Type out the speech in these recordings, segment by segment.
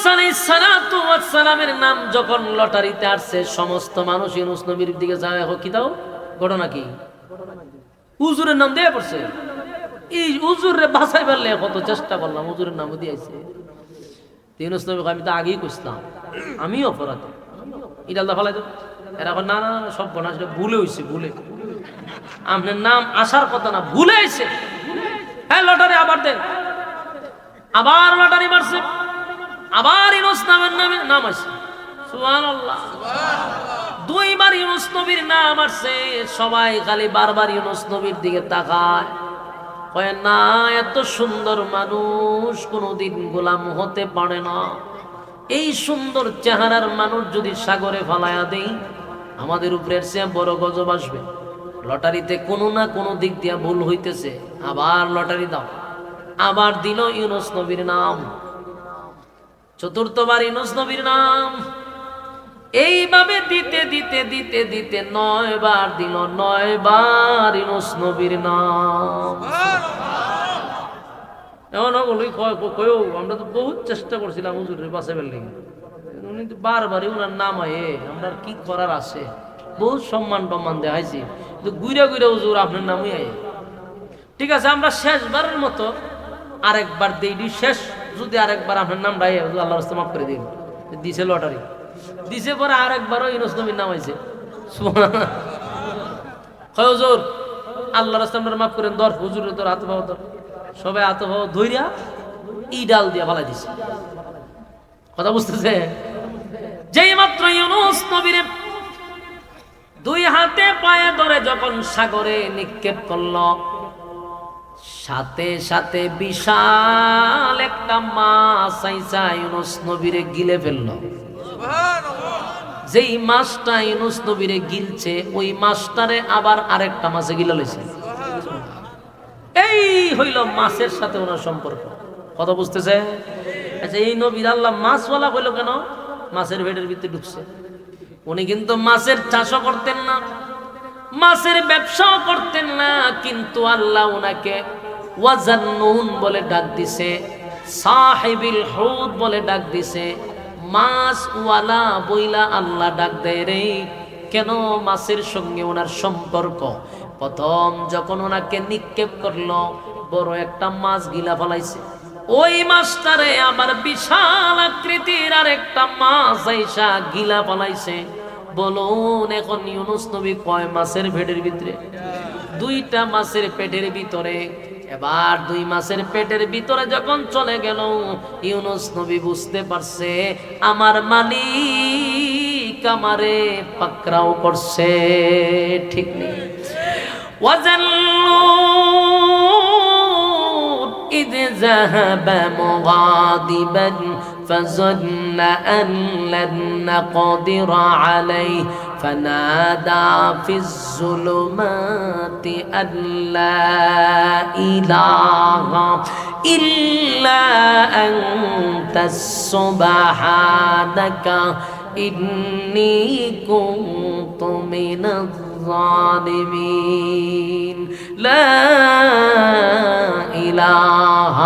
ইউনূস আলাইহিস সালাতু ওয়াস সালামের নাম যখন লটারিতে আসছে, সমস্ত মানুষ ইউনূস নবীর দিকে যায়, কি দাও ঘটনা কি? হুজুরের নাম দিয়ে পড়ছে। এই হুজুরে বাঁচাই পারলে কত চেষ্টা করলাম, হুজুরের নাম দিয়েছে। ইউনূস নবী আমি তো আগেই কইছিলাম আমি অপরাধী, এটা আল্লাহ ফালাই দেব। এরা না না সব ঘটনা ভুলে হয়েছে, ভুলে আপনার নাম আসার কথা না, ভুলে হয়েছে। হ্যাঁ লটারি আবার দেন, আবার লটারি মারছে, আবার ইউনূস নামের নাম আসছে। সুবহানাল্লাহ, দুইবার ইউনূস নবীর নাম আসছে। সবাই খালি বারবার ইউনূস নবীর দিকে তাকায়, কয় না এত সুন্দর মানুষ কোনোদিন গোলাম হতে পারে না। এই সুন্দর চেহারার মানুষ যদি সাগরে ফালায়া দেই, আমাদের উপরে সে বড় গজব আসবে। লটারিতে কোনো না কোনো দিক দিয়া ভুল হইতেছে, আবার লটারি দাও, আবার দিল ইউনূস নবীর নাম। চতুর্থবার ইউনূস নবীর নাম। এইভাবে দিতে দিতে দিতে দিতে 9 বার দিল, 9 বার ইউনূস নবীর নাম। এমন বলি কয়ও আমরা তো বহুত চেষ্টা করছিলাম হুজুরের বাঁচাবার লেগে, উনি তো বারবারই ওনার নাম আয়ে আমরা কি করার আছে, বহুত সম্মান টম্মান দেখাইছি, কিন্তু ঘুরে ঘুরে হুজুর আপনার নামই আয়ে। ঠিক আছে আমরা শেষবারের মতো আরেকবার দিই, শেষ যদি আরেকবার আপনার নাম রায় আল্লাহর রাস্তায় মাফ করে দিন। দিছে লটারি, দিছে পরে আরেকবারও ইউনূস নবীর নাম আইছে। হুজুর আল্লাহর রাস্তায় আপনার মাফ করেন, ধর হুজুরের তোর হাত পাও, ধর সবাই হাত পাও ধইরা ইডাল দিয়া ফালাই দিছে। কথা বুঝতেছে? যেই মাত্র ইউনূস নবীর 2 হাতে পায়ে ধরে যখন সাগরে নিক্ষেপ করল, সাথে সাথে বিশাল একটা মাছ আইসা ইউনূস নবীরে গিলে ফেলল। যেই মাছটা ইউনূস নবীরে গিলছে, ওই মাছটারে আবার আরেকটা মাছে গিলে লইছে। এই হইল মাছের সাথে ওনার সম্পর্ক। কথা বুঝতেছে? আচ্ছা এই নবীর আল্লাহ মাছওয়ালা হইল কেন? মাছের পেটের ভিতরে ঢুকছে। উনি কিন্তু মাছের চাষও করতেন না, মাছের ব্যবসাও করতেন না, কিন্তু আল্লাহ ওনাকে ওয়াজান্নুন বলে ডাক দিছে, সাহিবিল হুদ বলে ডাক দিছে, মাছওয়ালা বইলা আল্লাহ ডাক দেয় রে। কেন? মাছের সঙ্গে ওনার সম্পর্ক। প্রথম যখন ওনাকে নিক্ষেপ করলো, বড় একটা মাছ গিলা ফলাইছে, ওই মাছটারে আবার বিশাল আকৃতির আর একটা মাছ আইসা গিলা ফলাইছে। বলুন এখন ইউনূস নবী কয় মাছের পেটের ভিতরে? 2টা মাছের পেটের ভিতরে। এবার 2 মাছের পেটের ভিতরে যখন চলে গেল, ইউনূস নবী বুঝতে পারছে আমার মালিক আমারে পাকড়াও করছে। ঠিক নেই? وَذَنُّونٍ إِذْ ذَهَبَ مُغَاضِبًا فَظَنَّ أَن لَّن نَّقْدِرَ عَلَيْهِ فَنَادَىٰ فِي الظُّلُمَاتِ أَن لَّا إِلَٰهَ إِلَّا أَنتَ سُبْحَانَكَ إِنِّي كُنتُ مِنَ الظالمين لا إله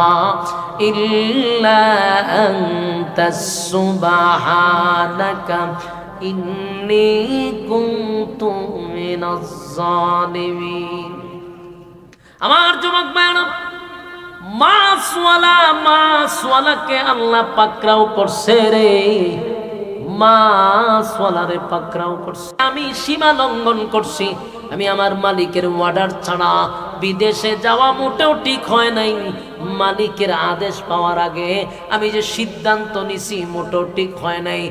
إلا أنت سبحانك إني كنت من الظالمين। আমার যুবক ভাইরা, মাছওয়ালাকে আল্লাহ পাকড়াও করছে রে, মাছওয়ালারে পাকড়াও করছে। আমি সীমা লঙ্ঘন করছি, আমি আমার মালিকের অর্ডার ছাড়া বিদেশে যাওয়া মোটেও ঠিক হয় নাই। মালিকের আদেশ পাওয়ার আগে আমি যে সিদ্ধান্ত নিছি মোটেও ঠিক হয় নাই।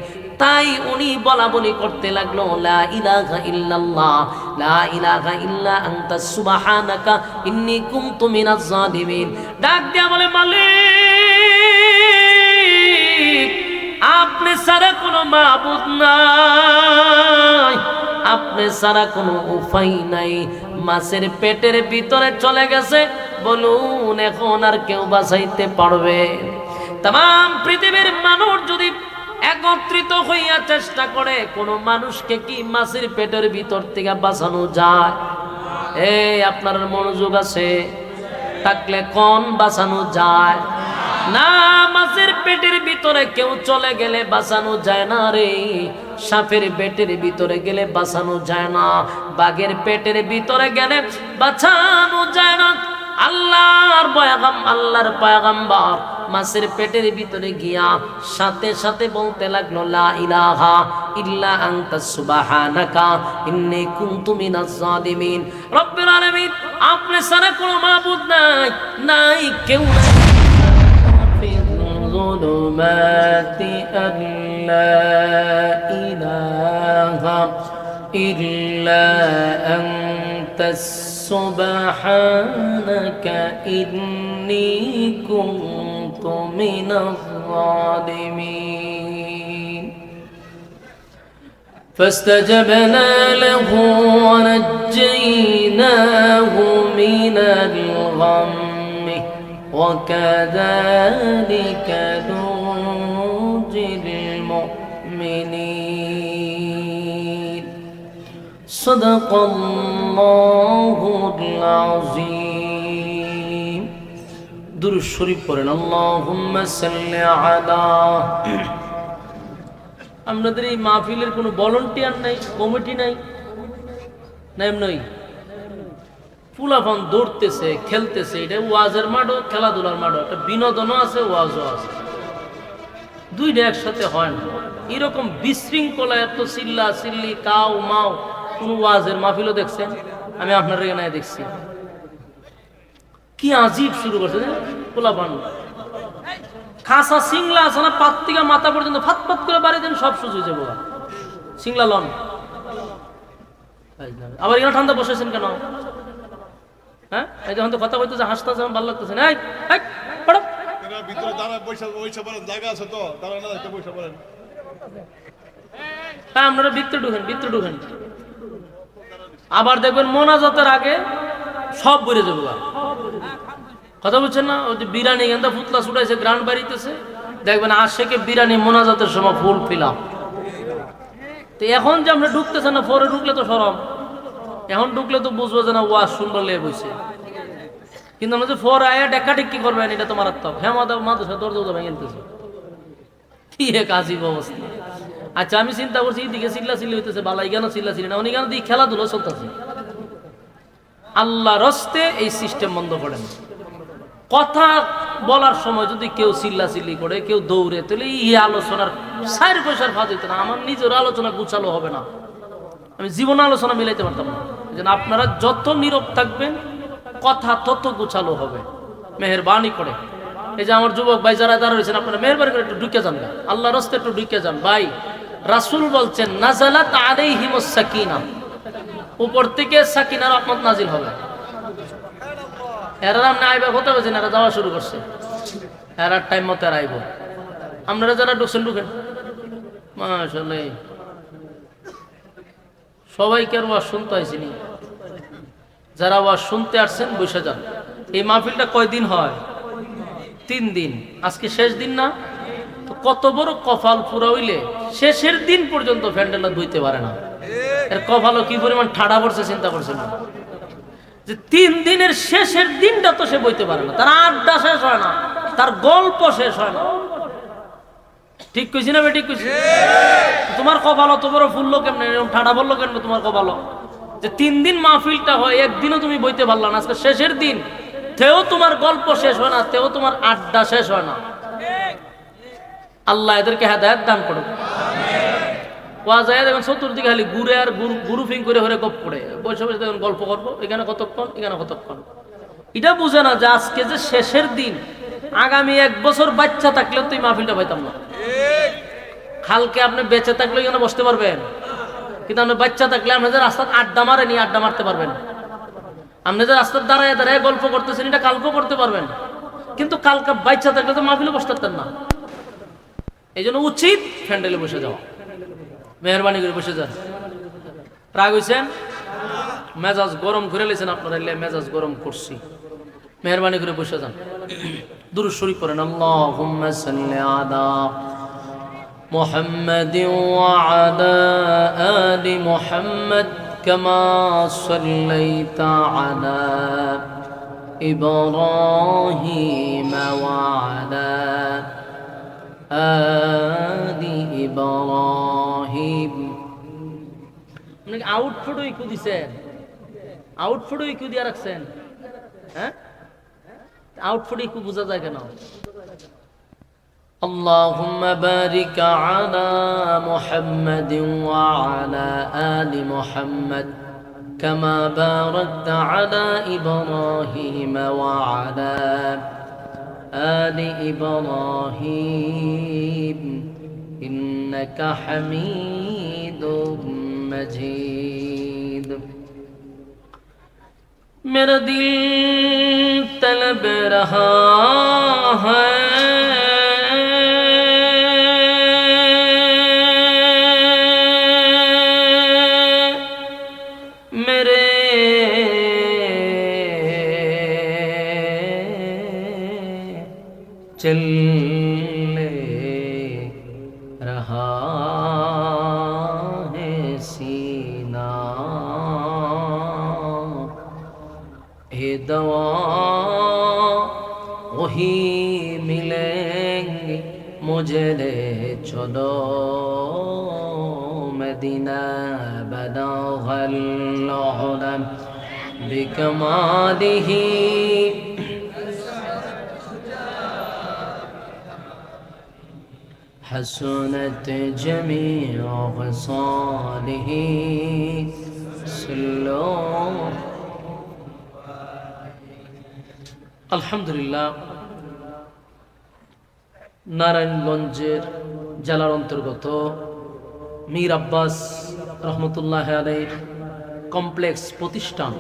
তাই উনি বলা বলি করতে লাগলো, লা ইলাহা ইল্লাল্লাহ, লা ইলাহা ইল্লা আনতা সুবহানাকা ইন্নী কুনতু মিনাজ জালিমিন। ডাক দিয়া বলে, মালিক আপনি ছাড়া কোনো মাবুদ নাই, আপনি ছাড়া কোনো উপায় নাই। মাছের পেটের ভিতরে চলে গেছে, বলুন এখন আর কেউ বাঁচাইতে পারবে? তাম পৃথিবীর মানুষ যদি একত্রিত হইয়া চেষ্টা করে, কোন মানুষকে কি মাছের পেটের ভিতর থেকে বাঁচানো যায়? এই আপনার মনোযোগ আছে থাকলে কোন বাঁচানো যায়? না, মাছের পেটের ভিতরে কেউ চলে গেলে বাঁচানো যায় না রে। সাপের পেটের ভিতরে গেলে বাঁচানো যায় না, বাঘের পেটের ভিতরে গেলে বাঁচানো যায় না। আল্লাহর পয়গম্বর মাছের পেটের ভিতরে গিয়া সাথে সাথে বলতে লাগলো, লা ইলাহা ইল্লা আনতা সুবহানাকা ইন্নী কুনতু মিনাজ জালিমিন। রব্বুল আলামিন, আপনি ছাড়া কোনো মাবুদ নাই, নাই কেউ নাই। الظلمات أن لا إله إلا أنت سبحانك إني كنت من الظالمين فاستجبنا له ونجيناه من الغم وكذلك ننجي المؤمنين صدق الله العظيم দুরূদ শরীফ পড়েন, আল্লাহুম্মা সাল্লি আলা। আমাদের এই মাহফিলের কোনো ভলান্টিয়ার নাই, কমিটি নাই, নাই ফুলাফান দৌড়তেছে, খেলতেছে। এটা ওয়াজের মাঠও, খেলাধুলার মাঠও, একটা বিনোদনও আছে, ওয়াজও আছে, দুইটা একসাথে হয় না। এরকম বিশৃঙ্খলা, এত চিল্লা চিল্লি, কাউ মাও, কোন ওয়াজের মাহফিলও দেখছেন? আমি আপনার এখানে দেখছি, কি আজীব শুরু করছে ফুলাফান। খাসা সিংলা আছে না, পাত থেকে মাথা পর্যন্ত ফাত ফাত করে বাড়ি দেন, সব সুযোগ হয়ে যাবো সিংলা লন। আবার এখানে ঠান্ডা বসেছেন কেন? হ্যাঁ, এই যখন তো কথা বলতেছে, হাসতেছে, ভালো লাগতেছে না। আপনারা ভিতরে ঢুকেন। আবার দেখবেন মোনাজাতের আগে সব বলে যাবো। কথা বলছেন না? ওই যে বিরানি গেন্দা ফুতলা ছুটাইছে, গ্রান বাড়িতেছে, দেখবেন আশেকে বিরানি মোনাজাতের সময় ফুল ফিলাম। তো এখন যে আমরা ঢুকতেছে না, পরে ঢুকলে তো সরম, এখন ঢুকলে তো বুঝবো যে না ওয়াজ শুনবার লেগে বসে। কিন্তু আমরা যে ফোর আয়া ডেকা টেক্কি করবেন, এটা তো মারাত্মক। হ্যাঁ, মাদ্রাসা দরজা ভেঙে গেলতেছে, কি এক আজীব অবস্থা। আচ্ছা, আমি চিন্তা করছি এদিকে চিল্লা চিল্লি হইতেছে, বালাই কেন চিল্লা চিল্লি না, অনেক দিকে খেলাধুলা চলতেছে। আল্লাহ রস্তে এই সিস্টেম বন্ধ করেন। কথা বলার সময় যদি কেউ চিল্লা চিল্লি করে, কেউ দৌড়ে, তাহলে এই আলোচনার 4 পয়সার ফাঁদ হইতো না, আমার নিজের আলোচনা গুছালো হবে না, আমি জীবন আলোচনা মিলাইতে পারতাম না। আপনারা যত নীরব থাকবেন, কথা তত গুছালো হবে। মেহেরবানি করে এই যে আমার যুবক ভাই যারা দাঁড়া রয়েছেন, আপনারা মেহেরবানি করে একটু ঢুকে যান, আল্লাহ রাস্তে একটু ঢুকে যান ভাই। রাসূল বলছেন, নাযালাত আলাইহিমুস সাকিনা, উপর থেকে সাকিনার রহমত নাজিল হবে। এরা নাম না আইবা কথা বলছেন, এরা যাওয়া শুরু করছে, এরা টাইম মতো এরা আইব। আপনারা যারা ঢুকছেন ঢুকেন, মাশাআল্লাহ। সবাইকে আর ওয়াজ শুনতে আইসিনি, যারা ওয়াজ শুনতে আসছেন বসে যান। এই মাহফিলটা কয়দিন হয়? 3 দিন। আজকে শেষ দিন না? তো কত বড় কপাল পুরা হইলে শেষের দিন পর্যন্ত প্যান্ডেলটা ধুইতে পারে না। এর কপালও কি পরিমাণ ঠাড়া পড়ছে চিন্তা করছেন না? যে 3 দিনের শেষের দিনটা তো সে বইতে পারে না, তার আড্ডা শেষ হয় না, তার গল্প শেষ হয় না। ঠিক কইছি না? ঠিক কইছি। তোমার কপাল অত বড় ফুললো কেমনে, এরকম ঠাড়া বললো কেন তোমার কপাল? যে 3 দিন মাহফিলটা হয়, একদিনও তুমি বইতে পারলা না। আজকে শেষের দিন, তেও তোমার গল্প শেষ হয় না, তেও তোমার আড্ডা শেষ হয় না। আল্লাহ এদেরকে হেদায়েত দান করুক। ওয়াজ আয়া দেখুন চতুর্দিকে খালি ঘুরে আর গ্রুপিং করে হরে গপ করে বসে বসে দেখুন গল্প করবো, এখানে কতক্ষণ, এখানে কতক্ষণ। এটা বুঝে না যে আজকে যে শেষের দিন, আগামী 1 বছর বাচ্চা থাকলেও তুই মাহফিলটা পাইতাম না। কালকে আপনি বেঁচে থাকলে এখানে বসতে পারবেন, কিন্তু আপনি বাচ্চা থাকলে আপনি যে রাস্তার আড্ডা মারেনি, আড্ডা মারতে পারবেন। আপনি যে রাস্তার দাঁড়ায় দাঁড়ায় গল্প করতেছেন, এটা কালকেও করতে পারবেন, কিন্তু কালকে বাচ্চা থাকলে তো মাহফিলে বসতে পারতেন না। এই জন্য উচিত প্যান্ডেলে বসে যাওয়া। মেহরবানি করে বসে যান। রাগ হইছেন, মেজাজ গরম করে লেছেন আপনারা, মেজাজ গরম করছি, মেহরবানি করে বসে যান। দুরূদ শরীফ পড়েন, আল্লাহুম্মা সাল্লি আলা মুহাম্মাদ ওয়া আলা আলি মুহাম্মাদ কামা সাল্লাইতা আলা إبراهيم وعلى آل إبراهيم আউটফুটও ইকু দিছেন আউটফুটও ইকু দিয়ে রাখছেন হ্যাঁ আউটফুট ইকু বোঝা যায় কেন اللهم بارك على محمد وعلى آل محمد كما باركت على إبراهيم وعلى آل إبراهيم إنك حميد مجيد मेरा दिल तलब रहा है मेरे चलने रहा है सीना ये दवा वही मिलेंगे मुझे ले चलो मदीना बलगल उलम बिकमालिही हसनत जमीअ ख़सालिही सल्लो আলহামদুলিল্লাহ নারায়ণগঞ্জের জেলার অন্তর্গত মীর আব্বাস রহমতুল্লাহ আলাইহির কমপ্লেক্স প্রতিষ্ঠান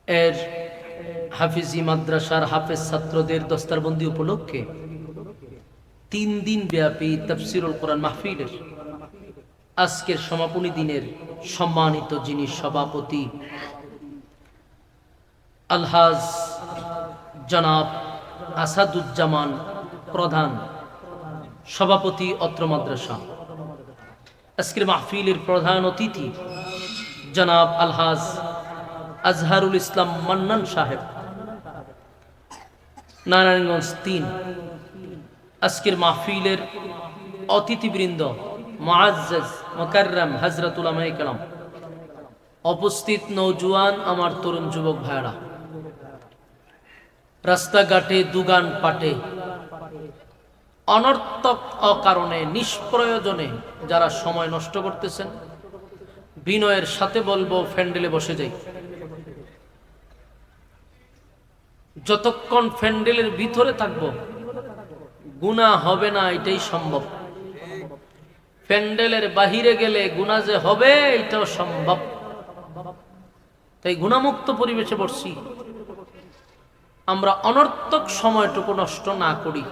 এর হাফিজি মাদ্রাসার হাফেজ ছাত্রদের দস্তারবন্দি উপলক্ষে 3 দিন ব্যাপী তাফসীরুল কোরআন মাহফিলের আজকের সমাপনী দিনের সম্মানিত যিনি সভাপতি আলহাজ জনাব আসাদুজ্জামান প্রধান সভাপতি অত্র মাদ্রাসা আজকের মাহফিলের প্রধান অতিথি জনাব আলহাজ আজহারুল ইসলাম মান্নান সাহেব নারায়ণগঞ্জ 3 আজকের মাহফিলের অতিথিবৃন্দ মুআজ্জাজ মুকাররম হযরত উলামায়ে কেরাম উপস্থিত নওজোয়ান আমার তরুণ যুবক ভাইরা রাস্তাঘাটে দুগান পাটে অনর্থক অকারণে নিষ্প্রয়োজনে যারা সময় নষ্ট করতেছেন বিনয়ের সাথে বলবো ফ্যান্ডেলে বসে যাই যতক্ষণ ফ্যান্ডেলের ভিতরে থাকবো গুনাহ হবে না এটাই সম্ভব প্যান্ডেলের বাহিরে গেলে গুনাহ যে হবে এটাও সম্ভব তাই গুনাহমুক্ত পরিবেশে বসছি আমরা অনর্থক সময়টুকু নষ্ট না করি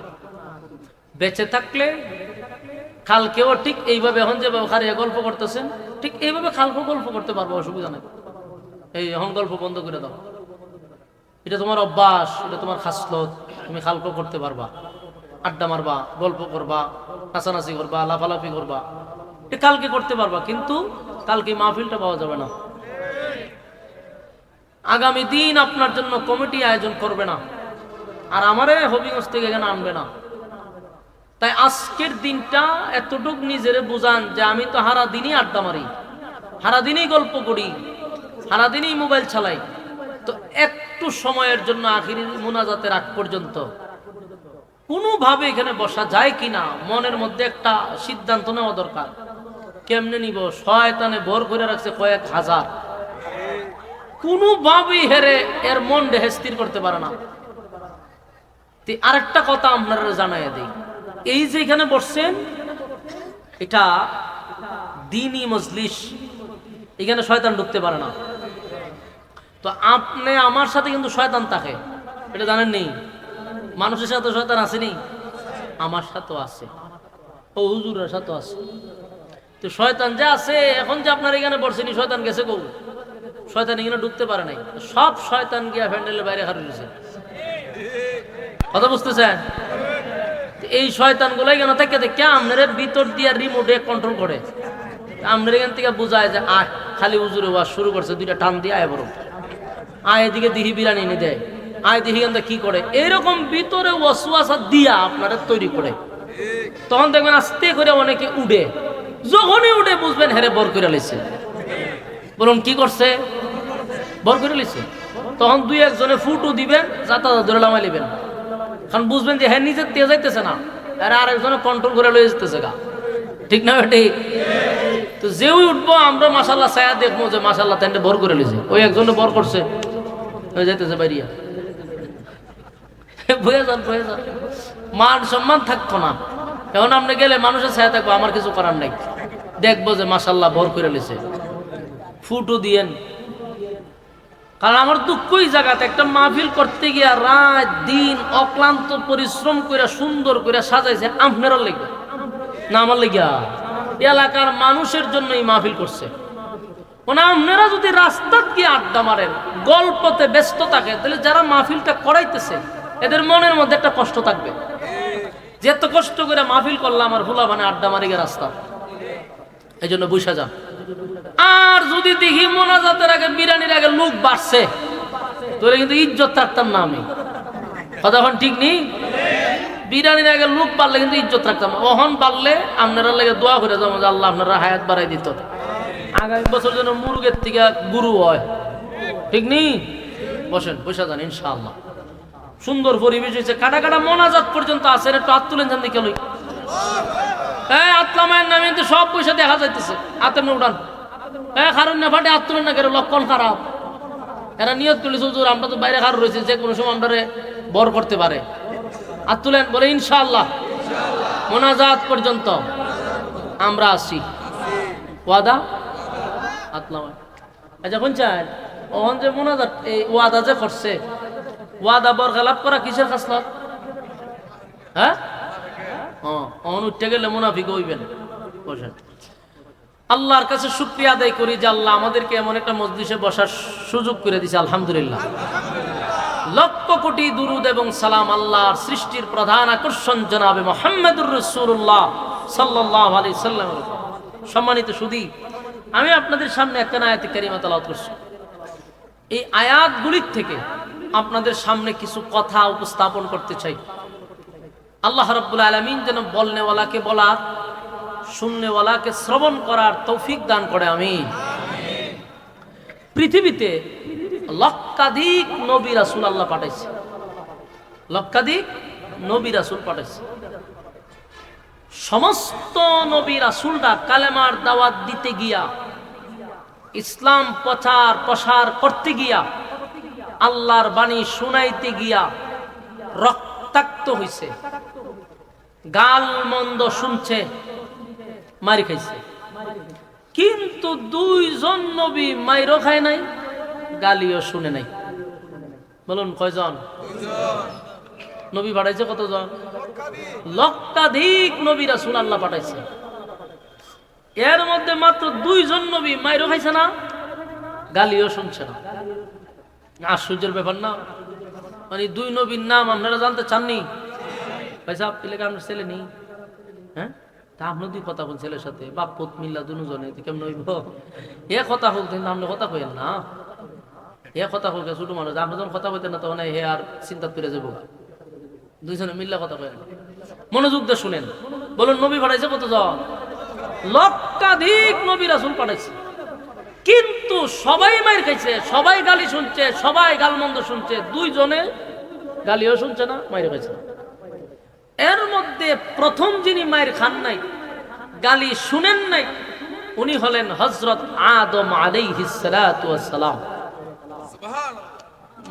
বেঁচে থাকলে কালকেও ঠিক এইভাবে এখন যে খারিয়া গল্প করতেছেন ঠিক এইভাবে কালকেও গল্প করতে পারবো অসুবিধা নেই এই এখন গল্প বন্ধ করে দাও এটা তোমার অভ্যাস এটা তোমার খাসলত তুমি কালকে করতে পারবা আড্ডা মারবা গল্প করবা নাচানাচি করবা লাফালাফি করবা এটা কালকে করতে পারবা কিন্তু কালকে মাহফিলটা পাওয়া যাবে না আগামী দিন আপনার জন্য কমিটি আয়োজন করবে না আর আমারে হবিগঞ্জ থেকে এখানে আনবে না তাই আজকের দিনটা এতটুক নিজেরে বুঝান যে আমি তো সারা দিনই আড্ডা মারি সারা দিনই গল্প করি সারা দিনই মোবাইল চালাই তো একটু সময়ের জন্য আখিরি মুনাজাতের আগ পর্যন্ত কোনোভাবে এখানে বসা যায় কিনা মনের মধ্যে একটা সিদ্ধান্ত নেওয়া দরকার কেমনে নিব শয়তানে ভর করে রাখছে কয়েক হাজার কোনোভাবেই হেরে এর মন দেহে স্থির করতে পারে না আরেকটা কথা আপনারা জানাই দিই এই যে এখানে বসছেন এটা দ্বীনি মজলিস এখানে শয়তান ঢুকতে পারে না তো আপনি আমার সাথে কিন্তু শয়তান থাকে এটা জানেন নি মানুষের সাথে শয়তান আসেনি আমার সাথেও আছে ও হুজুরের সাথেও আছে তো শয়তান যে আছে এখন যে আপনার এখানে বসছেনি শয়তান গেছে কৌ শয়তান এখানে ঢুকতে পারে নাই সব শয়তান গিয়া প্যান্ডেলের বাইরে হারিয়েছে কথা বুঝতেছেন এই শয়তান গুলাই কেন থেকে দেখে আপনার ভিতর দিয়ে রিমোটে কন্ট্রোল করে আপনার এখান থেকে বোঝায় যে খালি হুজুরে ওয়াজ শুরু করছে দুইটা টান দিয়ে আয় বড় আয় এদিকে দিহি বিরিয়ানি এনে দেয়, আয় দিহি গান্ধা কি করে, এরকম ভিতরে ওয়াসওয়াসা দিয়া আপনারা তৈরি করে। তখন দেখবেন আস্তে করে অনেকে উঠে, যখনই উঠে বুঝবেন হেরে বর করে লাইছে। বলুন কি করছে? বর করে লাইছে। তখন দুই একজনে ফুটু দিবেন, যাতা ধরে লামাই লিবেন, কারণ বুঝবেন যে হ্যাঁ নিজের তেজ যাইতেছে না, আর আরেকজনে কন্ট্রোল করে লয়ে যেতেছে গা। ঠিক না ঠিক? তো যেই উঠবো আমরা মাশাল্লাহ ছায়া দেখবো যে মাশাল্লাহ তাই বর করে লিছে, ওই একজনে বর করছে হয়ে যাইতেছে বাইরিয়া। বয়ে যান বয়ে যান, মান সম্মান থাকতো না। এখন আপনি গেলে মানুষের ছায়া থাকবো, আমার কিছু করার নাই, দেখবো যে মাশাল্লাহ বর করে লিছে, ফুটু দিয়েন। কারণ আমার দুঃখই জায়গাতে একটা মাহফিল করতে গিয়া রাত দিন অক্লান্ত পরিশ্রম করে সুন্দর করে সাজাইছে আপনারা লেগে না আমার লেগিয়া, এলাকার মানুষের জন্য এই মাহফিল করছে। আপনারা যদি রাস্তাত গিয়ে আড্ডা মারেন, গল্পতে ব্যস্ত থাকে, তাহলে যারা মাহফিলটা করাইতেছে এদের মনের মধ্যে একটা কষ্ট থাকবে যে এত কষ্ট করে মাহফিল করলাম আর ভুলা মানে আড্ডা মারি গে রাস্তা, এই জন্য বসে যান। আর যদি দেখি মোনাজাতের আগে বিরিয়ানির আগে লোক বাড়ছে, তোরে কিন্তু ইজ্জত রাখতাম না আমি, কথা এখন ঠিক নেই। বিরিয়ানির আগে লোক বাড়লে কিন্তু ইজ্জত রাখতাম না, ওহন বাড়লে আপনারা লেগে দোয়া করে যাবো যে আল্লাহ আপনারা হায়াত বাড়াই দিত, আগামী বছর যেন মুরগের থেকে গুরু হয়। ঠিক নেই? বসেন, বসে যান ইনশাআল্লাহ। সুন্দর পরিবেশ হয়েছে, কাটা কাটা মোনাজাত পর্যন্ত আছে, একটু হাত তুলেন যান দিকে লই। হ্যাঁ আতলামায়ের নামে কিন্তু সব পয়সা দেখা যাইতেছে, হাতের না উঠান। হ্যাঁ কারণ না ফাটে হাত তুলেন না, কেন লক্ষণ খারাপ। এরা নিয়ত করলে হুজুর আমরা তো বাইরে খার রয়েছে, যে কোনো সময় আমরা বর করতে পারে। হাত তুলেন, বলে ইনশাআল্লাহ মোনাজাত পর্যন্ত আমরা আসি, ওয়াদা আতলামায়। আচ্ছা শুনছেন, ওহন যে মোনাজাত এই ওয়াদা যে করছে, ওয়াদা বরখেলাপ করা কিসের খাসলত? হ্যাঁ অন উঠতে গেলে মুনাফিক হইবেন। বসেন, আল্লাহর কাছে শুকরিয়া আদায় করি যে আল্লাহ আমাদেরকে এমন একটা মজলিসে বসার সুযোগ করে দিয়েছে, আলহামদুলিল্লাহ। লক্ষ কোটি দুরুদ এবং সালাম আল্লাহর সৃষ্টির প্রধান আকর্ষণ জনাবে মুহাম্মদুর রাসূলুল্লাহ সাল্লাল্লাহু আলাইহি সাল্লাম। সম্মানিত সুধী, আমি আপনাদের সামনে একটা আয়াত কারিমা তেলাওয়াত করছি। এই আয়াতগুলির থেকে আপনাদের সামনে কিছু কথা উপস্থাপন করতে চাই। আল্লাহ রাব্বুল আলামিন যেন বলনেওয়ালাকে বলার, শুননেওয়ালাকে শ্রবণ করার তৌফিক দান করে, আমিন। পৃথিবীতে লক্ষাধিক নবী রাসূল আল্লাহ পাঠাইছে, লক্ষাধিক নবী রাসূল পাঠাইছে। সমস্ত নবী রাসূলরা কালেমার দাওয়াত দিতে গিয়া, ইসলাম প্রচার প্রসার করতে গিয়া, আল্লাহর বাণী শুনাইতে গিয়া রক্তাক্ত হইছে, গাল মন্দ শুনছে, মারি খাইছে। কিন্তু দুইজন নবী মাইরও খায় নাই, গালিও শুনে নাই। বলুন কয়জন নবী পাঠাইছে? কতজন? লক্ষাধিক নবী রাসূল আল্লাহ পাঠাইছে। এর মধ্যে মাত্র দুইজন নবী মাইরও খাইছে না, গালিও শুনছে না। আশ্চর্যের ব্যাপার না? মানে দুই নবীর নাম আপনারা জানতে চাননি? পয়সা এলাকা আপনার ছেলে নেই? হ্যাঁ, তা আপনি দুই কথা বল ছেলের সাথে, বাপ পুত মিল্লা দুজনে কেমন হইব? এ কথা হোক, কিন্তু আপনি কথা কইেন না। এ কথা হোক, ছোট মানুষ, আপনি যখন কথা বলতেন না তখন হে আর চিন্তা করে যাবো। দুইজনে মিল্লা কথা কয়েন, মনোযোগ দিয়ে শুনেন। বলুন নবী পাঠাইছে কতজন? লক্ষাধিক নবী রাসূল পাঠাইছে। কিন্তু সবাই মাইর খাইছে, সবাই গালি শুনছে, সবাই গালমন্দ শুনছে, দুইজনে গালিও শুনছে না, মাইর খাইছে। এর মধ্যে প্রথম যিনি মায়ের খান নাই, গালি শুনেন নাই, উনি হলেন হযরত আদম আলাইহিস সালাতু ওয়াস সালাম।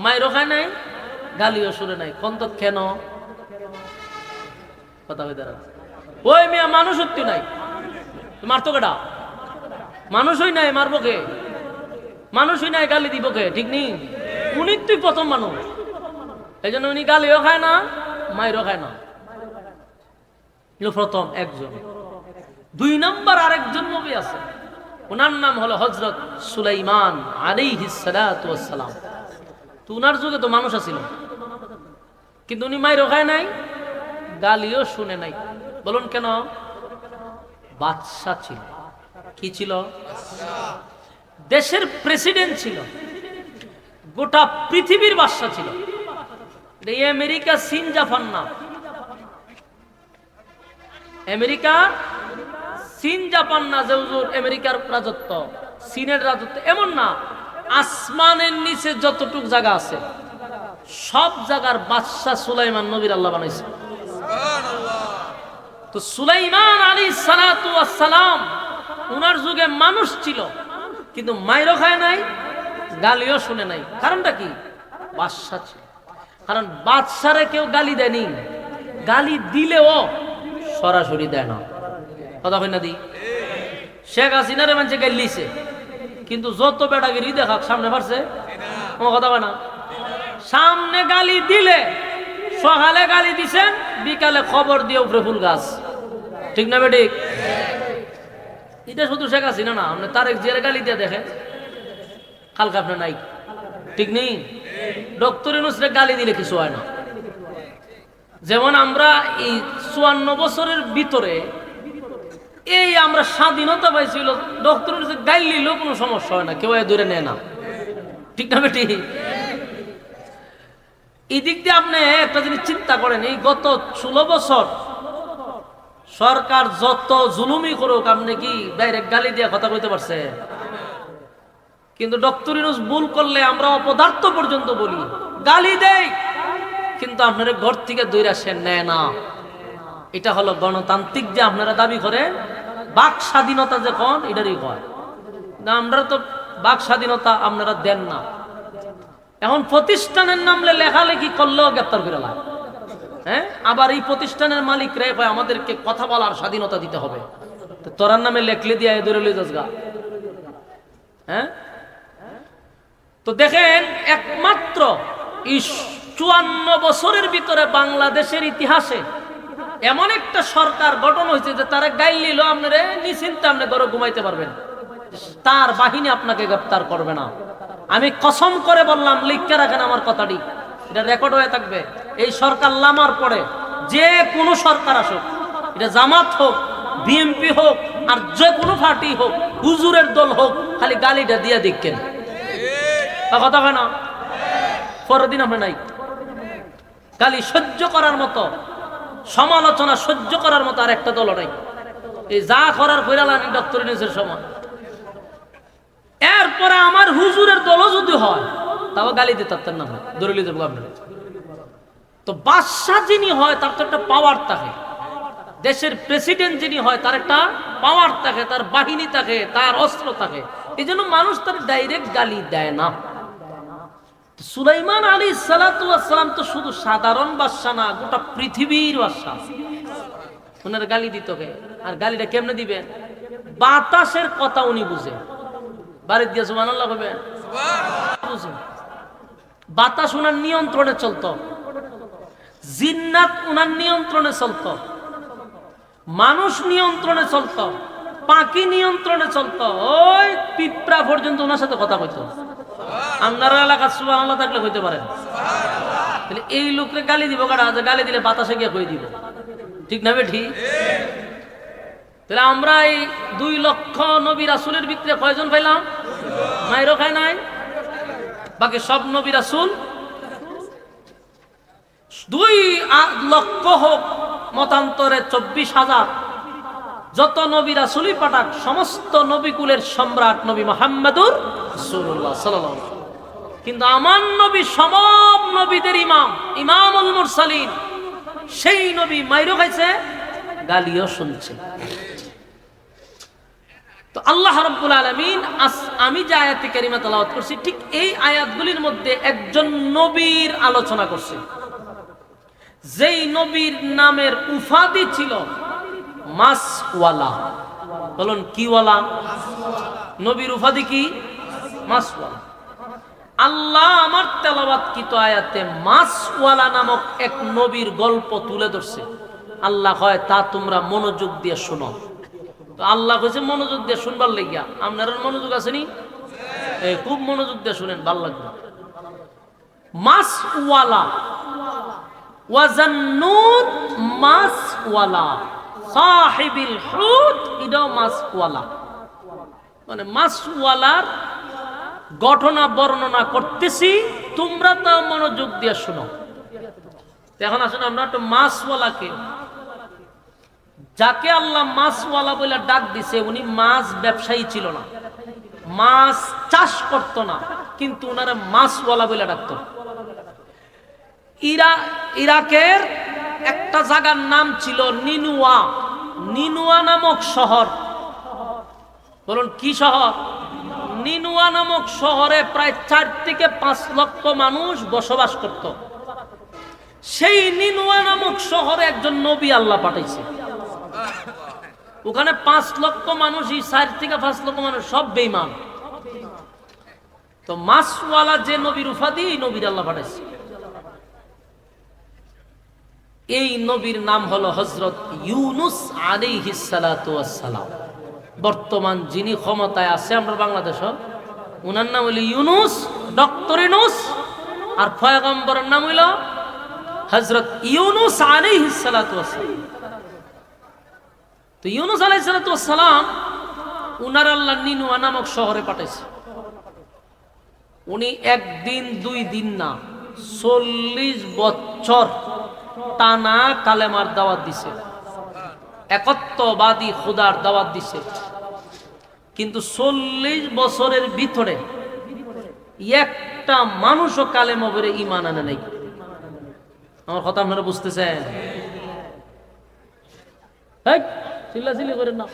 মায়েরও খায় নাই, গালিও শুনে নাই। কোন কেন কথা হয়ে দাঁড়া? ওই মিয়া মানুষ সত্যি নাই, মারতো কেডা? মানুষই নাই, মারবো কে? মানুষই নাই, গালি দিব কে? ঠিক নেই? উনি তুই প্রথম মানুষ, এই জন্য উনি গালিও খায় না, মায়েরও খায় না। প্রথম একজন। দুই নম্বর আরেকজন নবী আছে, ওনার নাম হলো হযরত সুলাইমান আলাইহিস সালাতু ওয়াস সালাম। তো উনার যুগে তো মানুষ আছিল, কিন্তু উনি মাইরও খায় নাই, গালিও শুনে নাই। বলুন কেন? বাদশা ছিল। কি ছিল? দেশের প্রেসিডেন্ট ছিল। গোটা পৃথিবীর বাদশা ছিল। এই আমেরিকা, চীন, জাপান না। আমেরিকা, চীন, জাপান না যে হুজুর আমেরিকার রাজত্ব, চীনের রাজত্ব, এমন না। আসমানের নিচে যতটুক জায়গা আছে সব জায়গার বাদশা সুলাইমান নবীর আল্লাহ বানাইছে। তো সুলাইমান আলাইহিস সালাতু ওয়াস সালাম উনার যুগে মানুষ ছিল, কিন্তু মাইরও খায় নাই, গালিও শুনে নাই। কারণটা কি? বাদশা ছিল। কারণ বাদশারে কেউ গালি দেয়নি, গালি দিলেও সরাসরি দেয় না। কথা হয় না দি? শেখ হাসিনারে মানুষে গাইলিছে, কিন্তু যত বেটাগিরি দেখাক সামনে পারছে কোনো কথা হয় না। সামনে গালি দিলে, সকালে গালি দিছেন, বিকালে খবর দিয়ে উপরে ফুল গাছ। ঠিক না বেঠিক? এটা শুধু শেখ হাসিনা না, আপনি তারেক জিয়ারে গালি দিয়ে দেখেন, কালকে আপনার নাই। ঠিক নেই? ডক্টর ইউনূসরে গালি দিলে কিছু হয় না। যেমন আমরা এই 54 বছরের ভিতরে এই আমরা স্বাধীনতা পাইছিল, ডক্টর ইউনূসে গাইল দিলেও কোনো সমস্যা হয় না, কেউ দূরে নেয় না। ঠিক না বেটি? এই দিক দিয়ে আপনি একটা জিনিস চিন্তা করেন, এই গত 16 বছর সরকার যত জুলুমি করুক, আপনি কি ডাইরেক্ট গালি দিয়ে কথা কইতে পারছে? কিন্তু ডক্টর ইউনূস ভুল করলে আমরা অপদার্থ পর্যন্ত বলি, গালি দেই, কিন্তু আপনারা ঘর থেকে দইরা সে নেয় না। এটা হলো গণতান্ত্রিক যে আপনারা দাবি করেন, বাক স্বাধীনতা যখন, এটারই হয় না। আমরা তো বাক স্বাধীনতা আপনারা দেন না। এখন প্রতিষ্ঠানের নামলে লেখালেখি করলেও গ্রেপ্তার করে লাগে। হ্যাঁ, আবার এই প্রতিষ্ঠানের মালিক রে ভাই আমাদেরকে কথা বলার স্বাধীনতা দিতে হবে, তো তোরার নামে লেখলে দিয়ে দূরে লই যাস গা। হ্যাঁ, তো দেখেন একমাত্র 54 বছরের ভিতরে বাংলাদেশের ইতিহাসে এমন একটা সরকার গঠন হয়েছে যে তারা গাইল নিল, আপনারা নিশ্চিন্তে আপনি ঘরে ঘুমাইতে পারবেন, তার বাহিনী আপনাকে গ্রেপ্তার করবে না। আমি কসম করে বললাম, লিখে রাখেন আমার কথাটি, এটা রেকর্ড হয়ে থাকবে। এই সরকার লামার পরে যে কোনো সরকার আসুক, এটা জামাত হোক, বিএনপি হোক, আর যে কোনো পার্টি হোক, হুজুরের দল হোক, খালি গালিটা দিয়ে দেখেন, কথা হয় না? পরের দিন আপনি নাই। গালি সহ্য করার মতো, সমালোচনা সহ্য করার মতো আর একটা দল নাই। এই যা করার কইরালানি ডক্টর ইউনূসের সময়। এরপরে আমার হুজুরের দলও যদি হয়, তাও গালি দিতে পারতেন না, দলিল দেবো আপনার। তো বাদশা যিনি হয় তার তো একটা পাওয়ার থাকে, দেশের প্রেসিডেন্ট যিনি হয় তার একটা পাওয়ার থাকে, তার বাহিনী থাকে, তার অস্ত্র থাকে। এই জন্য মানুষ তার ডাইরেক্ট গালি দেয় না। সুলাইমান আলাইহিস সালাতু ওয়াস সালাম তো শুধু সাধারণ বাদশা না, গোটা পৃথিবীর বাদশা। ওনার গালি দিত কে? আর গালিটা কেমনে দিবেন? বাতাসের কথা উনি বুঝে। বাড়ি দিয়ে সুবহানাল্লাহ কইবেন, বুঝে। বাতাস ওনার নিয়ন্ত্রণে চলতো, জিন্নাত ওনার নিয়ন্ত্রণে চলতো, মানুষ নিয়ন্ত্রণে চলতো, পাখি নিয়ন্ত্রণে চলতো, ওই পিঁপড়া পর্যন্ত ওনার সাথে কথা কইতো। আপনার এলাকার সুবহানাল্লাহ থাকলে কইতে পারেন। তাহলে এই লোকরে গালি দিব কারা? গালি দিলে বাতাসে গিয়ে কই দিব। ঠিক না বেঠি? তাহলে আমরা এই 2 লক্ষ নবী রাসূলের ভিতরে কয়জন পাইলাম? মাইরও খায় নাই, বাকি সব নবী রাসূল। 2 লক্ষ হোক, মতান্তরে 24,000, যত নবী রাসূলই পাঠাক, সমস্ত নবীকুলের সম্রাট নবী মুহাম্মদুর রাসূলুল্লাহ সাল্লাল্লাহু আলাইহি ওয়াসাল্লাম। কিন্তু আমার নবী সব নবীদের ইমাম, ইমামুল মুরসালিন, সেই নবী মাইরও খাইছে, গালিও শুনছে। তো আল্লাহ রাব্বুল আলামিন আমি যে আয়াতে কারিমা তেলাওয়াত করছি, ঠিক এই আয়াতগুলির মধ্যে একজন নবীর আলোচনা করছে, যেই নবীর নামের উপাধি ছিল মাসওয়ালা। বলুন কি ওয়ালা? নবীর উপাধি কি? মাসওয়ালা। আল্লাহ আমার তেলাওয়াতকৃত আয়াতে মাসওয়ালা নামক এক নবীর গল্প তুলে ধরছে। আল্লাহ কয় তা তোমরা মনোযোগ দিয়ে শোনো। তো আল্লাহ কইছে মনোযোগ দিয়ে শুনবার লাগিয়া। আপনার মনোযোগ আছে নি? খুব মনোযোগ দিয়ে শুনেন, ভালো লাগবে। মাসওয়ালা, ওয়াজান্নুন মাসওয়ালা, সাহিবিল হুত, এটাও মাসওয়ালা। মানে মাসওয়ালার ঘটনা বর্ণনা করতেছি, তোমরা তা মনোযোগ দিয়ে শোনো। এখন আসুন আমরা একটু মাছওয়ালাকে, যাকে আল্লাহ মাছওয়ালা বলে ডাক দিছে, উনি মাছ ব্যবসায়ী ছিল না, মাছ চাষ করত না, কিন্তু উনারা মাছওয়ালা বলে ডাকত। ইরাকের একটা জায়গার নাম ছিল নিনুয়া। নিনুয়া নামক শহর, বলুন কি শহর? নিনুয়া নামক শহরে প্রায় 4 থেকে 5 লক্ষ মানুষ বসবাস করত। সেই নিনুয়া নামক শহরে একজন নবী আল্লাহ পাঠাইছে। ওখানে 5 লক্ষ মানুষই, 4 থেকে 5 লক্ষ মানুষ সব বেঈমান। তো মাছওয়ালা যে নবীর উপাধি, এই নবীর আল্লাহ পাঠাইছে। এই নবীর নাম হলো হযরত ইউনুস আলাইহিস সালাতু ওয়াস সালাম। বর্তমান যিনি ক্ষমতায় আছে আমরা বাংলাদেশ, উনার নাম হলো ইউনুস, ডক্টর ইউনুস, আর পয়গম্বরের নাম হলো হযরত ইউনুস আলাইহিস সালাতু ওয়াস সালাম। তো ইউনুস আলাইহিস সালাতু ওয়াস সালাম উনার আল্লাহ নিনুয়া নামক শহরে পাঠাইছে। উনি একদিন 2 দিন না, 40 বছর টানা কালেমার দাওয়াত দিছে, একত্ববাদী খোদার দাওয়াত দিছে। কিন্তু 40 বছরের ভিতরে একটা মানুষও কালেমা পড়ে ঈমান আনে নাই। আমার কথা আপনারা বুঝতেছেন? চিল্লাচিল্লি করেন না,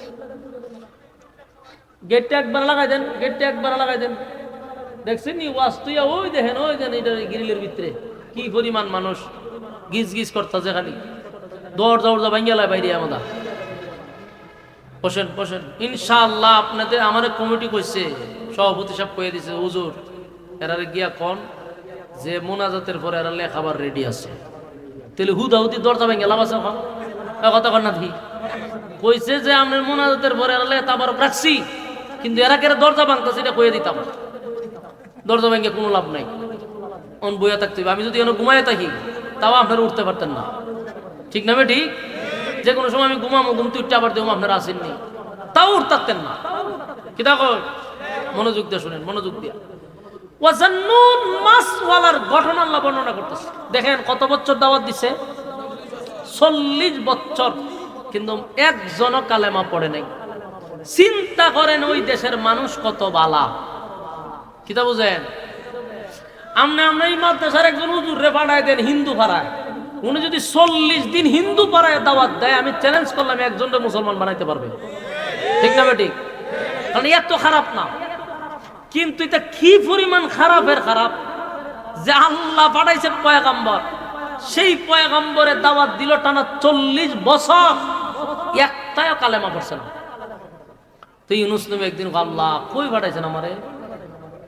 গেটটা একবার লাগাই দেন, গেটটা একবার লাগাই দেন। দেখছেন নি ওয়াজ তুইয়া? ওই দেখেন, ওই দেন, এটা গ্রিলের ভিতরে কি পরিমাণ মানুষ গিজ গিজ করতেছে, খালি দরজা ভাঙ্গিয়া বাইরে। আমাদের বসেন বসেন, ইনশাআল্লাহ আপনাদের আমার কমিটি কইছে, সভাপতি সাহেব কয়ে দিছে, হুজুর এরারে গিয়া কোন যে মোনাজাতের পরে এরা লেখাবার রেডি আছে। তাহলে হুদাহুদি দরজা ভাঙ্গিয়া লাভ আছে? কথা কর না দেখি। কইছে যে আপনার মোনাজাতের পরে এরা লেখা আবার রাখছি, কিন্তু এরা কেন দরজা ভাঙতেছে এটা কয়ে দিতাম। দরজা ভাঙ্গিয়া কোনো লাভ নাই, অন বইয়া থাকতে হবে। আমি যদি এনে ঘুমাইয়া থাকি তাও আপনারা উঠতে পারতেন না, ঠিক না? ঠিক, যে কোনো সময় আমি ঘুমামো, ঘুমতে উঠতে আবার দেবো, আপনারা আসেননি, তাও উঠতে পারতেন না। কি দেখো, মনোযোগ দিয়ে শুনেন, মনোযোগ দিয়া। ওয়াজান্নুন মাছওয়ালার ঘটনা আল্লাহ বর্ণনা করতেছে। দেখেন কত বছর দাওয়াত দিছে, 40 বছর, কিন্তু একজনও কালেমা পড়ে নাই। চিন্তা করেন ওই দেশের মানুষ কত বালা। কিতা বুঝেন? আমরা এই মাদ্রাসার একজন হুজুরে পাঠায় দেন হিন্দু পাড়ায়, উনি যদি 40 দিন হিন্দু পাড়ায় দাওয়াত দেয়, আমি চ্যালেঞ্জ করলাম একজনকে মুসলমান বানাইতে পারবে, ঠিক না বেঠিক? কারণ এত খারাপ না, কিন্তু এটা কি পরিমাণ খারাপের খারাপ যে আল্লাহ পাঠাইছে পয়গম্বর, সেই পয়গম্বরের দাওয়াত দিল টানা 40 বছর, একটাও কালেমা পড়ছে না। তো ইউনুস নবী একদিন আল্লাহ কই পাঠাইছেন আমারে?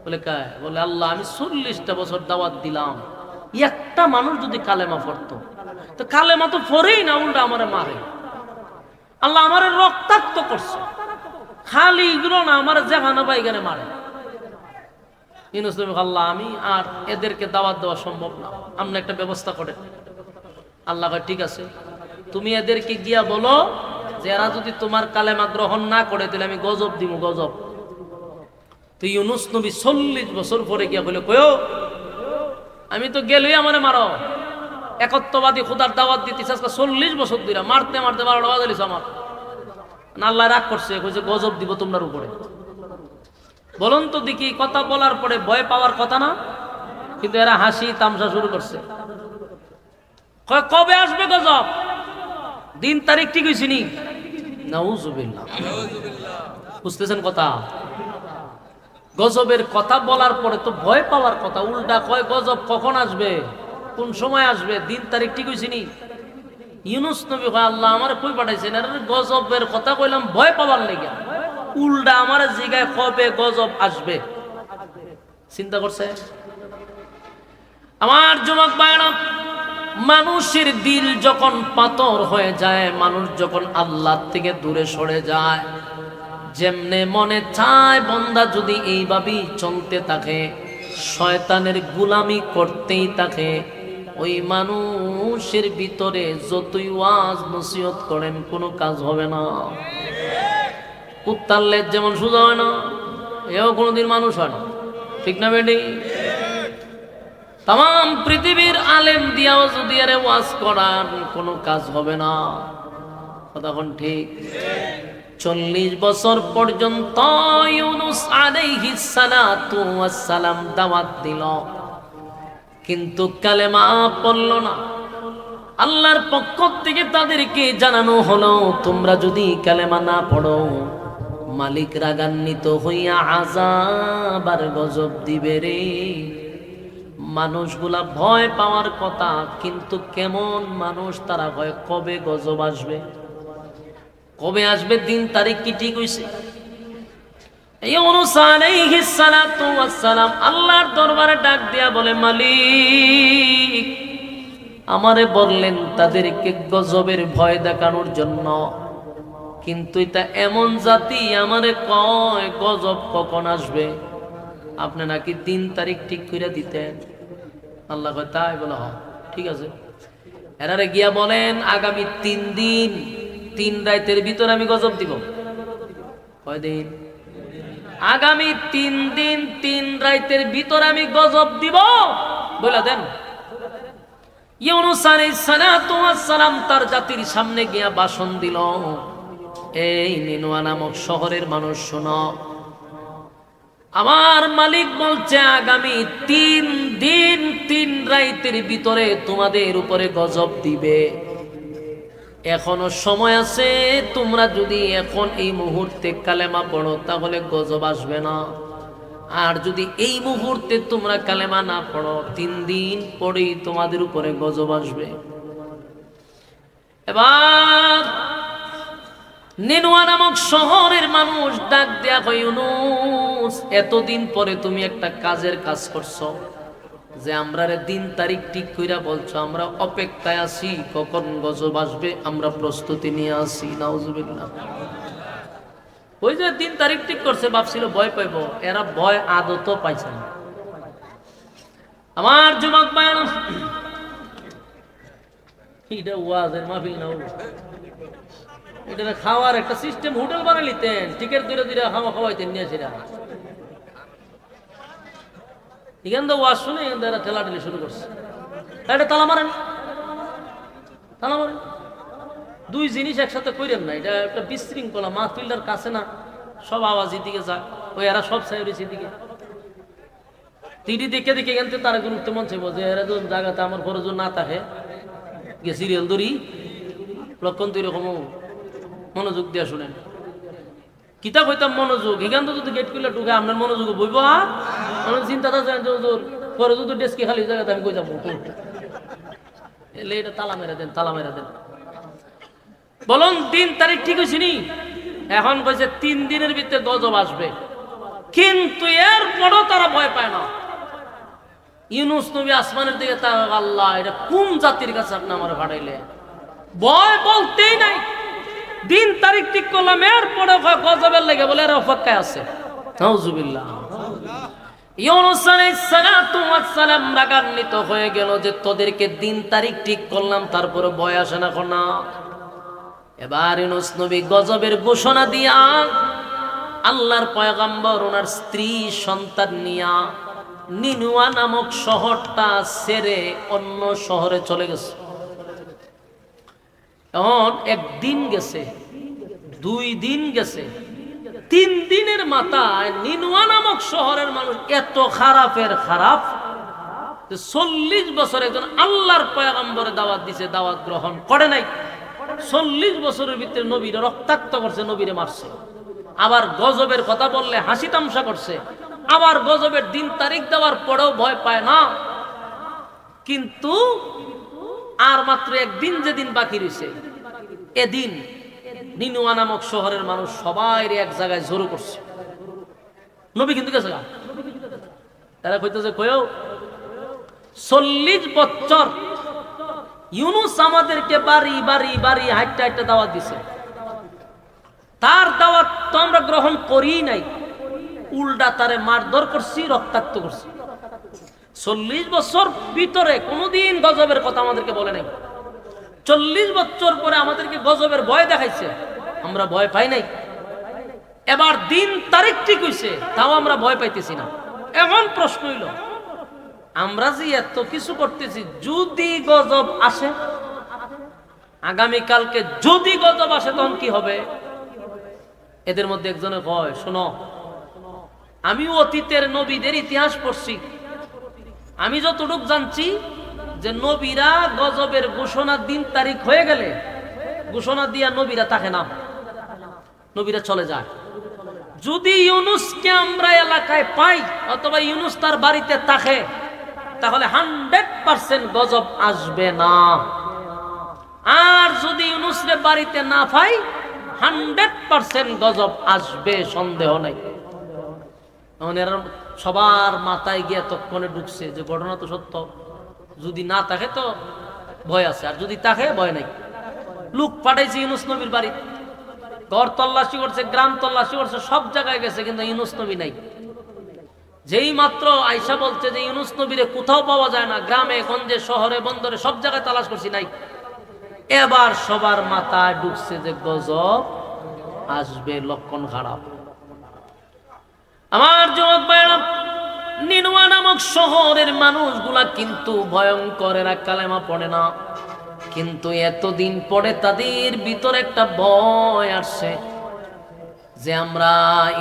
বলে কায়? বলে আল্লাহ আমি 40টা বছর দাওয়াত দিলাম, একটা মানুষ যদি কালেমা পড়তো। তো কালেমা তো পড়েই না, উল্টা আমারে মারে। আল্লাহ আমারে রক্তাক্ত করছে, খালি এগুলো না, আমার যেখানে পাইখানে মারে। ইউনুস নবী আল্লাহ আমি আর এদেরকে দাওয়াত দেওয়া সম্ভব না, আপনি একটা ব্যবস্থা করেন। আল্লাহ কয় ঠিক আছে, তুমি এদেরকে গিয়া বলো যে এরা যদি তোমার কালেমা গ্রহণ না করে তাহলে আমি গজব দিব, গজব। তো ইউনুস নবী 40 বছর পরে গিয়া বলে কয়ো আমি তো গেলই আমারে মারো, একত্ববাদী খোদার দাওয়াত দিতেছে আজকে 40 বছর ধরে, মারতে মারতে 12টা বাজালিস আমার। আল্লাহ রাগ করছে, কইছে গজব দিব তোমার উপরে। বলুন তো দেখি, কথা বলার পরে ভয় পাওয়ার কথা না? কিন্তু এরা হাসি তামসা শুরু করছে। কবে আসবে গজব? দিন তারিখ ঠিক হইছে নি? নাউজুবিল্লাহ। বুঝতেছেন কথা? গজবের কথা বলার পরে তো ভয় পাওয়ার কথা, উল্টা কয় গজব কখন আসবে, কোন সময় আসবে, দিন তারিখ ঠিক হইছে নি? ইউনুস নবী কয় আল্লাহ আমার কই পাঠাইছেন? গজবের কথা কইলাম ভয় পাওয়ার লেগে, উল্টা আমার জিগায় কবে গজব আসবে। চিন্তা করছে? আমার যুবক ভাইরা, মানুষের দিল যখন পাথর হয়ে যায়, মানুষ যখন আল্লাহ থেকে দূরে সরে যায়, যেমনে মনে চায় বান্দা যদি এইভাবেই চলতে থাকে, শয়তানের গোলামি করতেই থাকে, ওই মানুষের ভিতরে যতই ওয়াজ নসিহত করেন কোনো কাজ হবে না। কুত্তার লেজ যেমন সোজা হয় না, এও কোনোদিন মানুষ হয় না। ঠিক না বেডি? তাম পৃথিবীর আলেম দিয়াও যদি আরে ওয়াজ করার কোনো কাজ হবে না। তখন ঠিক 40 বছর পর্যন্ত ইউনুস আলাইহিস সালাতু ওয়াস সালাম দাওয়াত দিল, কিন্তু কালেমা পড়ল না। আল্লাহর পক্ষ থেকে তাদেরকে জানানো হলো, তোমরা যদি কালেমা না পড়ো মালিক রাগান্বিত হইয়া আযাব আর গজব দিবে রে। মানুষগুলা ভয় পাওয়ার কথা, কিন্তু কেমন মানুষ তারা ভয়, কবে গজব আসবে, কবে আসবে, দিন তারিখ কি ঠিক হইছে? ইউনুস আলাইহিস সালাতু ওয়াস সালাম আল্লাহর দরবারে ডাক দিয়া বলে, মালিক আমারে বললেন তাদেরকে গজবের ভয় দেখানোর জন্য, কিন্তু এটা এমন জাতি আমারে কয় গজব কখন আসবে, আপনি নাকি দিন তারিখ ঠিক করে দিতেন। আল্লাহ কয় তাই? বলে হ, ঠিক আছে। এরারে গিয়া বলেন আগামী 3 দিন 3 রাতের ভিতর আমি গজব দিব। কয়দিন? আগামী 3 দিন 3 রাতের ভিতর আমি গজব দিব বলে দেন। ইউনুস আলাইহিস সালাতু ওয়াস সালাম তার জাতির সামনে গিয়া ভাষণ দিল, এই নিনুয়া নামক শহরের মানুষ শোনো, আমার মালিক বলছে আগামী 3 দিন 3 রাতের ভিতরে তোমাদের উপরে গজব দিবে। এখনো সময় আছে, তোমরা যদি এখন এই মুহূর্তে কালেমা পড়ো তাহলে গজব আসবে না, আর যদি এই মুহূর্তে তোমরা কালেমা না পড়ো 3 দিন পরেই তোমাদের উপরে গজব আসবে। এবার নিনুয়া নামক শহরের মানুষ ডাক দেয়া কয়, ইউনুস এতদিন পরে তুমি একটা কাজের কাজ করছো, যে আমরা দিন তারিখ ঠিক কইরা বলছো, আমরা অপেক্ষায় আছি কখন গজব আসবে, আমরা প্রস্তুতি নিয়ে আছি। নাউজুবিল্লাহ। ওই যে দিন তারিখ ঠিক করছে, ভাবছিল ভয় পাইব, এরা ভয় আদত পাইছে না। আমার যুবক ভাই, এটা ওয়াজের মাহফিল না, এটা খাওয়ার একটা সিস্টেম, হোটেল বানাই নিতেন, টিকেট ধীরে ধীরে খাওয়া খাওয়াইতেন নিয়ে সেটা। এখান তো ওয়াজ শুনে এরা ঠেলাঠেলি শুরু করছে, এটা তালা মারেন, তালা মারেন। 2 জিনিস একসাথে কইরেন না, এটা একটা বিশৃঙ্খলা। মাহফিলটার কাছে না, সব আওয়াজ এদিকে যায়, ওই এরা সব চাইছে এদিকে। তিডি দেখে দেখে এখান থেকে তারা গুরুত্ব মন চাইব যে এরা যখন জায়গাতে আমার প্রয়োজন না থাকে গিয়ে সিরিয়াল ধরি লক্ষণ তো এরকম মনোযোগ দিয়া শুনেন। কিতাব হইতাম মনোযোগ, এখান তো যদি গেট খুলে ঢুকে আপনার মনোযোগ বইব, আমার চিন্তাটা পরে যদি ডেস্কে খালি জায়গাতে আমি কই যাবো, এলে এটা তালা মেরে দেন, তালা মেরে দেন। বলুন দিন তারিখ ঠিক হয়েছে নি? এখন কইছে 3 দিনের ভিতরে গজব আসবে, কিন্তু এরপরও তারা ভয় পায় না। ইউনুস নবী আসমানের দিকে তাকায়, আল্লাহ এটা কোন জাতির কাছে আপনি আমার পাঠাইলে? ভয় বলতেই নাই। দিন তারিখ ঠিক করলাম, এরপরে গজবের লেগে বলে এরা অপেক্ষায় আছে। নাউজুবিল্লাহ। ইউনুস আলাইহিস সালাতু ওয়াস সালাম রাগান্বিত হয়ে গেল যে তোদেরকে দিন তারিখ ঠিক করলাম, তারপরে ভয় আসে না কোনা। এবার ইউনুস নবী গজবের ঘোষণা দিয়া আল্লাহর পয়গম্বর ওনার স্ত্রী সন্তান নিয়া নিনুয়া নামক শহরটা ছেড়ে অন্য শহরে চলে গেছে। এখন 1 দিন গেছে, 2 দিন গেছে, 3 দিনের মাথায় নিনুয়া নামক শহরের মানুষ এত খারাপের খারাপ, 40 বছর একজন আল্লাহর পয়গম্বরে দাওয়াত দিছে, দাওয়াত গ্রহণ করে নাই। 40 বছরের ভিতরে নবীরে রক্তাক্ত করছে, নবীরে মারছে, আবার গজবের কথা বললে হাসি তামসা করছে, আবার গজবের দিন তারিখ দেওয়ার পরেও ভয় পায় না। কিন্তু আর মাত্র 1 দিন যেদিন বাকি রয়েছে, এদিন নিনুয়া নামক শহরের মানুষ সবাই এক জায়গায় জড়ো করছে। নবী কিন্তু গেছে, তারা কইতেছে কয়েও 40 বছর ইউনুস আমাদেরকে বাড়ি বাড়ি বাড়ি হাইটটা হাইটটা দাওয়াত দিছে, তার দাওয়াত তো আমরা গ্রহণ করি নাই, উল্টা তারে মারধর করছি, রক্তাক্ত করছি। 40 বছর ভিতরে কোনোদিন গজবের কথা আমাদেরকে বলে নাই। 40 বছর পরে আমাদেরকে গজবের ভয় দেখাইছে, আমরা ভয় পাই নাই। এবার দিন তারিখ ঠিক হইছে, তাও আমরা ভয় পাইতেছি না। এখন প্রশ্ন হইল, আমরা যে এত কিছু করতেছি, যদি গজব আসে, আগামীকালকে যদি গজব আসে তখন কি হবে? এদের মধ্যে একজনে কয়, শোনো, আমি অতীতের নবীদের ইতিহাস পড়ছি, আমি যতটুকু জানছি যে নবীরা গজবের ঘোষণা দিন তারিখ হয়ে গেলে ঘোষণা দিয়া নবীরা থাকে না, নবীরা চলে যায়। যদি ইউনুসকে আমরা এলাকায় পাই অথবা ইউনুস তার বাড়িতে থাকে, তাহলে 100% গজব আসবে না। আর যদি ইউনুসরে বাড়িতে না পাই, 100% গজব আসবে, সন্দেহ নাই। সবার মাথায় গিয়ে তৎক্ষণে ঢুকছে যে ঘটনা তো সত্য, যদি না থাকে তো ভয় আছে, আর যদি থাকে ভয় নাই। লোক পাঠাইছে ইউনুস নবীর বাড়ি, ঘর তল্লাশি করছে, গ্রাম তল্লাশি করছে, সব জায়গায় গেছে, কিন্তু ইউনুস নবী নাই। যেই মাত্র আয়সা বলছে যে ইউনুস নবীরে কোথাও পাওয়া যায় না, গ্রামে গঞ্জে শহরে বন্দরে সব জায়গায় তালাশ করছি, নাই। এবার সবার মাথায় ঢুকছে যে গজব আসবে, লক্ষণ খারাপ। আমার যুবক ভাইরা, নিনুয়া নামক শহরের মানুষগুলা কিন্তু ভয়ঙ্কর, এরা কালেমা পড়ে না, কিন্তু এতদিন পরে তাদের ভিতরে একটা ভয় আসছে যে আমরা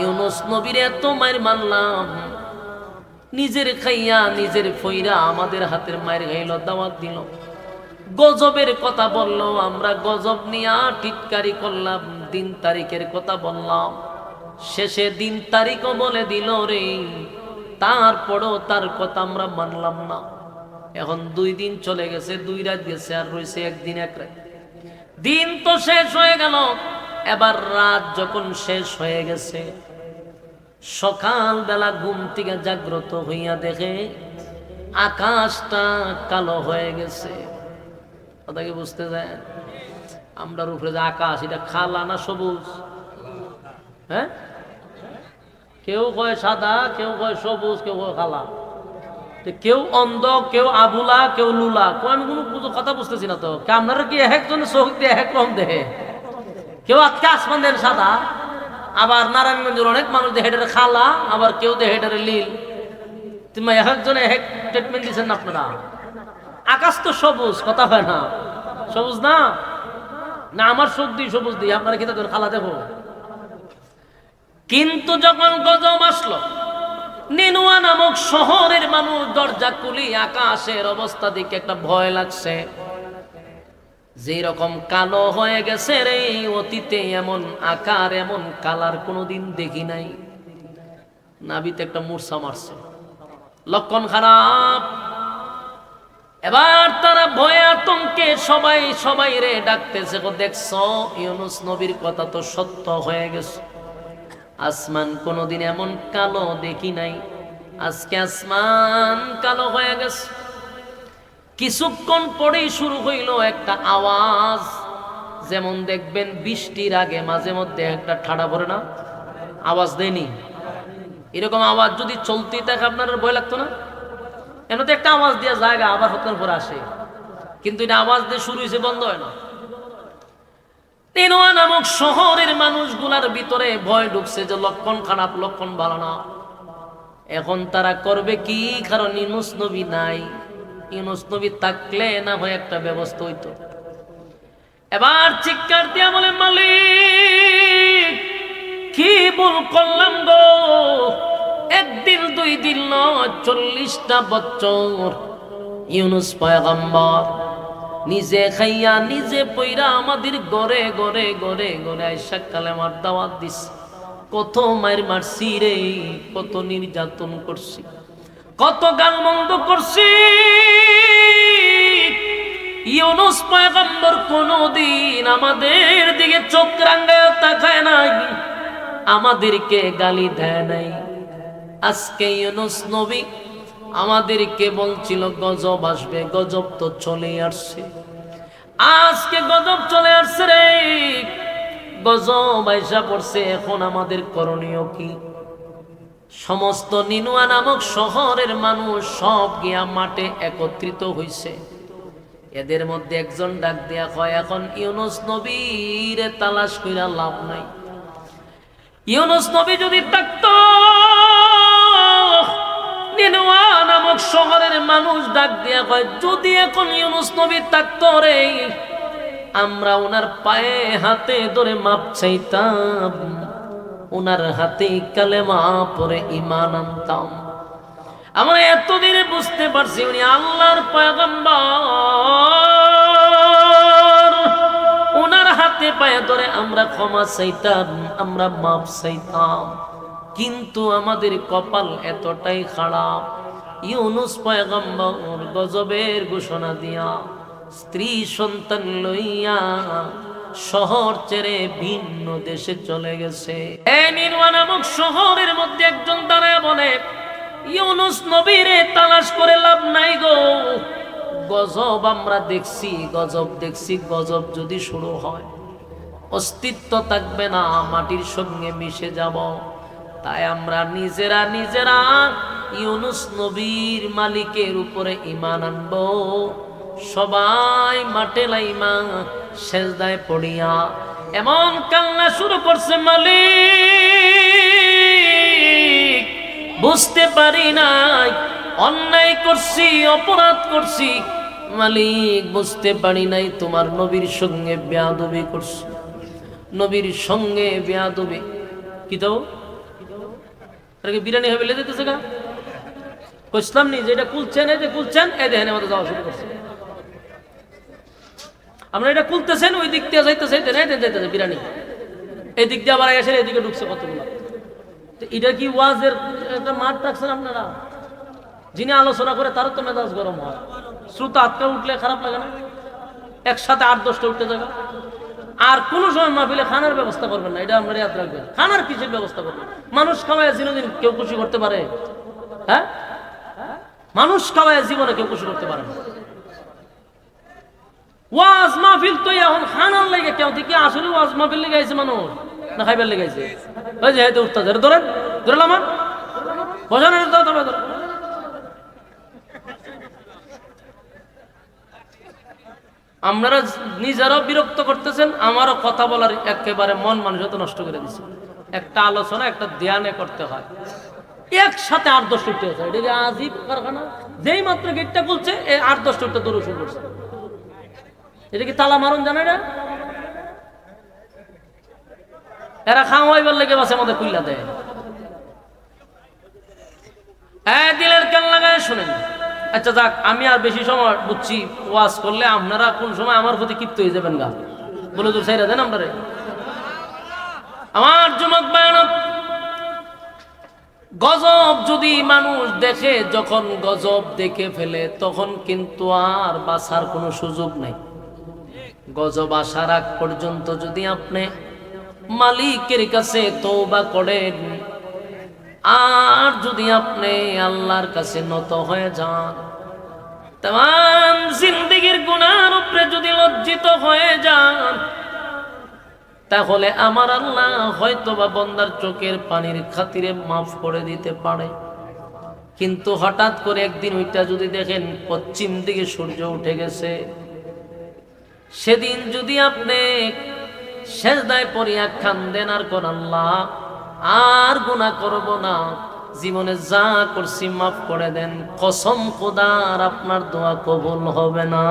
ইউনুস নবীর এত মায়ের মানলাম, নিজের খাইয়া নিজের ফইরা আমাদের হাতের মায়ের খাইল, দাওয়াত দিল, গজবের কথা বলল, আমরা গজব নিয়ে টিটকারি করলাম, দিন তারিখের কথা বললাম, শেষে দিন তারিখও বলে দিল রে, তারপরও তার কথা আমরা মানলাম না। এখন 2 দিন চলে গেছে, 2 রাত গেছে, আর রয়েছে 1 দিন 1 রাত। দিন তো শেষ হয়ে গেল, এবার রাত যখন শেষ হয়ে গেছে, সকালবেলা ঘুম থেকে জাগ্রত হইয়া দেখে আকাশটা কালো হয়ে গেছে। কথা কি বুঝতে যায়? আমরার উপরে যে আকাশ, এটা খালা না সবুজ? হ্যাঁ, কেউ কয় সাদা, কেউ কয় সবুজ, কেউ কয় কালা, কেউ অন্ধ, কেউ আবুলা, কেউ লুলা। আমি কোনো কথা বুঝতেছি না তো। আপনারা কি একজনের চোখ দিয়ে এক রকম দেখে? কেউ আজকে আসমান দেন সাদা, আবার নারায়ণগঞ্জের অনেক মানুষ দেখে এটারে খালা, আবার কেউ দেখে এটারে লীল। তুমি এক একজনে এক ট্রিটমেন্ট দিচ্ছেন না আপনারা। আকাশ তো সবুজ, কথা হয় না? সবুজ না? না আমার চোখ দিয়ে সবুজ দিই, আপনারা কি তাদের খালা দেখো? কিন্তু যখন গজব আসলো, নিনুয়া নামক শহরের মানুষ দরজা খুলি আকাশের অবস্থা দেখে একটা ভয় লাগছে। যেই রকম কালো হয়ে গেছে রে, অতীতে এমন আকার এমন কালার কোনোদিন দেখি নাই। নাবিতে একটা মূর্ছা মারছে, লক্ষণ খারাপ। এবার তারা ভয়ে আতঙ্কে সবাই রে ডাকতেছে, দেখছো ইউনুস নবীর কথা তো সত্য হয়ে গেছে, আসমান কোনোদিন এমন কালো দেখি নাই, আজকে আসমান কালো হয়ে গেছে। কিছুক্ষণ পরেই শুরু হইল একটা আওয়াজ, যেমন দেখবেন বৃষ্টির আগে মাঝে মধ্যে একটা ঠাডা পড়ে না, আওয়াজ দেয়নি? এরকম আওয়াজ যদি চলতেই থাকে আপনার ভয় লাগতো না? এন তো একটা আওয়াজ দেওয়া জায়গা, আবার হতন পরে আসে, কিন্তু এটা আওয়াজ দিয়ে শুরু হয়েছে, বন্ধ হয় না। নিনুয়া নামক শহরের মানুষগুলার ভিতরে ভয় ঢুকছে যে লক্ষণ খারাপ, লক্ষণ ভালো না। এখন তারা করবে কি? কারণ ইউনুস নবী নাই। ইউনুস নবী থাকলে না হয় একটা ব্যবস্থা হইতো। এবার চিৎকার দিয়া বলে, মালিক কি ভুল করলাম গো, 1 দিন 2 দিন নয়, 40টা বছর ইউনুস পয়গম্বর নিজে খাইয়া নিজে পইরা আমাদের ঘরে ঘরে ঘরে ঘরে আইসা কালেমার দাওয়াত দিস। কত মায়ের মারছি রে, কত নির্যাতন করছি, কত গালমন্দ করছি। ইউনুস পয়গম্বর কোনদিন আমাদের দিকে চোখ রাঙায় তাকায় নাই, আমাদেরকে গালি দেয় নাই। আজকে ইউনুস নবী আমাদেরকে বলছিল গজব আসবে, গজব তো চলে আসছে। আজকে গজব চলে আসছে রে, গজব আইসা পড়ছে। এখন আমাদের করণীয় কি? সমস্ত নিনুয়া নামক শহরের মানুষ সব গিয়া মাঠে একত্রিত হইছে। এদের মধ্যে একজন ডাক দিয়া কয়, এখন ইউনুস নবীর তালাশ কইরা লাভ নাই। ইউনুস নবী যদি থাকতো নিনওয়া নামক শহরের মানুষ ডাক দিয়া কয়, যদি এখন ইউনুস নবী থাকতো রে, আমরা ওনার পায়ে হাতে ধরে মাপ চাইতাম, ওনার হাতে কালেমা পড়ে ঈমান আনতাম। আমরা এতদিনে বুঝতে পারছি উনি আল্লাহর পয়গম্বর, ওনার হাতে পায়ে ধরে আমরা ক্ষমা চাইতাম, আমরা মাপ চাইতাম। কিন্তু আমাদের কপাল এতটাই খারাপ, ইউনুস পয়গম্বর গজবের ঘোষণা দিয়া স্ত্রী সন্তান লইয়া শহর ছেড়ে ভিন্ন দেশে চলে গেছে। এই নিনওয়া নামক শহরের মধ্যে একজন দাঁড়ায় বলে, ইউনুস নবীরে তালাশ করে লাভ নাই গো, গজব আমরা দেখছি, গজব দেখছি, গজব যদি শুরু হয় অস্তিত্ব থাকবে না, মাটির সঙ্গে মিশে যাব। তাই আমরা নিজেরা নিজেরা ইউনুস নবীর মালিকের উপরে ঈমান আনবো। সবাই মাঠে লাইমা সেজদায় পড়িয়া এমন কান্না শুরু করছে, মালিক বুঝতে পারি নাই অন্যায় করছি, অপরাধ করছি, মালিক বুঝতে পারি নাই তোমার নবীর সঙ্গে বেয়াদবি করছি, নবীর সঙ্গে বেয়াদবি। কি তো বিরিয়ানি হবে লেগে যেতেছে গা, বুঝলাম নি যে এটা কুলছেন, এই যে কুলছেন, এই দেখেন আমাদের যাওয়া শুরু করছে। আমরা এটা খুলতেছেন, ওই দিক দিয়ে যাইতেছে, যাইতেছে বিরিয়ানি, এই দিক দিয়ে আবার এসে এদিকে ঢুকছে কতগুলো। এটা কি ওয়াজের একটা মাঠ রাখছেন আপনারা? যিনি আলোচনা করে তারও তো মেজাজ গরম হয়, শ্রোতা আটকা উঠলে খারাপ লাগে না? একসাথে 8-10টা উঠতে যাবে। আর কোন সময় মাহফিলে খানার ব্যবস্থা করবেন না, এটা আপনারা ইয়াদ রাখবেন। খানার কিসের ব্যবস্থা করবেন? মানুষ খাওয়ায় জীবনে কেউ খুশি করতে পারে? হ্যাঁ, মানুষ খাওয়ায় জীবনে কেউ খুশি করতে পারে না। ওয়াজ মাহফিল তো এখন খানার লেগে, কেউ দেখি আসলে ওয়াজ মাহফিল লেগে আইছে মানুষ না খাইবার লেগে আইছে? ওই যে হেঁটে উঠতে ধরেন, ধরেন আমার বসানোর ধরে। আপনারা নিজেরাও বিরক্ত করতেছেন, আমারও কথা বলার একেবারে মন মানসিকতা নষ্ট করে দিচ্ছে। একটা আলোচনা একটা ধ্যানে করতে হয়, একসাথে 8-10টা উঠতে আছে। এটা আজীব কারখানা, যেই মাত্র গেটটা খুলছে 8-10টা উঠতে দৌড় শুরু করছে। এটা কি তালা মারুন জানে না? এরা খাওয়াইবার লেগে বাসে আমাদের কুইল্লা দেয়। দিলের কান লাগায় শোনেন। আচ্ছা যাক, আমি আর বেশি সময় বুঝছি ওয়াজ করলে আপনারা কোন সময় আমার প্রতি ক্ষিপ্ত হয়ে যাবেন গা, বলে তো সাইরা দেন আপনারা। আমার যুবক বায়নব, গজব যদি মানুষ দেখে, যখন গজব দেখে ফেলে তখন কিন্তু আর বাঁচার কোনো সুযোগ নাই। গজব আসার আগ পর্যন্ত যদি আপনি মালিকের কাছে তওবা করেন, আর যদি আপনি আল্লাহর কাছে নত হয়ে যান, তাম জিন্দেগীর গুনার উপরে যদি লজ্জিত হয়ে যান, তাহলে আমার আল্লাহ হয়তোবা বান্দার চোখের পানির খাতিরে মাফ করে দিতে পারে। কিন্তু হঠাৎ করে একদিন ওইটা যদি দেখেন পশ্চিম দিকে সূর্য উঠে গেছে, সেদিন যদি আপনি সেজদায় পড়িয়া কান্দেন আর কোন আল্লাহ আর গুনাহ করব না, জীবনে যা করছি মাফ করে দেন, কসম খোদার আপনার দোয়া কবুল হবে না।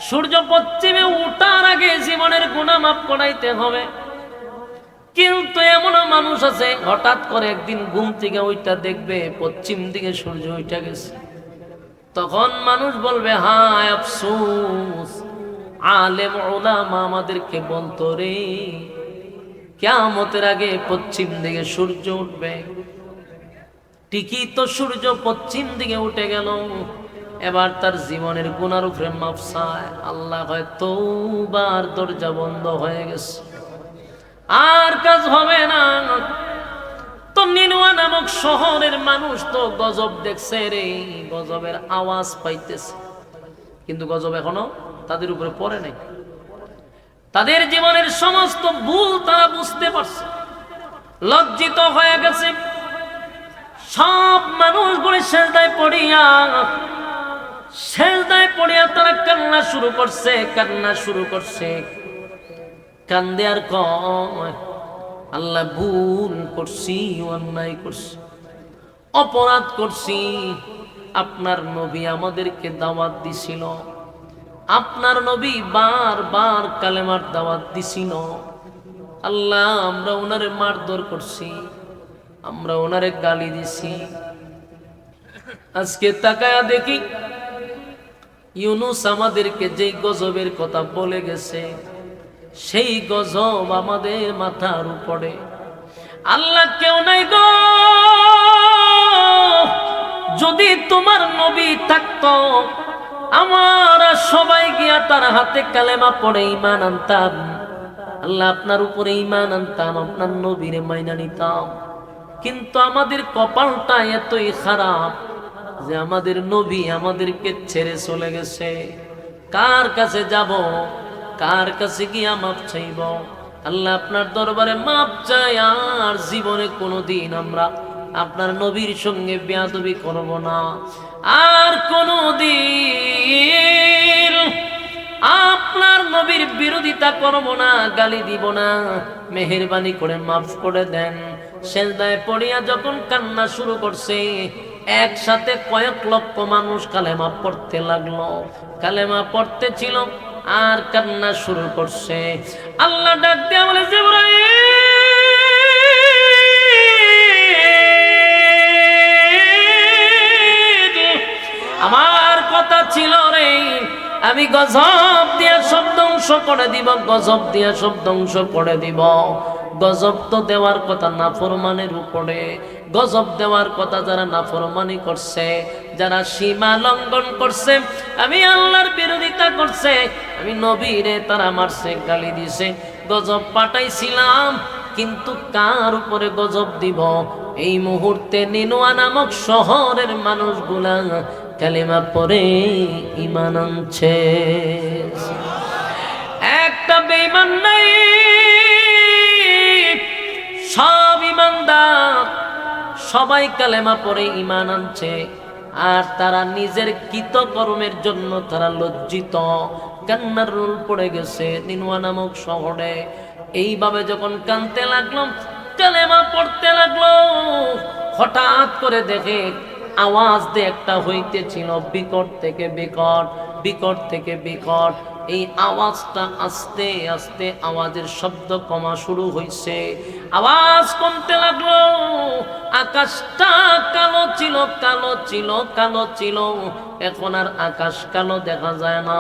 সূর্য পশ্চিমে উঠার আগে জীবনের গুনাহ মাফ করাইতে হবে। কিন্তু এমন মানুষ আছে হঠাৎ করে একদিন ঘুম থেকে ওইটা দেখবে পশ্চিম দিকে সূর্য উঠে গেছে, তখন মানুষ বলবে হায় আফসোস, আলেম উলামা আমাদেরকে বলতো রে কিয়ামতের আগে পশ্চিম দিকে সূর্য উঠবে। ঠিকই তো সূর্য পশ্চিম দিকে উঠে গেল, এবার তার জীবনের গুনার উপরে মাফ চায়, আল্লাহ হয় তওবার দরজা বন্ধ হয়ে গেছে, আর কাজ হবে না। তো নিনওয়া নামক শহরের মানুষ তো গজব দেখছে রে, গজবের আওয়াজ পাইতেছে, কিন্তু গজব এখনো তাদের উপরে পড়ে নাই। তাদের জীবনের সমস্ত ভুল তারা বুঝতে পারছে, লজ্জিত হয়ে গেছে। সব মানুষগুলি সেজদায় পড়িয়া তারা কান্না শুরু করছে। কান্দে আর কয় আল্লাহ ভুল করছি, অন্যায় করছি, অপরাধ করছি। আপনার নবী আমাদেরকে দাওয়াত দিছিল, আপনার নবী বারবার কালেমার দাওয়াত দিছিল। আল্লাহ আমরা ওনারে মারধর করছি, আমরা ওনারে গালি দিছি। আজকে তাকায়া দেখি ইউনুস আমাদেরকে যেই গজবের কথা বলে গেছে, সেই গজব আমাদের মাথার উপরে। আল্লাহ কেউ নাই গো, যদি তোমার নবী থাকতো আমরা সবাই গিয়া তার হাতে কালেমা পড়ে ঈমান আনতাম। আল্লাহ আপনার উপরে ঈমান আনতাম, আপনার নবীরে মাইনা নিতাম। কিন্তু আমাদের কপালটা এতই খারাপ যে আমাদের নবী আমাদেরকে ছেড়ে চলে গেছে। কার কাছে যাব, কার কাছে গিয়া মাপ চাইব? আল্লাহ আপনার দরবারে মাপ চাই, আর জীবনে কোনোদিন আমরা আপনার নবীর সঙ্গে বেয়াদবি করব না, আর কোনোদিন আপনার নবীর বিরোধিতা করব না, গালি দিব না। মেহেরবানি করে মাফ করে দেন। সেজদায় পড়িয়া যখন কান্না শুরু করছে, একসাথে কয়েক লক্ষ মানুষ কালেমা পড়তে লাগলো। কালেমা পড়তে ছিল আর কান্না শুরু করছে। আল্লাহ ডাক দিয়ে বলে, আমার কথা ছিল রে, আমি গজব দিয়া সব ধ্বংস করে দিব, গজব দিয়া সব ধ্বংস করে দিব। গজব তো দেওয়ার কথা নাফরমানের উপরে, গজব দেওয়ার কথা যারা নাফরমানি করছে, যারা সীমা লঙ্ঘন করছে, আমি আল্লাহর বিরোধিতা করছে, আমি নবীরে তারা মারছে, গালি দিছে, গজব পাঠাইছিলাম। কিন্তু কার উপরে গজব দিব? এই মুহূর্তে নিনুয়া নামক শহরের মানুষগুলা কালেমা পড়ে ঈমান আনছে। একটা বেঈমান নাই, সব ঈমানদার, সবাই কালেমা পড়ে ঈমান আনছে। আর তারা নিজের কৃতকর্মের জন্য তারা লজ্জিত, কান্নার রোল পড়ে গেছে নিনুয়া নামক শহরে। এইভাবে যখন কানতে লাগলো, কালেমা পড়তে লাগলো, হঠাৎ করে দেখে আওয়াজ দিয়ে একটা হইতেছিল বিকট থেকে বিকট, বিকট থেকে বিকট। এই আওয়াজটা আস্তে আস্তে আওয়াজের শব্দ কমা শুরু হয়েছে, আওয়াজ কমতে লাগলো। আকাশটা কালো ছিল, কালো ছিল, কালো ছিল। এখন আর আকাশ কালো দেখা যায় না।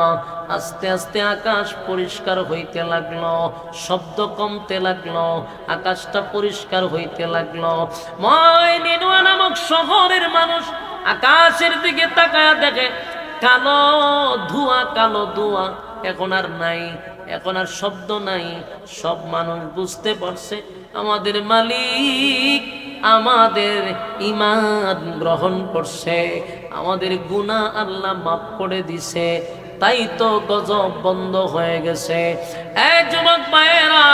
আস্তে আস্তে আকাশ পরিষ্কার হইতে লাগলো, শব্দ কমতে লাগলো, আকাশটা পরিষ্কার হইতে লাগলো। নিনুয়া নামক শহরের মানুষ আকাশের দিকে তাকায়া দেখে কালো ধোঁয়া, কালো ধোঁয়া। এখন আর নাই, এখন আর শব্দ নাই। সব মানুষ বুঝতে পারছে আমাদের মালিক আমাদের ঈমান গ্রহণ করছে, আমাদের গুনাহ আল্লাহ মাফ করে দিছে, তাই তো গজব বন্ধ হয়ে গেছে। এক যুবক ভাইয়েরা,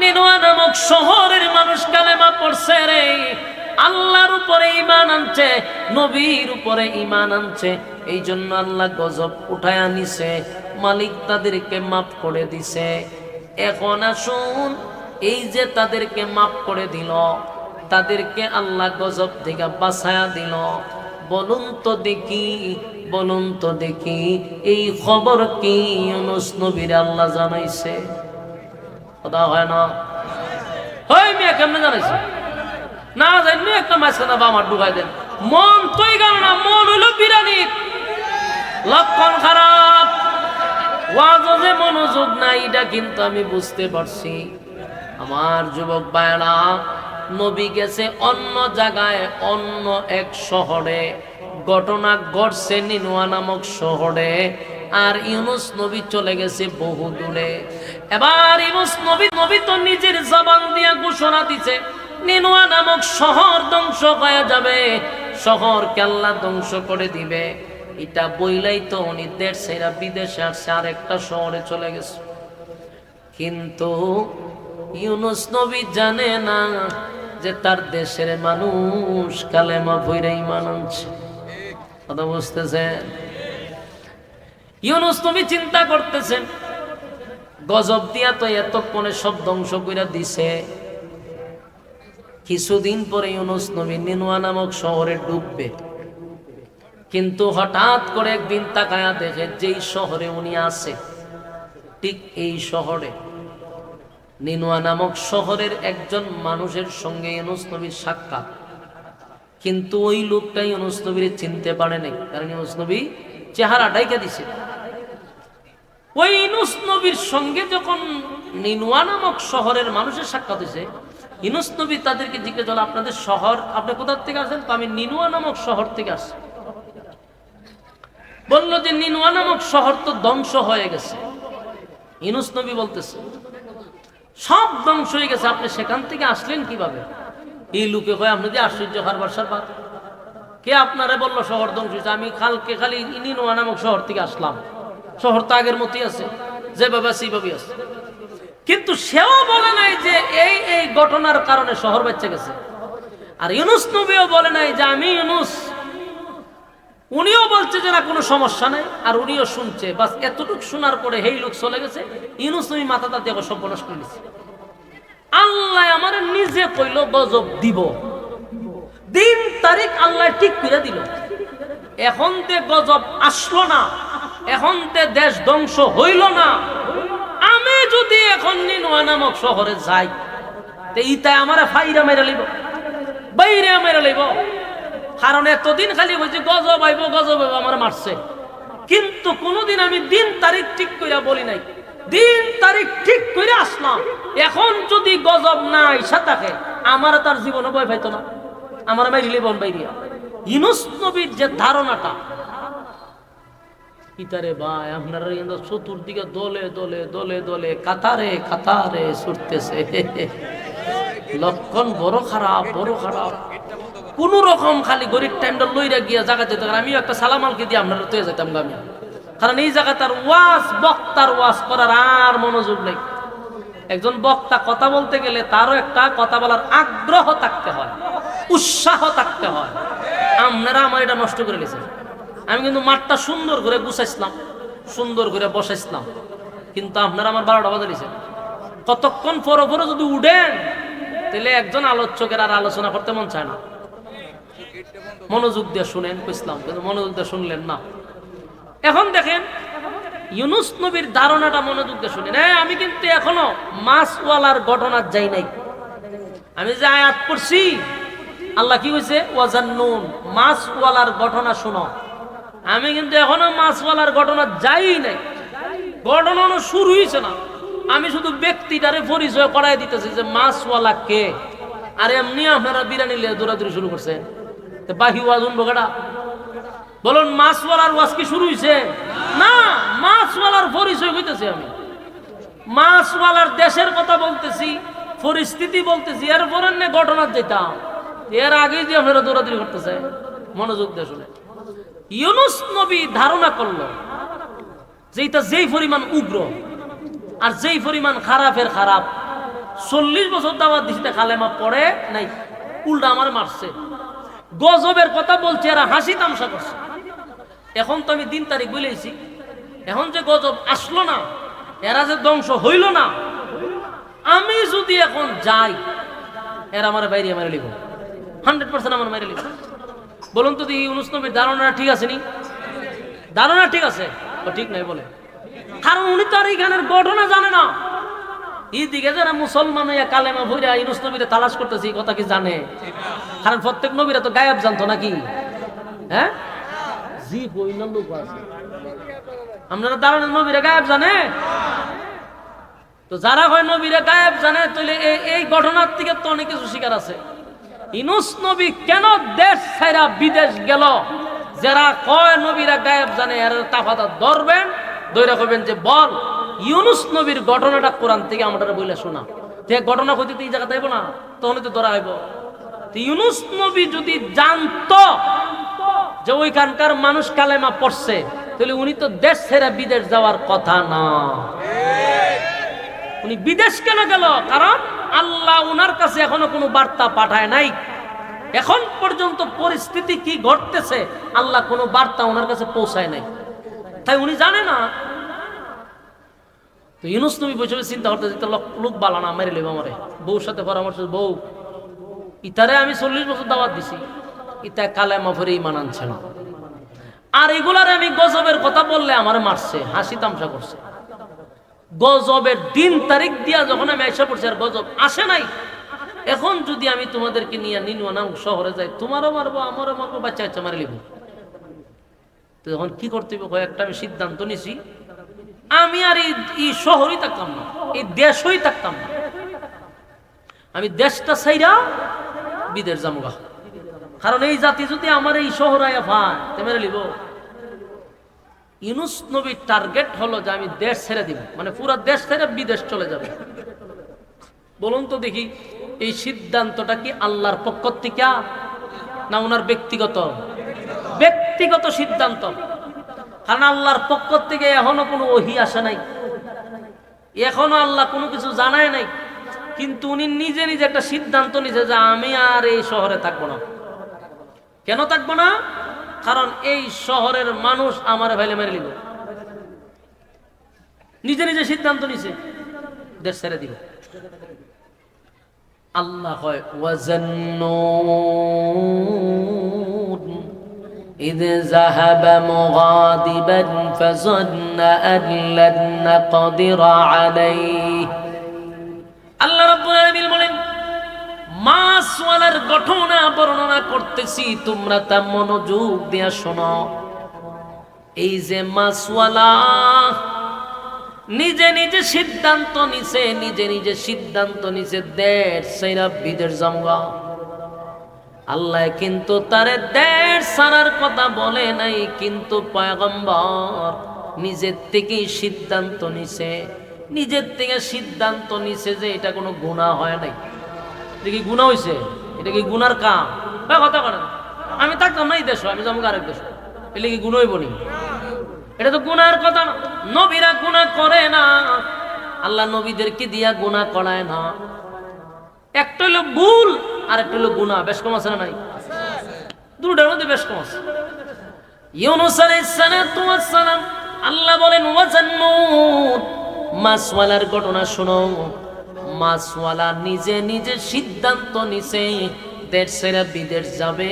নিনুয়া নামক শহরের মানুষ কালেমা পড়ছে রে, আল্লাহর উপরে ঈমান আনছে, নবীর উপরে ঈমান আনছে। এই জন্য আল্লাহ গজব উঠায় আনিছে, মালিক তাদেরকে মাফ করে দিছে। এখন আসুন, এই যে তাদেরকে মাফ করে দিল, তাদেরকে আল্লাহ গজব থেকে বাঁচায়া দিল, বলুন তো দেখি, বলুন তো দেখি এই খবর কি ইউনুস নবীর আল্লাহ জানাইছে? কথা হয় না? হয় মিয়া, কেমনে জানাইছে? না জানি একটা মাঝখানে আমার ঢুকাই দেন। মন তুই গেল না, মন হইল বিরানি, লক্ষণ খারাপ। ওয়াজে মনোযোগ নাই, এটা কিন্তু আমি বুঝতে পারছি। আমার যুবক ভাইরা, নবী গেছে অন্য জায়গায়, অন্য এক শহরে, ঘটনা ঘটছে নিনুয়া নামক শহরে, আর ইউনুস নবী চলে গেছে বহু দূরে। এবার ইউনুস নবী তো নিজের জবান দিয়া ঘোষণা দিছে নিনুয়া নামক শহর ধ্বংস হয়ে যাবে, শহরকে আল্লাহ ধ্বংস করে দিবে। এটা বইলাই তো উনি দেশ ছেড়ে বিদেশে আসছে, আর একটা শহরে চলে গেছে। কিন্তু ইউনুস নবী জানে না যে তার দেশের মানুষ কালেমা পড়ে ঈমান আনছে। কথা বুঝতেছেন? ইউনুস নবী চিন্তা করতেছেন, গজব দিয়া তো এতক্ষণে সব ধ্বংস করে দিছে, কিছুদিন পরে ইউনুস নবী নিনুয়া নামক শহরে ডুববে। কিন্তু হঠাৎ করে একদিন তাকায়া দেখে যেই শহরে উনি আছে ঠিক এই শহরে নিনুয়া নামক শহরের একজন মানুষের সঙ্গে ইউনুস নবীর সাক্ষাৎ। কিন্তু ওই লোকটা ইউনুস নবীর চিনতে পারে নাই, কারণ ইউনুস নবী চেহারা ডাইকা দিছে। ওই ইউনুস নবীর সঙ্গে যখন নিনুয়া নামক শহরের মানুষের সাক্ষাৎ হয়েছে, ইউনুস নবী তাদেরকে জিজ্ঞেস করল, আপনাদের শহর, আপনি কোথা থেকে আসেন? তো আমি নিনুয়া নামক শহর থেকে আসছি। বলল যে নিনুয়া নামক শহর তো ধ্বংস হয়ে গেছে। ইউনুস নবী বলতেছে সব ধ্বংস হয়ে গেছে, আপনি সেখান থেকে আসলেন কিভাবে? এই লোকে কয়, আপনি যে আশ্চর্য হারবার সারবার, কে আপনারে বললো শহর ধ্বংস হয়েছে? আমি কালকে খালি নিনুয়া নামক শহর থেকে আসলাম, শহর তো আগের মতোই আছে, যেভাবে সেইভাবেই আছে। কিন্তু সেও বলে নাই যে এই এই ঘটনার কারণে শহর বেঁচে গেছে। আর ইউনুস নবীও বলে নাই যে আমি ইউনুস। উনিও বলছে যে না, কোনো সমস্যা নাই, আর উনিও শুনছে। বাস এতটুকু শোনার পরে এই লোক চলে গেছে। ইউনুস নবী মাথা তাতে সর্বনাশ করে নিছে। আল্লাহ আমার নিজে কইল গজব দিব, দিন তারিখ আল্লাহ ঠিক করে দিল। এখন তে গজব আসলো না, এখন তে দেশ ধ্বংস হইল না। আমি যদি এখন নিনুয়া নামক শহরে যাই, তে ইতাই আমার ফাইরা মেরে লইব, বাইরে মেরে লইব। কারণ এতদিন খালি বলছি গজব আইব গজব আইব, আমার মারছে। কিন্তু কোনোদিন আমি দিন তারিখ ঠিক করে বলি নাই। দিন তারিখ ঠিক করে আসলাম। এখন যদি গজব না আইসা থাকে, আমার তার জীবনে ভয় পাইতো না, আমার মাইরিলে বন বাইরিয়া। ইউনুস নবীর যে ধারণাটা, ইতারে ভাই আপনারা চতুর্দিকে দলে দলে দলে দলে কাতারে কাতারে ছুটতেছে। লক্ষণ বড় খারাপ, বড় খারাপ। কোন রকম খালি গরিব টাইমটা লইরা গিয়া জায়গা যেতে, আমিও একটা সালামালকে দিয়ে আপনারা তো যেতাম আমি। কারণ এই জায়গা তার ওয়াজ, বক্তার ওয়াজ করার আর মনোযোগ নেই। একজন বক্তা কথা বলতে গেলে তারও একটা কথা বলার আগ্রহ থাকতে হয়, উৎসাহ থাকতে হয়। আপনারা আমার এটা নষ্ট করে নিয়েছেন। আমি কিন্তু মাঠটা সুন্দর করে গুছাইছিলাম, সুন্দর করে বসাইছিলাম, কিন্তু আপনারা আমার 12টা বাজে দিয়েছেন। কতক্ষণ পরে পরে যদি উঠেন, তাহলে একজন আলোচকের আর আলোচনা করতে মন চায় না। মনোযোগ দিয়ে শুনেন কইছিলাম, কিন্তু মনোযোগ দিয়ে শুনলেন না। এখন দেখেন ইউনুস নবীর ধারণাটা মনোযোগ দিয়ে শুনেন। আমি কিন্তু এখনো মাছওয়ালার ঘটনা যাই নাই। আমি যে আয়াত পড়ছি, আল্লাহ কি হয়েছে, ওয়াজান্নুন, মাছওয়ালার ঘটনা শুনো। আমি কিন্তু এখনো মাছওয়ালার ঘটনা যাই নাই, ঘটনা শুরু হয়েছে না। আমি শুধু ব্যক্তিটারে পরিচয় করাই দিতেছি যে মাছওয়ালা কে। আর এমনি আপনারা বিরানি লিয়ে দৌড়াদৌড়ি শুরু করছে, বাহি ওয়াজ উনবো কেডা? বলুন, মাছওয়ালার ওয়াজ কি শুরু হয়েছে? না, মাছওয়ালার পরিচয় হইতেছে। আমি মাছওয়ালার দেশের কথা বলতেছি, পরিস্থিতি বলতেছি, এরপরে ঘটনা যেতাম। এর আগে যে আপনারা দৌড়াদৌড়ি করতেছে, মনোযোগ দিয়ে শুনে। ইউনুস নবী ধারণা করলো যে এটা যেই পরিমাণ উগ্র আর যেই পরিমাণ খারাপের খারাপ, 40 বছর দাওয়াত দিতে কালেমা পড়ে নাই, উল্টা আমার মারছে, গজবের কথা বলছে, এরা হাসি তামসা করছে। এখন তো আমি দিন তারিখ বলেছি, এখন যে গজব আসলো না, এরা যে ধ্বংস হইল না, আমি যদি এখন যাই, এরা আমার বাইরে মেরে লিখব, 100% আমার মেরে লিখব। বলুন তো দেখি, ইউনুস নবীর ধারণা ঠিক আছে নি? ধারণা ঠিক আছে? ঠিক নাই বলে, কারণ উনি তো আর এইখানের ঘটনা জানে না। এইদিকে যারা মুসলমান হইয়া কালেমা ভইরা ইউনুস নবীরে তালাশ করতেছে, এই কথা কি জানে? কারণ প্রত্যেক নবীরা তো গায়েব জানতো নাকি? হ্যাঁ, জি বইল লোক আছে। আপনারা ধারণা নবীরা গায়েব জানে? তো যারা হয় নবীরা গায়েব জানে, তাহলে এই ঘটনার থেকে তো অনেক কিছু শিকার আছে। ইউনুস নবী কেন দেশ ছাইরা বিদেশ গেল? যারা কয় নবীরা গায়েব জানে, এর তাফাতা ধরবেন, ধরে কইবেন যে বল ইউনুস নবীর ঘটনাটা কোরআন থেকে আমরা বইলে শোনা। যে ঘটনা কইতে এই জায়গা যাইব না, তখন তো ধরা হইব। ইউনুস নবী যদি জানতো যে ওইখানকার মানুষ কালেমা পড়ছে, তাহলে উনি তো দেশ ছেড়ে বিদেশ যাওয়ার কথা না। উনি বিদেশ কেন গেল? কারণ আল্লাহ উনার কাছে এখনো কোনো বার্তা পাঠায় নাই। এখন পর্যন্ত পরিস্থিতি কি ঘটতেছে, আল্লাহ কোনো বার্তা ওনার কাছে পৌঁছায় নাই, তাই উনি জানে না। তো ইউনুস নবী বসে চিন্তা করতে লোক বালা না, মেরে লেব আমারে। বউর সাথে পরামর্শ, বউ ইতারে আমি 40 বছর দাওয়াত দিছি, ইতা কালেমা পড়ে ঈমান আনছে না। আর এগুলার আমি গজবের কথা বললে আমারে মারছে, হাসি তামসা করছে। গজবের দিন তারিখ দিয়া যখন আমি আইসা পড়ছি আর গজব আসে নাই। এখন যদি আমি তোমাদেরকে নিয়ে নিনওয়ানা শহরে যাই, তোমারও মারবো, আমারও মারবো, বাচ্চা বাচ্চা মারি লিব। তো যখন কি করতে হবে, একটা আমি সিদ্ধান্ত নিছি, আমি আর এই শহরই থাকতাম না, এই দেশই থাকতাম না। আমি দেশটা ছাইরা বিদেশ যামগা। কারণ এই জাতি যদি আমার এই শহর আয়া ভাই তে মেরে লিব। ইউনূস নবীর টার্গেট হলো যে আমি দেশ ছেড়ে দিব, মানে পুরো দেশ ছেড়ে বিদেশ চলে যাবে। বলুন তো দেখি, এই সিদ্ধান্তটা কি আল্লাহর পক্ষ থেকে না ওনার ব্যক্তিগত? ব্যক্তিগত সিদ্ধান্ত। কারণ আল্লাহর পক্ষ থেকে এখনো কোনো ওহী আসে নাই, এখনো আল্লাহ কোনো কিছু জানায় নাই। কিন্তু উনি নিজে নিজে একটা সিদ্ধান্ত নিছে যে আমি আর এই শহরে থাকবো না। কেন থাকবো না? কারণ এই শহরের মানুষ আমার ভাইলে মেরে নিব। নিজে নিজে সিদ্ধান্ত নিছে দেশ ছেড়ে দিব। আল্লাহ কয় ওয়াজান্নুন ইয যাহাবা মুগাদিবান ফাযান্না আন লান নাকদিরা আলাইহি। আল্লাহ রাব্বুল আলামিন বলেন, মাছওয়ালার ঘটনা বর্ণনা করতেছি, তোমরা তা মনোযোগ দিয়ে শোনো। এই যে মাছওয়ালা নিজে নিজে সিদ্ধান্ত নিছে, নিজে নিজে সিদ্ধান্ত নিছে দেশ ছাইরা বিদেশ যামগা। আল্লাহ কিন্তু তারে দেশ ছাড়ার কথা বলে নাই, কিন্তু পয়গম্বর নিজের থেকেই সিদ্ধান্ত নিছে। নিজের থেকে সিদ্ধান্ত নিছে যে এটা কোনো গুনাহ হয় নাই। এটা কি গুনাহ হইছে? এটা কি গুনার কাম? কথা বলেন, আমি থাকতাম না এই দেশ, আমি যাবো আরেক দেশ, এটা কি গুনাহ হইব নি? এটা তো গুনার কথা না। নবীরা গুনাহ করে না, আল্লাহ নবীদেরকে দিয়া গুনাহ করায় না। একটা হলো ভুল আর একটা হলো গুনাহ, বেশ কম আছে না নাই? দুটার মধ্যে বেশ কম আছে। ইউনূস আলাইহিস সালাম আল্লাহ বলেন ওয়াজান্নুন, মাছওয়ালার ঘটনা শোনো। মাছওয়ালা নিজে নিজে সিদ্ধান্ত নিছে দেশ ছেড়ে বিদেশ যাবে।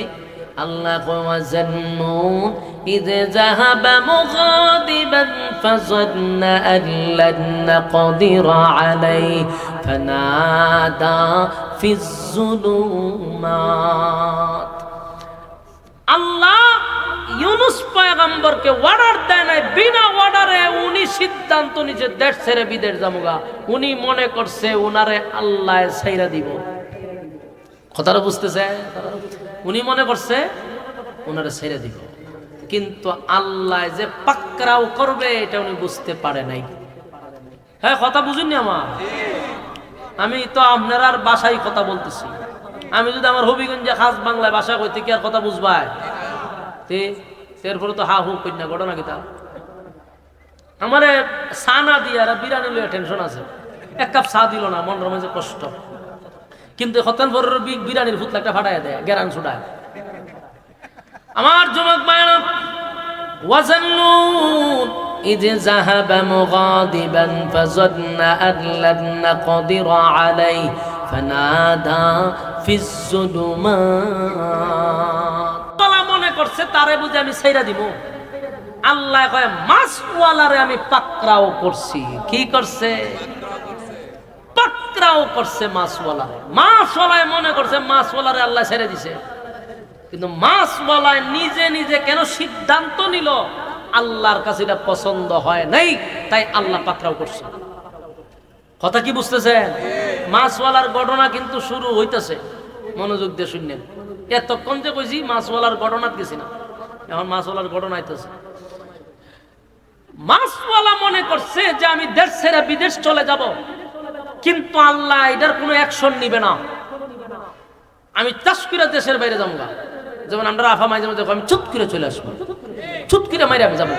আল্লাহ ওয়াজান্নুন ইয যাহাবা মুগাদিবান ফাযান্না আন লান নাকদিরা আলাইহি ফানাদা ফিজ যুলুমাত। আল্লাহ ইউনূস পয়গম্বরকে অর্ডার দেয় নাই, বিনা অর্ডারে উনি সিদ্ধান্ত নিছে দেশ ছেড়ে বিদেশ যামগা। উনি মনে করছে উনারে আল্লাহ ছাইরা দিব। কথাটা বুঝতেছে? উনি মনে করছে উনারে ছাইরা দিব, কিন্তু আল্লাহ যে পাকড়াও করবে এটা উনি বুঝতে পারে নাই। হ্যাঁ, কথা বুঝুননি আমার? আমি তো আপনার বাসায় কথা বলতেছি। আমি যদি আমার হবিগঞ্জে খাস বাংলায় ভাষা কইতে কি আর কথা বুঝবাই? এরপরে তো হা হু কন্যা ঘটনা কিতা আমারে সানা দিয়ে বিরানি লইয়া টেনশন আছে। এক কাপ চা দিল না, মনের মাঝে কষ্ট। কিন্তু হতান পর বিরানির ফুতলা একটা ফাটাই দেয়, গেরান ছুটায়। আমার যুবক ভাইরা, ওয়াজান্নুন ইয যাহাবা মুগাদিবান ফাযান্না আন লান নাকদিরা আলাইহি ফানাদা ফিজ যুলুমাত। তারা মনে করছে তারে বুঝে আমি ছাইরা দিব। আল্লাহ কয় মাছওয়ালারে আমি পাকড়াও করছি। কি করছে? পাকড়াও করছে মাছওয়ালারে। মাছওয়ালায় মনে করছে মাছওয়ালারে আল্লাহ ছেড়ে দিছে, কিন্তু মাছওয়ালায় নিজে নিজে কেন সিদ্ধান্ত নিল আল্লাহর কাছে এটা পছন্দ হয় নাই, তাই আল্লাহ পাকড়াও করছে। কথা কি বুঝতেছেন? মাছওয়ালার ঘটনা কিন্তু শুরু হইতেছে, মনোযোগ দিয়ে শুনলেন। এতক্ষণ যে কইছি মাছওয়ালার ঘটনা গেছি না, এখন মাছওয়ালার ঘটনা আইতেছে। মাছওয়ালা মনে করছে যে আমি দেশ ছেড়ে বিদেশ চলে যাব, কিন্তু আল্লাহ এটার কোনো অ্যাকশন নিবে না। আমি চাষ করে দেশের বাইরে যাবো, যেমন আমরা আফা মাঝে মাঝে আমি চুপ করে চলে আসবো, চুপ করে মাইরে আমি যাবো,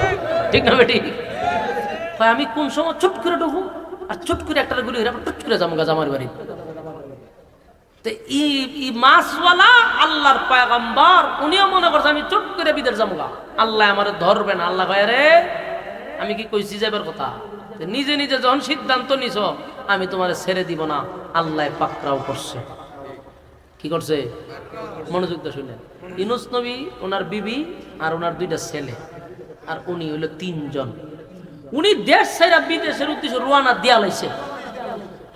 ঠিক না বেটি? আমি কোন সময় চুপ করে ঢুকবো আর চুপ করে একটা গুলি টুট করে যাবো জামার বাড়ি। মাছওয়ালা আল্লাহর পয়গম্বর, উনিও মনে করছে আমি চুপ করে বিদেশ যাবো, আল্লাহ আমার ধরবে না। আল্লাহ কয় রে আমি কি কইছি যাবার কথা? নিজে নিজে যখন সিদ্ধান্ত নিছ আমি তোমার ছেড়ে দিব না, আল্লাহ পাকড়াও করছে। কি করছে? মনোযোগ দিয়ে শুনলেন। ইউনূস নবী, ওনার বিবি আর ওনার 2টা ছেলে, আর উনি হলো 3 জন। উনি দেশ ছেড়ে বিদেশের উদ্দেশ্যে রওনা দিয়া লাইছে।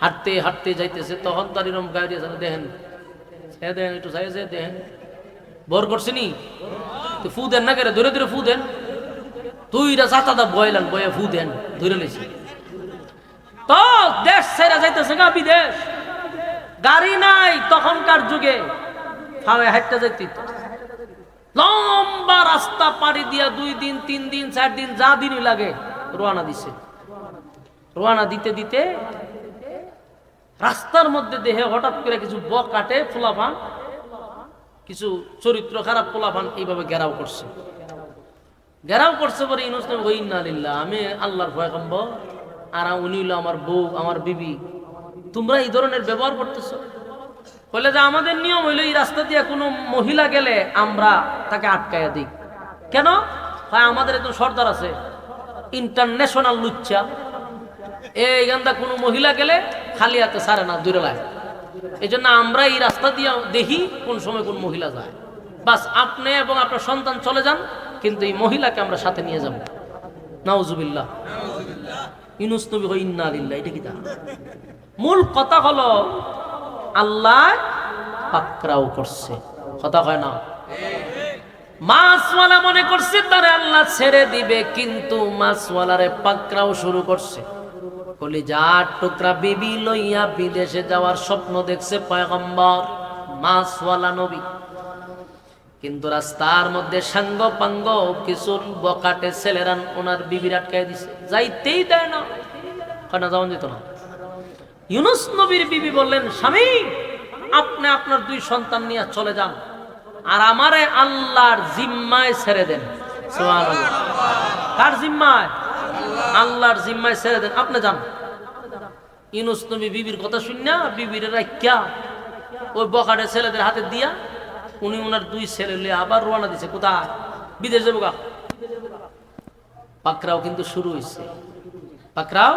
হাঁটতে হাঁটতে যাইতেছে, তখন তার এরকম গাড়ি আছে, দেখেন দেখেন একটু চাইছে, দেখেন বর করছে নি তো ফু দেন না করে, ধরে ধরে ফু দেন, 2টা চাতাদা বয়লান, বয়ে ফু দেন, ধরে লইছে। তো দেশ ছেড়ে যাইতেছে গা বিদেশ, গাড়ি নাই তখনকার যুগে, ফাওয়ে হাঁটতে যাইতে লম্বা রাস্তা পাড়ি দিয়া 2 দিন 3 দিন 4 দিন যা দিনই লাগে রওনা দিছে। রওনা দিতে দিতে রাস্তার মধ্যে দেহে হঠাৎ করে কিছু বকাটে পোলাপান, কিছু চরিত্র খারাপ পোলাপান এইভাবে ঘেরাও করছে। ঘেরাও করছে পরে ইউনূস নবী কই, ইন্না লিল্লাহ, আমি আল্লাহর পয়গম্বর আর উনি হলো আমার বউ, আমার বিবি, তোমরা এই ধরনের ব্যবহার করতেছো? বলে যে আমাদের নিয়ম হইলো এই রাস্তা দিয়ে কোনো মহিলা গেলে আমরা তাকে আটকাইয়া দিই। কেন? ভাই আমাদের একজন সর্দার আছে, ইন্টারন্যাশনাল লুচ্চা, এই গান্দা কোনো মহিলা গেলে খালি হাতে ছাড়ে না, দূরে লাগে। এই জন্য আমরা এই রাস্তা দিয়ে দেখি কোন সময় কোন মহিলা যায়, বাস আপনি এবং আপনার সন্তান চলে যান, কিন্তু এই মহিলাকে আমরা সাথে নিয়ে যাব। নাউজুবিল্লাহ। ইউনূস নবী কই, ইন্না লিল্লাহ। এটা কি? মূল কথা হলো আল্লাহ পাকড়াও করছে, কথা হয় না। মাছওয়ালা মনে করছে তারে আল্লাহ ছেড়ে দিবে, কিন্তু মাছওয়ালারে পাকড়াও শুরু করছে। কলিজার টুকরা বিবি লইয়া বিদেশে যাওয়ার স্বপ্ন দেখছে পয়গম্বর মাছওয়ালা নবী, কিন্তু রাস্তার মধ্যে সাঙ্গ পাঙ্গ কিছু বকাটে ছেলেরা ওনার বিবির আটকায় দিছে, যাইতেই দেয় না, কেন যাওয়া যেত না। ইউনূস নবীর বিবি বললেন, স্বামী আপনি আপনার 2 সন্তান নিয়ে চলে যান, আর আমারে আল্লাহর জিম্মায় ছেড়ে দেন। সুবহানাল্লাহ। কার জিম্মায়? আল্লাহর জিম্মায় ছেড়ে দেন, আপনি যান। ইউনূস নবী বিবির কথা শুনিয়া বিবির রাইখা ওই বকাটে ছেলেদের হাতে দিয়া উনি ওনার 2 ছেলে লিয়ে আবার রওনা দিছে। কোথায়? বিদেশ যাবো গা। পাকড়াও কিন্তু শুরু হইছে। পাকড়াও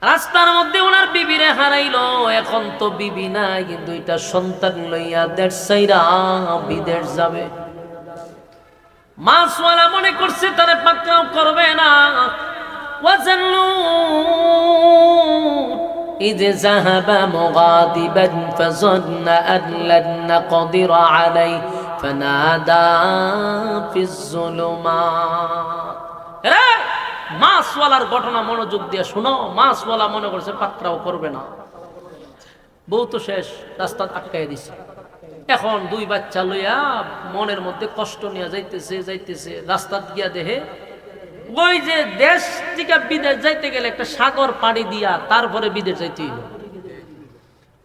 রাস্তার মধ্যে ওনার বিবিরে হারাইলো। এখন তো বিবি নাই, কিন্তু এটা সন্তান লইয়া দেশ ছাইরা বিদেশ যাবে। মাছওয়ালা মনে করছে তারে পাকড়াও করবে না। ওয়াজাল্লু إذ ذهب مغاضبا فظن أن لن نقدر عليه فنادى في الظلمات। মাছওয়ালার ঘটনা মনোযোগ দিয়ে শুনো। মাছওয়ালা মনে করছে পাকড়াও করবে না, বউ তো শেষ, রাস্তা আটকাই দিছে। এখন 2 বাচ্চা লইয়া মনের মধ্যে কষ্ট নিয়ে যাইতেছে রাস্তা গিয়া দেহে ওই যে দেশ থেকে বিদেশ যাইতে গেলে একটা সাগর পাড়ি দিয়া তারপরে বিদেশ যাইতে হইল।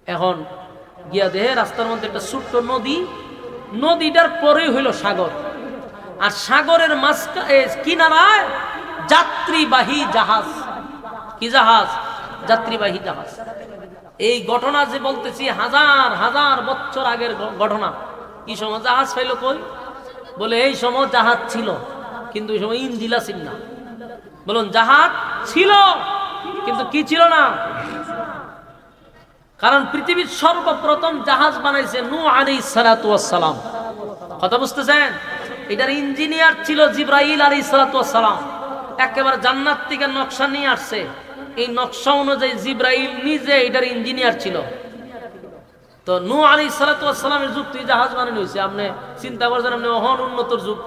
এখন গিয়া দেহে রাস্তার মধ্যে একটা ছোট্ট নদী, নদীটার পরেই হইল সাগর, আর সাগরের কিনারায় যাত্রীবাহী জাহাজ। কি জাহাজ? যাত্রীবাহী জাহাজ। এই ঘটনা যে বলতেছি হাজার হাজার বছর আগের ঘটনা। কি সময় জাহাজ পাইল কই? বলে এই সময় জাহাজ ছিল, কিন্তু ওই সময় ইঞ্জিন ছিল না। বলুন, জাহাজ ছিল কিন্তু কি ছিল না? কারণ পৃথিবীর সর্বপ্রথম জাহাজ বানাইছে নূহ আলাইহিস সালাতু ওয়াস সালাম। কথা বুঝতেছেন? এটার ইঞ্জিনিয়ার ছিল জিবরাইল আলাইহিস সালাতু ওয়াস সালাম। একেবারে জান্নাত থেকে নকশা নিয়ে আসছে। এই নকশা অনুযায়ী জিবরাইল নিজে এটার ইঞ্জিনিয়ার ছিল। তো নূহ আলাইহিস সালাতু ওয়াস সালামের যুগ থেকে জাহাজ বানানো হয়েছে। আপনি চিন্তা করছেন আপনি অহন উন্নতর যুগ।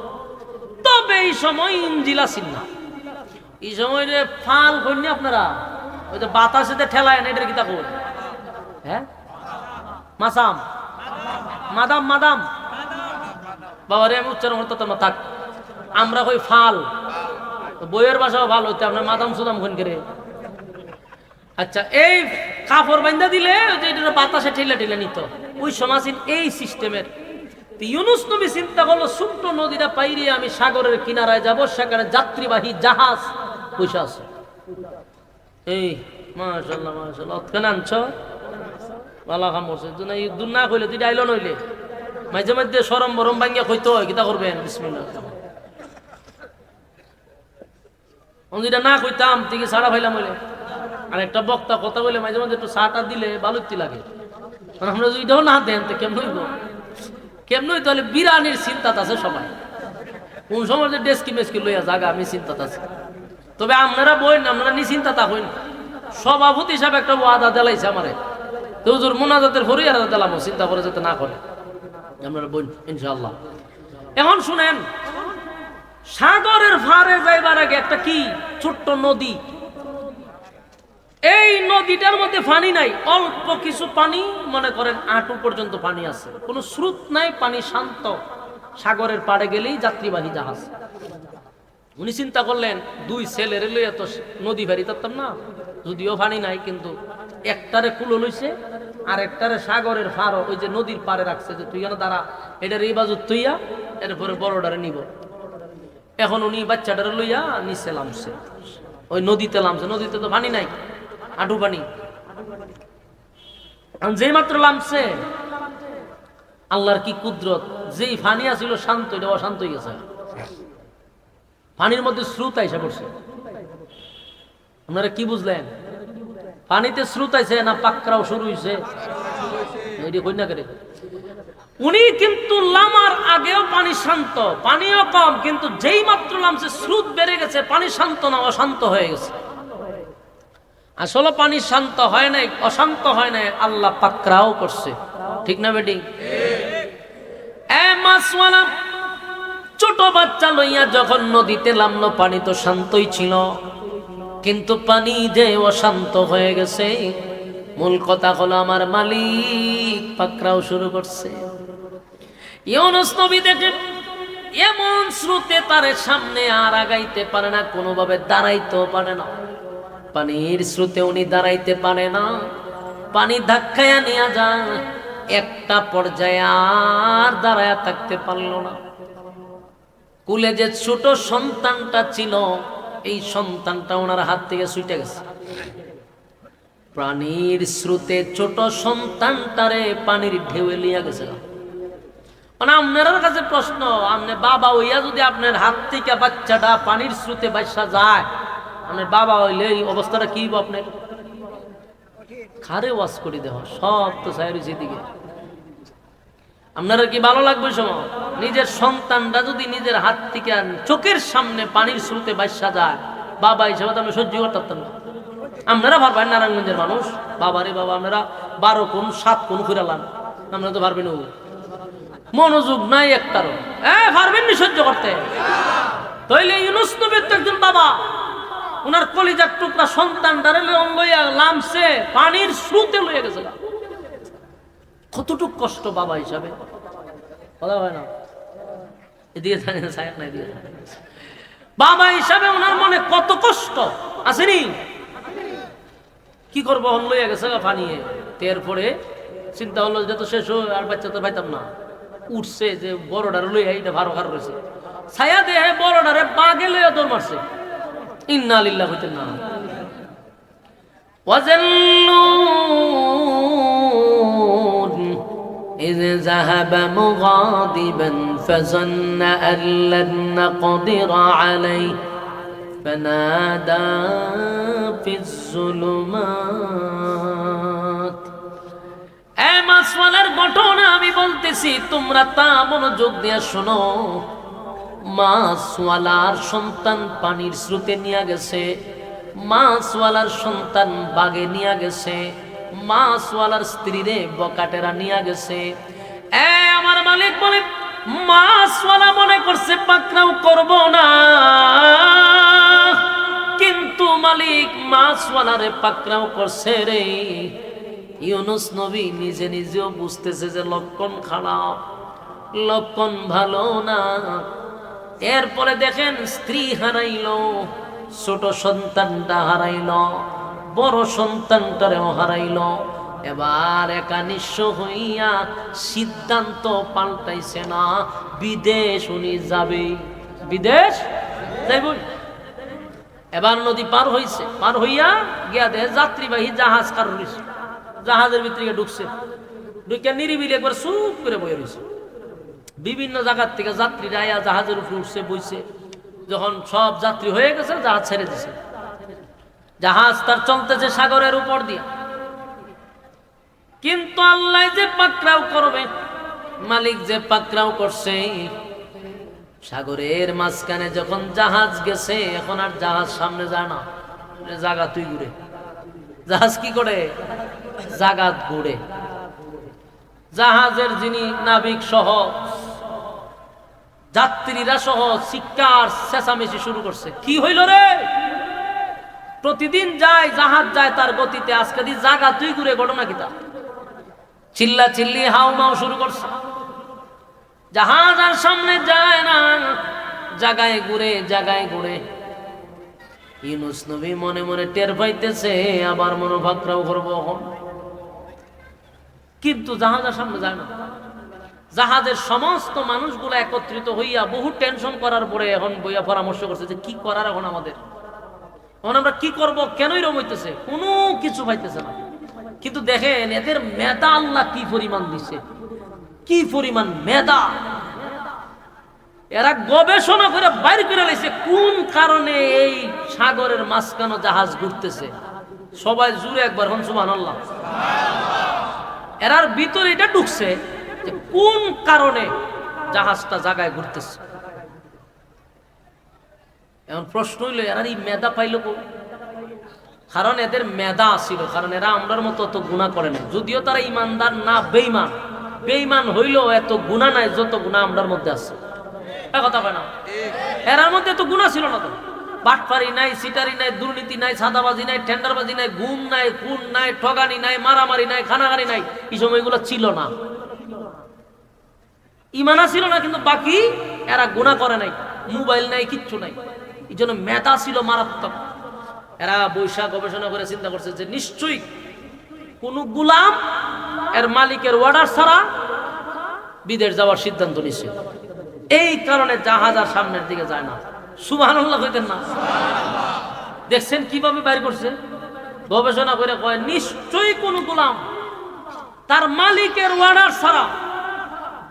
তবে এই সময় ইঞ্জিন ছিল না। এই সময় যে ফাল করেননি আপনারা, ওই যে বাতাসেতে ঠেলায় না, এটার কি তা কর? হ্যাঁ, মাসাম মাদাম মাদাম বাবা রে, আমি উচ্চারণ করতে না থাক। আমরা কই ফাল, বইয়ের ভাষাও ভালো হইতে, আপনার মাদাম সুদাম কোন করে। আচ্ছা, এই কাপড় বান্ধা দিলে বাতাসে ঠেলে ঠেলে নিত। ওই সমাজ এই সিস্টেমের। ইউনূস নবী চিন্তা করলো, ছোট্ট নদীটা পাইরে আমি সাগরের কিনারায় যাব, সেখানে যাত্রীবাহী জাহাজ বসে আছে। এই মাশাআল্লাহ মাশাআল্লাহ, কেন আনছো? ভালো কাম করছে। এই দুনা কইলে তুই ডাইল নইলে মাঝে মধ্যে সরম বরম ভাঙ্গিয়া কইতো কিতা করবেন। বিসমিল্লাহ। যেটা না কইতাম তুই ছাড়া ভাইলাম হইলে। আর একটা বক্তা কথা বলে মাঝে মধ্যে একটু চাটা দিলে ভালোই লাগে। আমরা যদি এটাও না দেন তো কেমন হইব? কেমন হইতে হলে বিরানির চিন্তা আছে সবাই, কোন সময় যে ডেস্কি মেস্কি লইয়া জাগা আমি চিন্তা আছে। তবে আপনারা বইন, আপনারা নিশ্চিন্তা তা হইন। সভাপতি হিসাবে একটা ওয়াদা দিলাইছে আমারে, তো হুজুর মোনাজাতের ফরি আর দিলাম, চিন্তা করে যেতে না করে আপনারা বইন ইনশাআল্লাহ। এখন শুনেন, সাগরের ফারে যাইবার আগে একটা কি ছোট্ট নদী, এই নদীটার মধ্যে পানি নাই, অল্প কিছু পানি, মনে করেন হাঁটু পর্যন্ত পানি আছে, কোনো স্রোত নাই, পানি শান্ত। সাগরের পাড়ে গেলেই যাত্রীবাহী জাহাজ। উনি চিন্তা করলেন, দুই ছেলের লইয়া তো নদী ফেরি পারতাম না, যদিও পানি নাই, কিন্তু একটারে কুলো লইছে আর একটারে সাগরের ফারো ওই যে নদীর পাড়ে রাখছে, যে তুই কেন দাঁড়া, এটার এই বাজু তুইয়া এরপরে বড়টারে নিব। এখন উনি বাচ্চাটারে লইয়া নিচে নামছে, ওই নদীতে নামছে, নদীতে তো পানি নাই, হাঁটু পানি। যে মাত্র নামছে, আল্লাহর কি কুদরত, যেই পানি আছিল শান্ত, এটা অশান্ত হয়ে গেছে, পানির মধ্যে স্রোত আইসা পড়ছে। আপনারা কি বুঝলেন? পানিতে স্রোত আইছে না পাকড়াও শুরু হইছে? উনি কিন্তু লামার আগেও পানি শান্ত, পানিও কম, কিন্তু যেই মাত্র নামছে স্রোত বেড়ে গেছে, পানি শান্ত না অশান্ত হয়ে গেছে। আসলে পানি শান্ত হয় নাই, অশান্ত হয় নাই, আল্লাহ পাকড়াও করছে। ঠিক না বেটি? মাছওয়ালা ছোট বাচ্চা লইয়া যখন নদীতে নামলো, পানি তো শান্তই ছিল, কিন্তু পানি যে অশান্ত হয়ে গেছে। মূল কথা হলো, আমার মালিক পাকড়াও শুরু করছে। ইউনূস নবী দেখে এমন স্রোতে তার সামনে আর আগাইতে পারে না, কোনোভাবে দাঁড়াইতেও পারে না। পানির স্রোতে উনি দাঁড়াইতে পারে না, পানি ধাক্কায়া নিয়ে যায়। একটা পর্যায়ে আর দাঁড়ায়া থাকতে পারল না। কুলে যে ছোট সন্তানটা ছিল, এই সন্তানটা ওনার হাত থেকে ছুটে গেছে। পানির স্রোতে ছোট সন্তানটারে পানির ঢেউয়ে লিয়া গেছে। মানে আপনার কাছে প্রশ্ন, আপনি বাবা হইয়া যদি আপনার হাত থেকে বাচ্চাটা পানির স্রোতে বাসা যায়, আপনার বাবা হইলে এই অবস্থাটা কি আপনার? খারে ওয়াশ করে দেওয়া সব তো সাইরুছি দিকে। আপনারা কি ভালো লাগবে সময়? নিজের সন্তানটা যদি নিজের হাত থেকে চোখের সামনে পানির স্রোতে বাসা যায়, বাবা হিসেবে তো আমি সহ্য করতে পারতাম না। আপনারা পারবেন, নারায়ণগঞ্জের মানুষ, বাবারে বাবা, আপনারা 12 কোণ 7 কোণ ফিরালাম, আপনারা তো পারবেন। মনোযোগ নাই একটারও, পারবেন নি সহ্য করতে? তাইলে ইউনূস নবীর তো একজন বাবা, ওনার কলিজার টুকরা সন্তানটারে লইয়া লামছে, পানির স্রোতে লইয়া গেছে। কতটুক কষ্ট বাবা হিসাবে, বলা হয় না? এদিকে থাকেন সাহেব না, এদিকে বাবা হিসাবে ওনার মনে কত কষ্ট আসেনি? কি করবো, হন লইয়া গেছে পানিয়ে। এরপরে চিন্তা হলো যে তো শেষ হয়ে আর বাচ্চা তো পাইতাম না, উঠছে যে বড়ডারে লইয়া, এইটা ভালো খার রয়েছে ছায়া দেহে, বড়ডারে বাগে লইয়া দৌড় মারছে। ইন্না লিল্লাহ হইতেন না। إذ ذهب مغاضبا فظن أن لن نقدر عليه فنادى في الظلمات। মাছওয়ালার ঘটনা আমি বলতেছি, তোমরা তা মনোযোগ দিয়ে শোনো। মাছওয়ালার সন্তান পানির স্রোতে নিয়ে গেছে, মাছওয়ালার সন্তান বাগে নিয়ে গেছে, মাছওয়ালার স্ত্রীরে বকাটেরা নিয়ে গেছে। আমার মালিক বলে, মাছওয়ালা মনে করছে পাকড়াও করব না, কিন্তু মালিক মাছওয়ালারে পাকড়াও করছে রে। ইউনূস নবী নিজে নিজেও বুঝতেছে যে লক্ষণ খারাপ, লক্ষণ ভালো না। এরপরে দেখেন, স্ত্রী হারাইলো, ছোট সন্তানটা হারাইলো, বড় সন্তানটারেও হারাইলো। এবার একা নিঃস্ব হইয়া সিদ্ধান্ত পাল্টাইছে না, বিদেশ উনি যাবে, বিদেশ যাইব। এবার নদী পার হইছে, পার হইয়া গিয়া দেখে যাত্রীবাহী জাহাজ কার রয়েছে, জাহাজের ভিতরে ঢুকছে, ঢুকে নিরিবিলি একবার চুপ করে বয়ে রয়েছে। বিভিন্ন জায়গার থেকে যাত্রীরা আয়া জাহাজের উপরে উঠছে, বইছে। যখন সব যাত্রী হয়ে গেছে, জাহাজ ছেড়ে দিছে। জাহাজ তার চলতেছে সাগরের উপর দিয়ে। কিন্তু আল্লাহ যে পাকড়াও করবে, মালিক যে পাকড়াও করছে, সাগরের মাঝখানে যখন জাহাজ গেছে, এখন আর জাহাজ সামনে যায় না, জাগা তুই ঘুরে। জাহাজ কি করে? জাগাত ঘুরে। জাহাজের যিনি নাবিক সহ যাত্রীরা সহ চিৎকার চেঁচামেচি শুরু করছে, কি হইল রে? প্রতিদিন যায় জাহাজ যায় তার গতিতে, আজকে দি জাগা তুই ঘুরে, ঘটনা কিতা? চিল্লা চিল্লি হাউ মাউ শুরু করছে। জাহাজ আর সামনে যায় না, জায়গায় ঘুরে জায়গায় ঘুরে। ইউনূস নবী মনে মনে টের পাইতেছে আবার মনোভাবটাও করবো এখন, কিন্তু জাহাজ আর সামনে যায় না। জাহাজের সমস্ত মানুষগুলো একত্রিত হইয়া বহু টেনশন করার পরে এখন বইয়া পরামর্শ করছে যে কি করার এখন আমাদের, এখন আমরা কি করব, কেনই রম হইতেছে, কোনো কিছু পাইতেছে না। কিন্তু দেখেন এদের মেধা আল্লাহ কি পরিমাণ দিছে, কি পরিমাণ মেধা। এরা গবেষণা করে বাইর করে লাইছে কোন কারণে এই সাগরের মাঝখানে জাহাজ ঘুরতেছে। সবাই জুড়ে একবার হন সুবহানাল্লাহ। এরার ভিতরে এটা ঢুকছে যে কোন কারণে জাহাজটা জায়গায় ঘুরতেছে। এখন প্রশ্ন হইল এরা এই মেধা পাইল কো? কারণ এদের মেধা ছিল, কারণ এরা আমরার মতো অত গুনাহ করে না। যদিও তারা ইমানদার না, বেঈমান, বেঈমান হইলেও এত গুনাহ নাই যত গুনাহ আমরার মধ্যে আছে। কথা হয় না? এরার মধ্যে এত গুনাহ ছিল না তো। বাটপারি নাই, সিটারি নাই, দুর্নীতি নাই, সাদাবাজি নাই, টেন্ডারবাজি নাই, গুম নাই, খুন নাই, ঠগানি নাই, মারামারি নাই, খানাগারি নাই, এই সময়গুলো ছিল না। ইমানা ছিল না, কিন্তু বাকি এরা গুনাহ করে নাই, মোবাইল নাই, কিচ্ছু নাই। এই জন্য মেধা ছিল মারাত্মক। এরা বৈশাখ গবেষণা করে চিন্তা করছে যে নিশ্চয়ই কোন গোলাম এর মালিকের অর্ডার ছাড়া বিদেশ যাওয়ার সিদ্ধান্ত নিছে, এই কারণে জাহাজ আর সামনের দিকে যায় না। সুবহানাল্লাহ কইতেন না? দেখছেন কিভাবে বাইর করছে? গবেষণা করে কয় নিশ্চয়ই কোন গোলাম তার মালিকের অর্ডার ছাড়া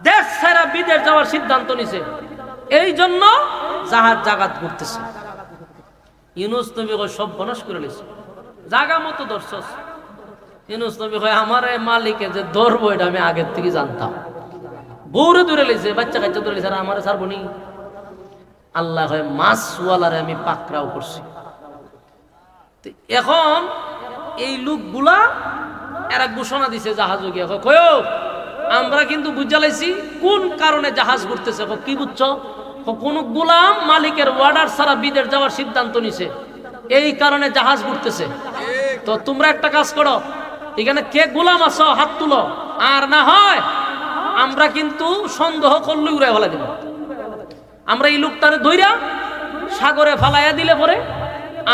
দেশ ছাড়া বিদেশ যাওয়ার সিদ্ধান্ত নিছে, এই জন্য জাহাজ জাগাত ঘুরতেছে। ইউনূস নবী কয় সব বনাশ করে লিছে, জাগা মতো দর্শস। ইউনূস নবী কয় আমার মালিকে যে ধরবো এটা আমি আগের থেকে জানতাম। বউরে দূরে লিছে, বাচ্চা কাচ্চা দূরে লিছে, আর আমার ছাড়বো নি? আল্লাহ হয় মাছওয়ালারে আমি পাকড়াও করছি। এখন এই লোকগুলা এরা ঘোষণা দিছে জাহাজ গিয়ে, কয় আমরা কিন্তু বুঝা লাইছি কোন কারণে জাহাজ ঘুরতেছে। কি বুঝছো? কোন গোলাম মালিকের অর্ডার ছাড়া বিদেশ যাওয়ার সিদ্ধান্ত নিছে, এই কারণে জাহাজ ঘুরতেছে। তো তোমরা একটা কাজ করো, এখানে কে গোলাম আছো হাত তুলো, আর না হয় আমরা কিন্তু সন্দেহ করলে উড়ে ফেলা দিব। আমরা এই লোকটারে ধইরা সাগরে ফালাইয়া দিলে পরে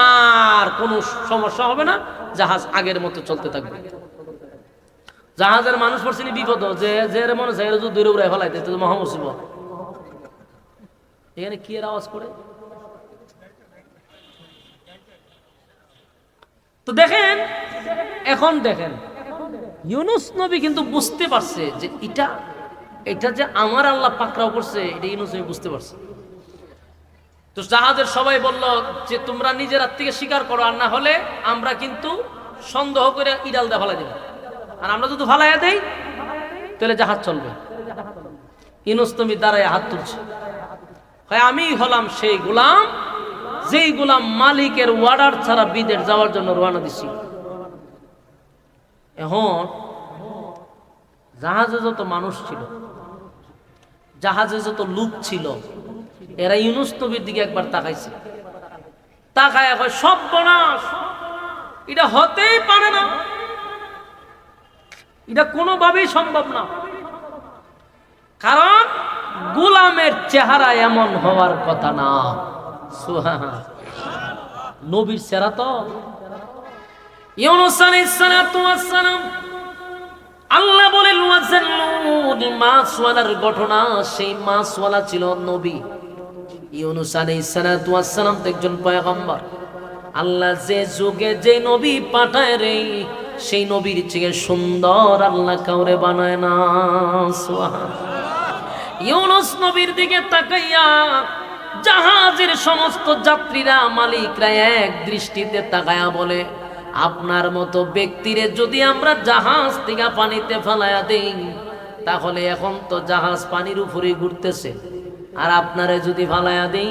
আর কোনো সমস্যা হবে না, জাহাজ আগের মতো চলতে থাকবে। জাহাজের মানুষ পড়ছিনি বিপদ, যে যে মনে চাই দূরে উড়ে ফেলাই দিতে মহামুসিবত। এখানে কি এর আওয়াজ করে? তো দেখেন, এখন দেখেন ইউনূস নবী কিন্তু বুঝতে পারছে যে এটা যে আমার আল্লাহ পাকড়াও করছে, এটা ইউনূস নবী বুঝতে পারছে। তো জাহাজের সবাই বলল যে তোমরা নিজের হাত থেকে স্বীকার করো, আর না হলে আমরা কিন্তু সন্দেহ করে ইডাল দিয়ে ফালাই দেব, আর আমরা যদি ফালাইয়া দেই তাহলে জাহাজ চলবে। ইউনূস নবী দাঁড়ায় হাত তুলছে, আমি হলাম সেই গোলাম যেই গোলাম মালিকের অর্ডার ছাড়া বিদেশ যাওয়ার জন্য রওনা দিছি। এখন জাহাজে যত মানুষ ছিল, জাহাজে যত লোক ছিল, এরা ইউনূস নবীর দিকে একবার তাকাইছে। তাকায় কয় সর্বনাশ, এটা হতেই পারে না, এটা কোনোভাবেই সম্ভব না। কারণ গোলামের চেহারা এমন হওয়ার কথা না। সুবহানাল্লাহ, নবীর চেহারা তো। ইউনূস আলাইহিস সালাতু ওয়াস সালাম, আল্লাহ বলেন ওয়াজাল্লুন, মাছওয়ালার ঘটনা, সেই মাছওয়ালা ছিল নবী। ইউনূস আলাইহিস সালাতু ওয়াস সালাম তো একজন পয়গম্বর। আল্লাহ যে যুগে যে নবী পাঠায় রে, সেই নবীর চেয়ে সুন্দর আল্লাহ কাউরে বানায় না। সুবহানাল্লাহ। ইউনূস নবীর দিকে তাকাইয়া জাহাজের সমস্ত যাত্রীরা, মালিকরা এক দৃষ্টিতে তাকায়া বলে, আপনার মতো ব্যক্তিরে যদি আমরা জাহাজ থেকে পানিতে ফেলাইয়া দেই, তাহলে এখন তো জাহাজ পানির উপরে ঘুরতেছে, আর আপনারে যদি ফালাইয়া দেই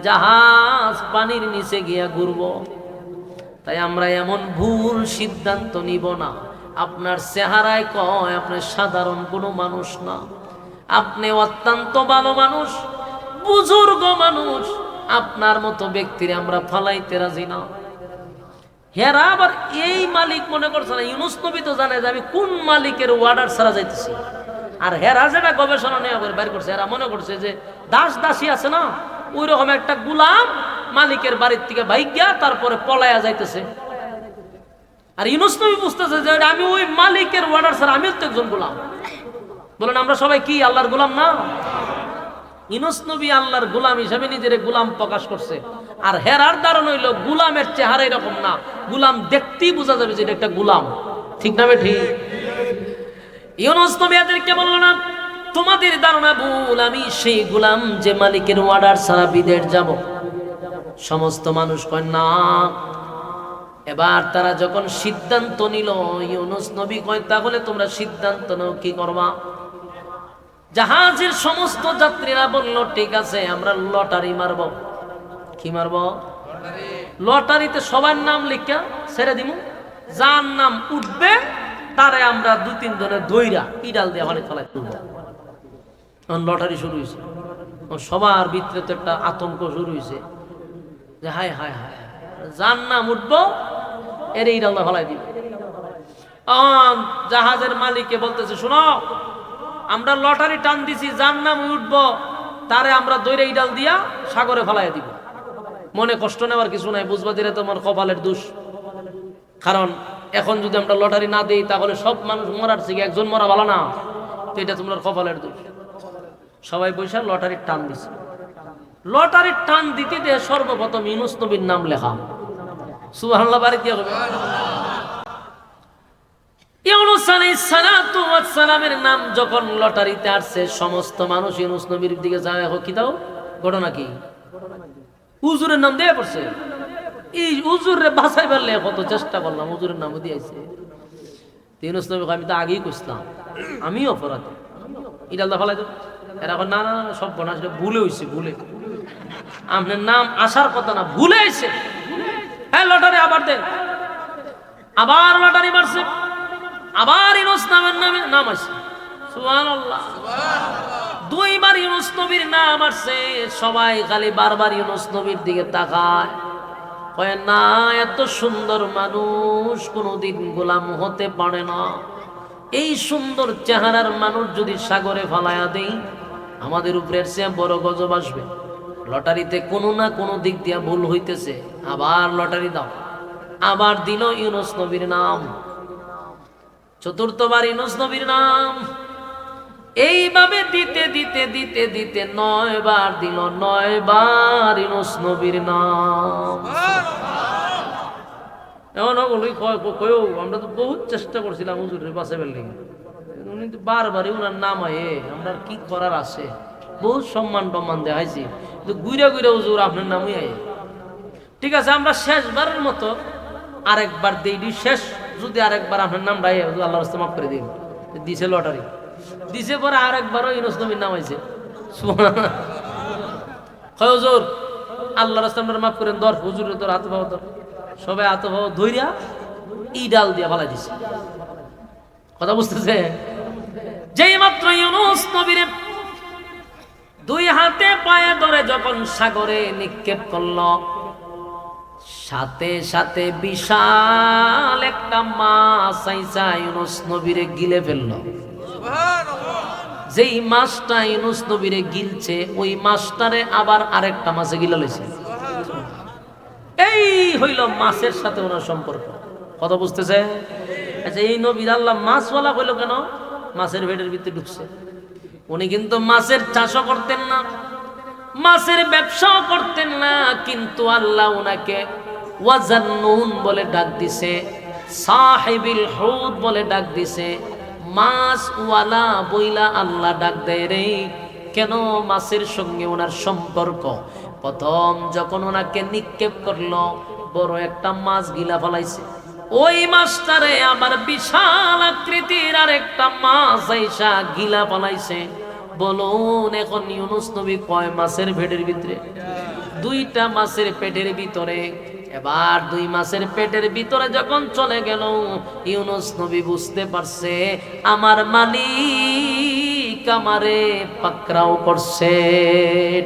জাহাজ পানির নিচে গিয়া ঘুরব। তাই আমরা এমন ভুল সিদ্ধান্ত নিব না। আপনার চেহারায় কয় আপনি সাধারণ কোনো মানুষ না, আপনি অত্যন্ত ভালো মানুষ, বুজুর্গ মানুষ। আপনার মতো ব্যক্তিরে আমরা ফালাইতে রাজি না। হেরা আবার এই মালিক মনে করছে না, ইউনুস নবী তো জানে যে আমি কোন মালিকের অর্ডার ছাড়া যাইতেছি। আর হেরা যেটা গবেষণা নিয়ে বের করছে, এরা মনে করছে যে দাস দাসী আছে না, ওই রকম একটা গুলাম মালিকের বাড়ির থেকে ভাইগা তারপরে পলায়া যাইতেছে। আর ইউনুস নবী বুঝতেছে যে আমি ওই মালিকের অর্ডার ছাড়া আমিও তো একজন গোলাম। বলেন আমরা সবাই কি আল্লাহর গোলাম না? ইউনুস নবী আল্লাহর গোলাম হিসেবে নিজের গোলাম প্রকাশ করছে। আর হেরার ধারণ হইল গোলামের চেহারা এরকম না, গোলাম দেখতেই বোঝা যাবে যে এটা একটা গোলাম। ঠিক না ঠিক? ইউনুস নবী এদেরকে বলল না তোমাদের ধারণা ভুল, আমি সেই গোলাম যে মালিকের অর্ডার ছাড়া বিদেশ যাব। সমস্ত মানুষ কয় না। এবার তারা যখন সিদ্ধান্ত নিল, ইউনুস নবী কয় তাহলে তোমরা সিদ্ধান্ত নাও কি করবা। জাহাজের সমস্ত যাত্রীরা বলল ঠিক আছে আমরা লটারি মারব। কি মারব? লটারিতে সবার নাম লিখা ছেড়ে দিব, যার নাম উঠবে তারে আমরা 2-3 জনের দইরা ইডাল দিয়ে অনেক ফেলাই তুলব। লটারি শুরু হয়েছে, সবার ভিতরে তো একটা আতঙ্ক শুরু হয়েছে যে হায় হায় হায়, যার নাম উঠবো এর ইডাল দিয়ে ফেলাই দিব। জাহাজের মালিককে বলতেছে শোনো, আমরা লটারি টান দিছি, যার নাম উঠবো তারে আমরা দইরা ইডাল দিয়া সাগরে ফেলাই দিব। মনে কষ্ট নেওয়ার কিছু নাই, বুঝবা দিলে তোমার কপালের দোষ। কারণ এখন যদি আমরা লটারি না দিই তাহলে সব মানুষ মরার থেকে একজন মরা ভালো না, তো এটা তোমার কপালের দোষ। সবাই বৈশা লটারির টান দিছে। লটারির টান দিতে দিয়ে সর্বপ্রথম ইউনুস নবীর নাম লেখা। সুবহানাল্লাহ, বাড়ি দিয়ে হবে। ইউনুস আলাইহিস সালাতু ওয়াস সালামের নাম যখন লটারিতে আসছে, সমস্ত মানুষ ইউনুস নবীর দিকে যায়। কি দাও ঘটনা কি? হুজুরের নাম দিয়ে পড়ছে। এই হুজুরে বাঁচাই পারলে কত চেষ্টা করলাম, হুজুরের নাম দিয়েছে। ইউনুস নবী আমি তো আগেই কইছিলাম আমি অপরাধী, ইডালদা ফেলাই দেব। এরা না না সব বনাস ভুলে হয়েছে, ভুলে আপনার নাম আসার কথা না, ভুলে হয়েছে। হ্যাঁ লটারি আবার দেন, আবার লটারি মারছে, আবার ইউনুস নামের নাম আসছে। সুবহানাল্লাহ, 2 বার ইউনুস নবীর নাম আসছে। সবাই খালি বারবার ইউনুস নবীর দিকে তাকায়, কয় না এত সুন্দর মানুষ কোনোদিন গোলাম হতে পারে না। এই সুন্দর চেহারার মানুষ যদি সাগরে ফালায়া দেই, আমাদের উপরের চেয়ে বড় গজব আসবে। লটারিতে কোনো না কোনো দিক দিয়ে ভুল হইতেছে, আবার লটারি দাও। আবার দিল ইউনুস নবীর নাম, 4বার ইউনুস নবীর নাম। এইভাবে দিতে দিতে দিতে দিতে 9 বার দিল, 9 বার ইউনুস নবীর নাম। এমন বলি আমরা তো বহুত চেষ্টা করছিলাম হুজুরের পাশে বেলডিং, উনি তো বারবারই ওনার নাম আয়ে আমরা কি করার আছে, বহুত সম্মান টম্মান দেখাইছি, কিন্তু ঘুরে ঘুরে হুজুর আপনার নামই আয়ে। ঠিক আছে আমরা শেষবারের মতো আরেকবার দিই, শেষ যদি আরেকবার আপনার নামটা আয়ে আল্লাহর রাস্তায় মাফ করে দিন। দিছে লটারি, দিছে পরে আরেকবারও ইউনুস নবীর নাম আইছে। হুজুর আল্লাহর রাস্তায় আপনারা মাফ করেন, দর হুজুরের তোর হাত পাওয়া দর। সবাই হাত পাওয়া ধইরা ইডাল দিয়া ফালাই দিছে। কথা বুঝতেছে? যেই মাত্র ইউনুস নবীর 2 হাতে পায়ে ধরে যখন সাগরে নিক্ষেপ করল, সাথে সাথে বিশাল একটা মাছ আইসা ইউনুস নবীরে গিলে ফেলল। যেই মাছটা ইউনুস নবীরে গিলছে, ওই মাছটারে আবার আরেকটা মাছে গিলে লইছে। এই হইল মাছের সাথে ওনার সম্পর্ক। কথা বুঝতেছে? আচ্ছা এই নবীর আল্লাহ মাছওয়ালা হইল কেন? মাছের পেটের ভিতরে ঢুকছে। উনি কিন্তু মাছের চাষও করতেন না, মাছের ব্যবসাও করতেন না, কিন্তু আল্লাহ উনাকে ওয়াজান্নুন বলে ডাক দিছে, সাহিবিল হুদ বলে ডাক দিছে। মাছ ওয়ালা বইলা আল্লাহ ডাক দেয় রে। কেন? মাছের সঙ্গে ওনার সম্পর্ক। প্রথম যখন ওনাকে নিক্ষেপ করলো, বড় একটা মাছ গিলা ফেলাইছে। ওই মাছটারে আমার বিশাল আকৃতির আরেকটা মাছ আইসা গিলা পালাইছে। বলুন এখন ইউনুস নবী কয় মাছের পেটের ভিতরে? দুইটা মাছের পেটের ভিতরে। এবার দুই মাছের পেটের ভিতরে যখন চলে গেল, ইউনুস নবী বুঝতে পারছে আমার মালিক আমারে পাকড়াও করছে।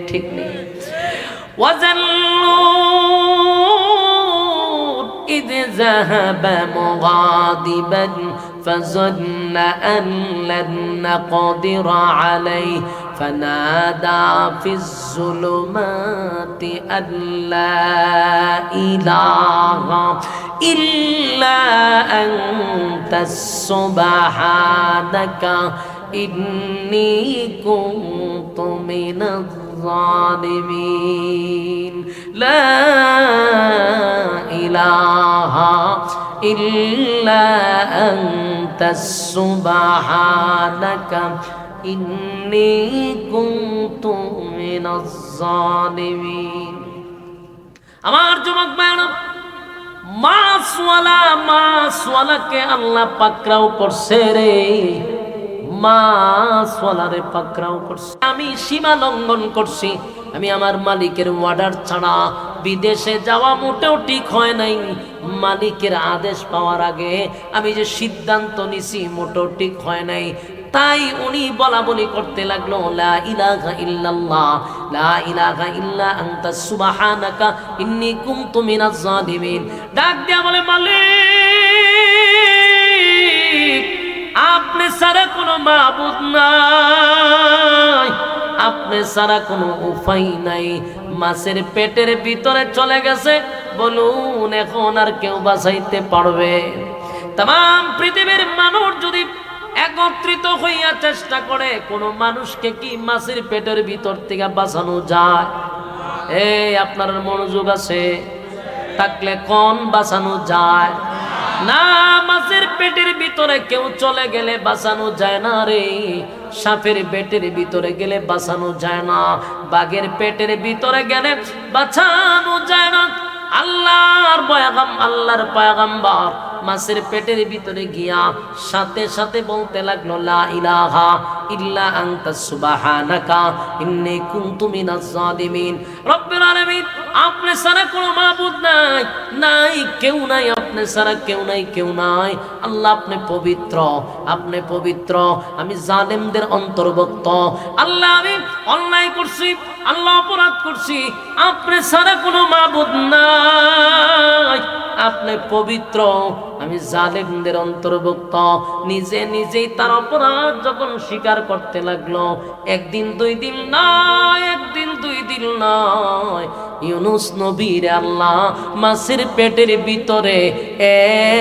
ঠিক নেই? إذ ذهب مغاضبا فظن أن لن نقدر عليه فنادى في الظلمات أن لا إله إلا أنت سبحانك إني كنت من الظالمين لا إله إلا أنت سبحانك إني كنت من الظالمين। আমার যুবক ভাইরা, মাছওয়ালাকে আল্লাহ পাকড়াও করছে রে, মাছওয়ালারে পাকড়াও করছে। আমি সীমা লঙ্ঘন করছি, আমি আমার মালিকের অর্ডার ছাড়া বিদেশে যাওয়া মোটেও ঠিক হয় নাই। মালিকের আদেশ পাওয়ার আগে আমি যে সিদ্ধান্ত নিছি মোটেও ঠিক হয় নাই। তাই উনি বলা বলি করতে লাগলো, লা ইলাহা ইল্লাল্লাহ, লা ইলাহা ইল্লা আনতা সুবহানাকা ইন্নী কুনতু মিনাজ জালিমিন। ডাক দিয়া বলে, মালিক আপনি ছাড়া কোনো মাবুদ নাই, আপনি ছাড়া কোনো উপায় নাই। মাছের পেটের ভিতরে চলে গেছে, বলুন এখন আর কেউ বাঁচাইতে পারবে? তাম পৃথিবীর মানুষ যদি একত্রিত হইয়া চেষ্টা করে, কোন মানুষকে কি মাছের পেটের ভিতর থেকে বাঁচানো যায়? এই আপনার মনোযোগ আছে থাকলে কোন বাঁচানো যায় না? মাছের পেটের ভিতরে কেউ চলে গেলে বাঁচানো যায় না রে। সাপের পেটের ভিতরে গেলে বাঁচানো যায় না, বাঘের পেটের ভিতরে গেলে বাঁচানো যায় না। আল্লাহর পয়গম্বর মাছের পেটের ভিতরে গিয়া সাথে সাথে বলতে লাগলো, লা ইলাহা ইল্লা আনতা সুবহানাকা ইন্নী কুনতু মিনাজ জালিমিন। রব্বুল আলামিন আপনি ছাড়া কোনো মাবুদ নাই, নাই কেউ নাই, আপনি ছাড়া কেউ নাই, কেউ নাই। আল্লাহ আপনি পবিত্র, আপনি পবিত্র, আমি জালেমদের অন্তর্ভুক্ত। আল্লাহ আমি অন্যায় করছি, আল্লাহ অপরাধ করছি, আপনি ছাড়া কোনো মাবুদ নাই, আপনি পবিত্র, আমি জালেমদের অন্তর্ভুক্ত। নিজে নিজেই তার অপরাধ যখন স্বীকার করতে লাগলো, একদিন দুই দিন নয়, একদিন দুই দিন নয়, ইউনুস নবীর আল্লাহ মাছের পেটের ভিতরে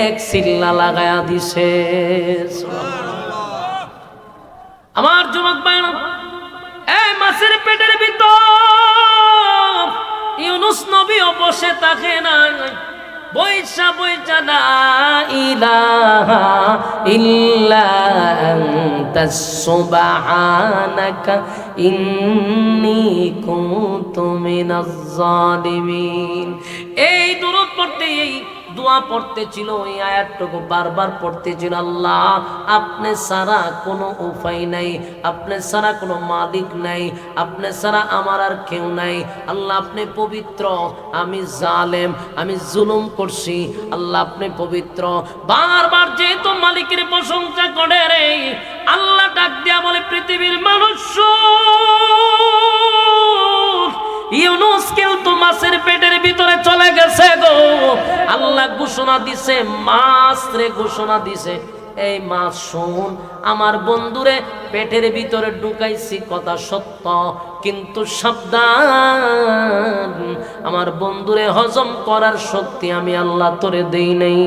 এক সিল্লা লাগায়া দিছে। আমার যুবক ভাইরা, এই মাছের পেটের ভিতর ইউনুস নবীও বসে থাকে না, বৈশা বৈশা লা ইলাহা ইল্লা আনতা সুবহানাকা ইন্নী কুনতু মিনাজ জালিমিন। এই দুরূদ পড়তে, এই দোয়া পড়তে ছিল, এই আয়াতটুকু বারবার পড়তে ছিল, আল্লাহ আপনি ছাড়া কোনো উপায় নাই, আপনি ছাড়া কোনো মালিক নাই, আপনি ছাড়া আমার আর কেউ নাই। আল্লাহ আপনি পবিত্র, আমি জালেম, আমি জুলুম করছি, আল্লাহ আপনি পবিত্র। বারবার যেহেতু মালিকের প্রশংসা করে রে, আল্লাহ ডাক দিয়া বলে, পৃথিবীর মানুষ ইউনুস কিন্তু মাছের পেটের ভিতরে চলে গেছে গো। আল্লাহ ঘোষণা দিছে, মাছ রে ঘোষণা দিছে, এই মাছ শোন, আমার বন্ধুরে পেটের ভিতরে ঢুকাইছি, কথা সত্য, কিন্তু সাবধান, আমার বন্ধুরে হজম করার শক্তি আমি আল্লাহ তোরে দেই নাই।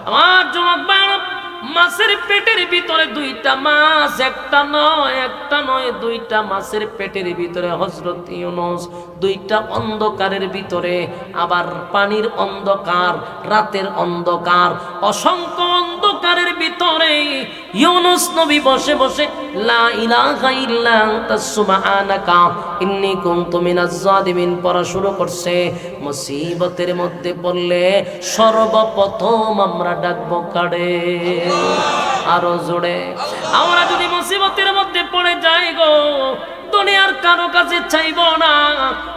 আমার যুবক ভাইরা, মাছের পেটের ভিতরে দুইটা মাছ, একটা নয়, একটা নয়, দুইটা মাছের পেটের ভিতরে হযরত ইউনুস, দুইটা অন্ধকারের ভিতরে, আবার পানির অন্ধকার, রাতের অন্ধকার, অসংখ্য অন্ধকারের ভিতরে ইউনুস নবী বসে বসে লা ইলাহা ইল্লা আনতা সুবহানাকা ইন্নী কুনতু মিনাজ জালিমিন পড়া শুরু করছে। মুসিবতের মধ্যে পড়লে সর্বপ্রথম আমরা ডাকবো কারে? আরো জোরে। আমরা যদি মুসিবতের মধ্যে পড়ে যাই গো, দুনিয়ার কারো কাছে চাইব না।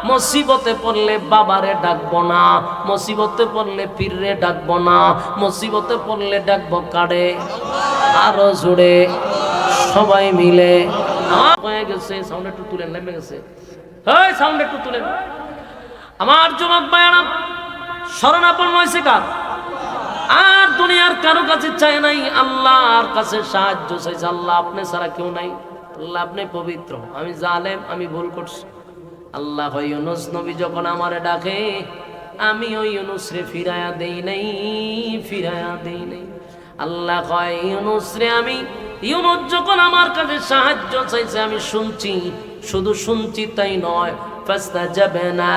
মুসিবতে পড়লে বাবারে ডাকবো না, মুসিবতে পড়লে পীররে ডাকবো না, মুসিবতে পড়লে ডাকবো কারে? আরো জোরে সবাই মিলে। হয়ে গেছে, সাউন্ড একটু তুলেন, নেমে গেছে, এই সাউন্ড একটু তুলেন। আমার যুবক ভাইয়েরা, শরণাপন্ন হয়েছে কার? আর দুনিয়ার কারো কাছে চায় নাই, আল্লাহর কাছে সাহায্য চাইছে। আল্লাহ আপনি ছাড়া কেউ নাই, আল্লাহ আপনি পবিত্র, আমি জালেম, আমি ভুল করছি। আল্লাহ ইউনুস নবী যখন আমারে ডাকে, আমি ওই ইউনুস রে ফিরায়া দেই নাই, ফিরায়া দেই নাই। আল্লাহ কয় ইউনুস রে, আমি ইউনুস যখন আমার কাছে সাহায্য চাইছে আমি শুনছি, শুধু শুনছি তাই নয়, ফাস্তাজাবনা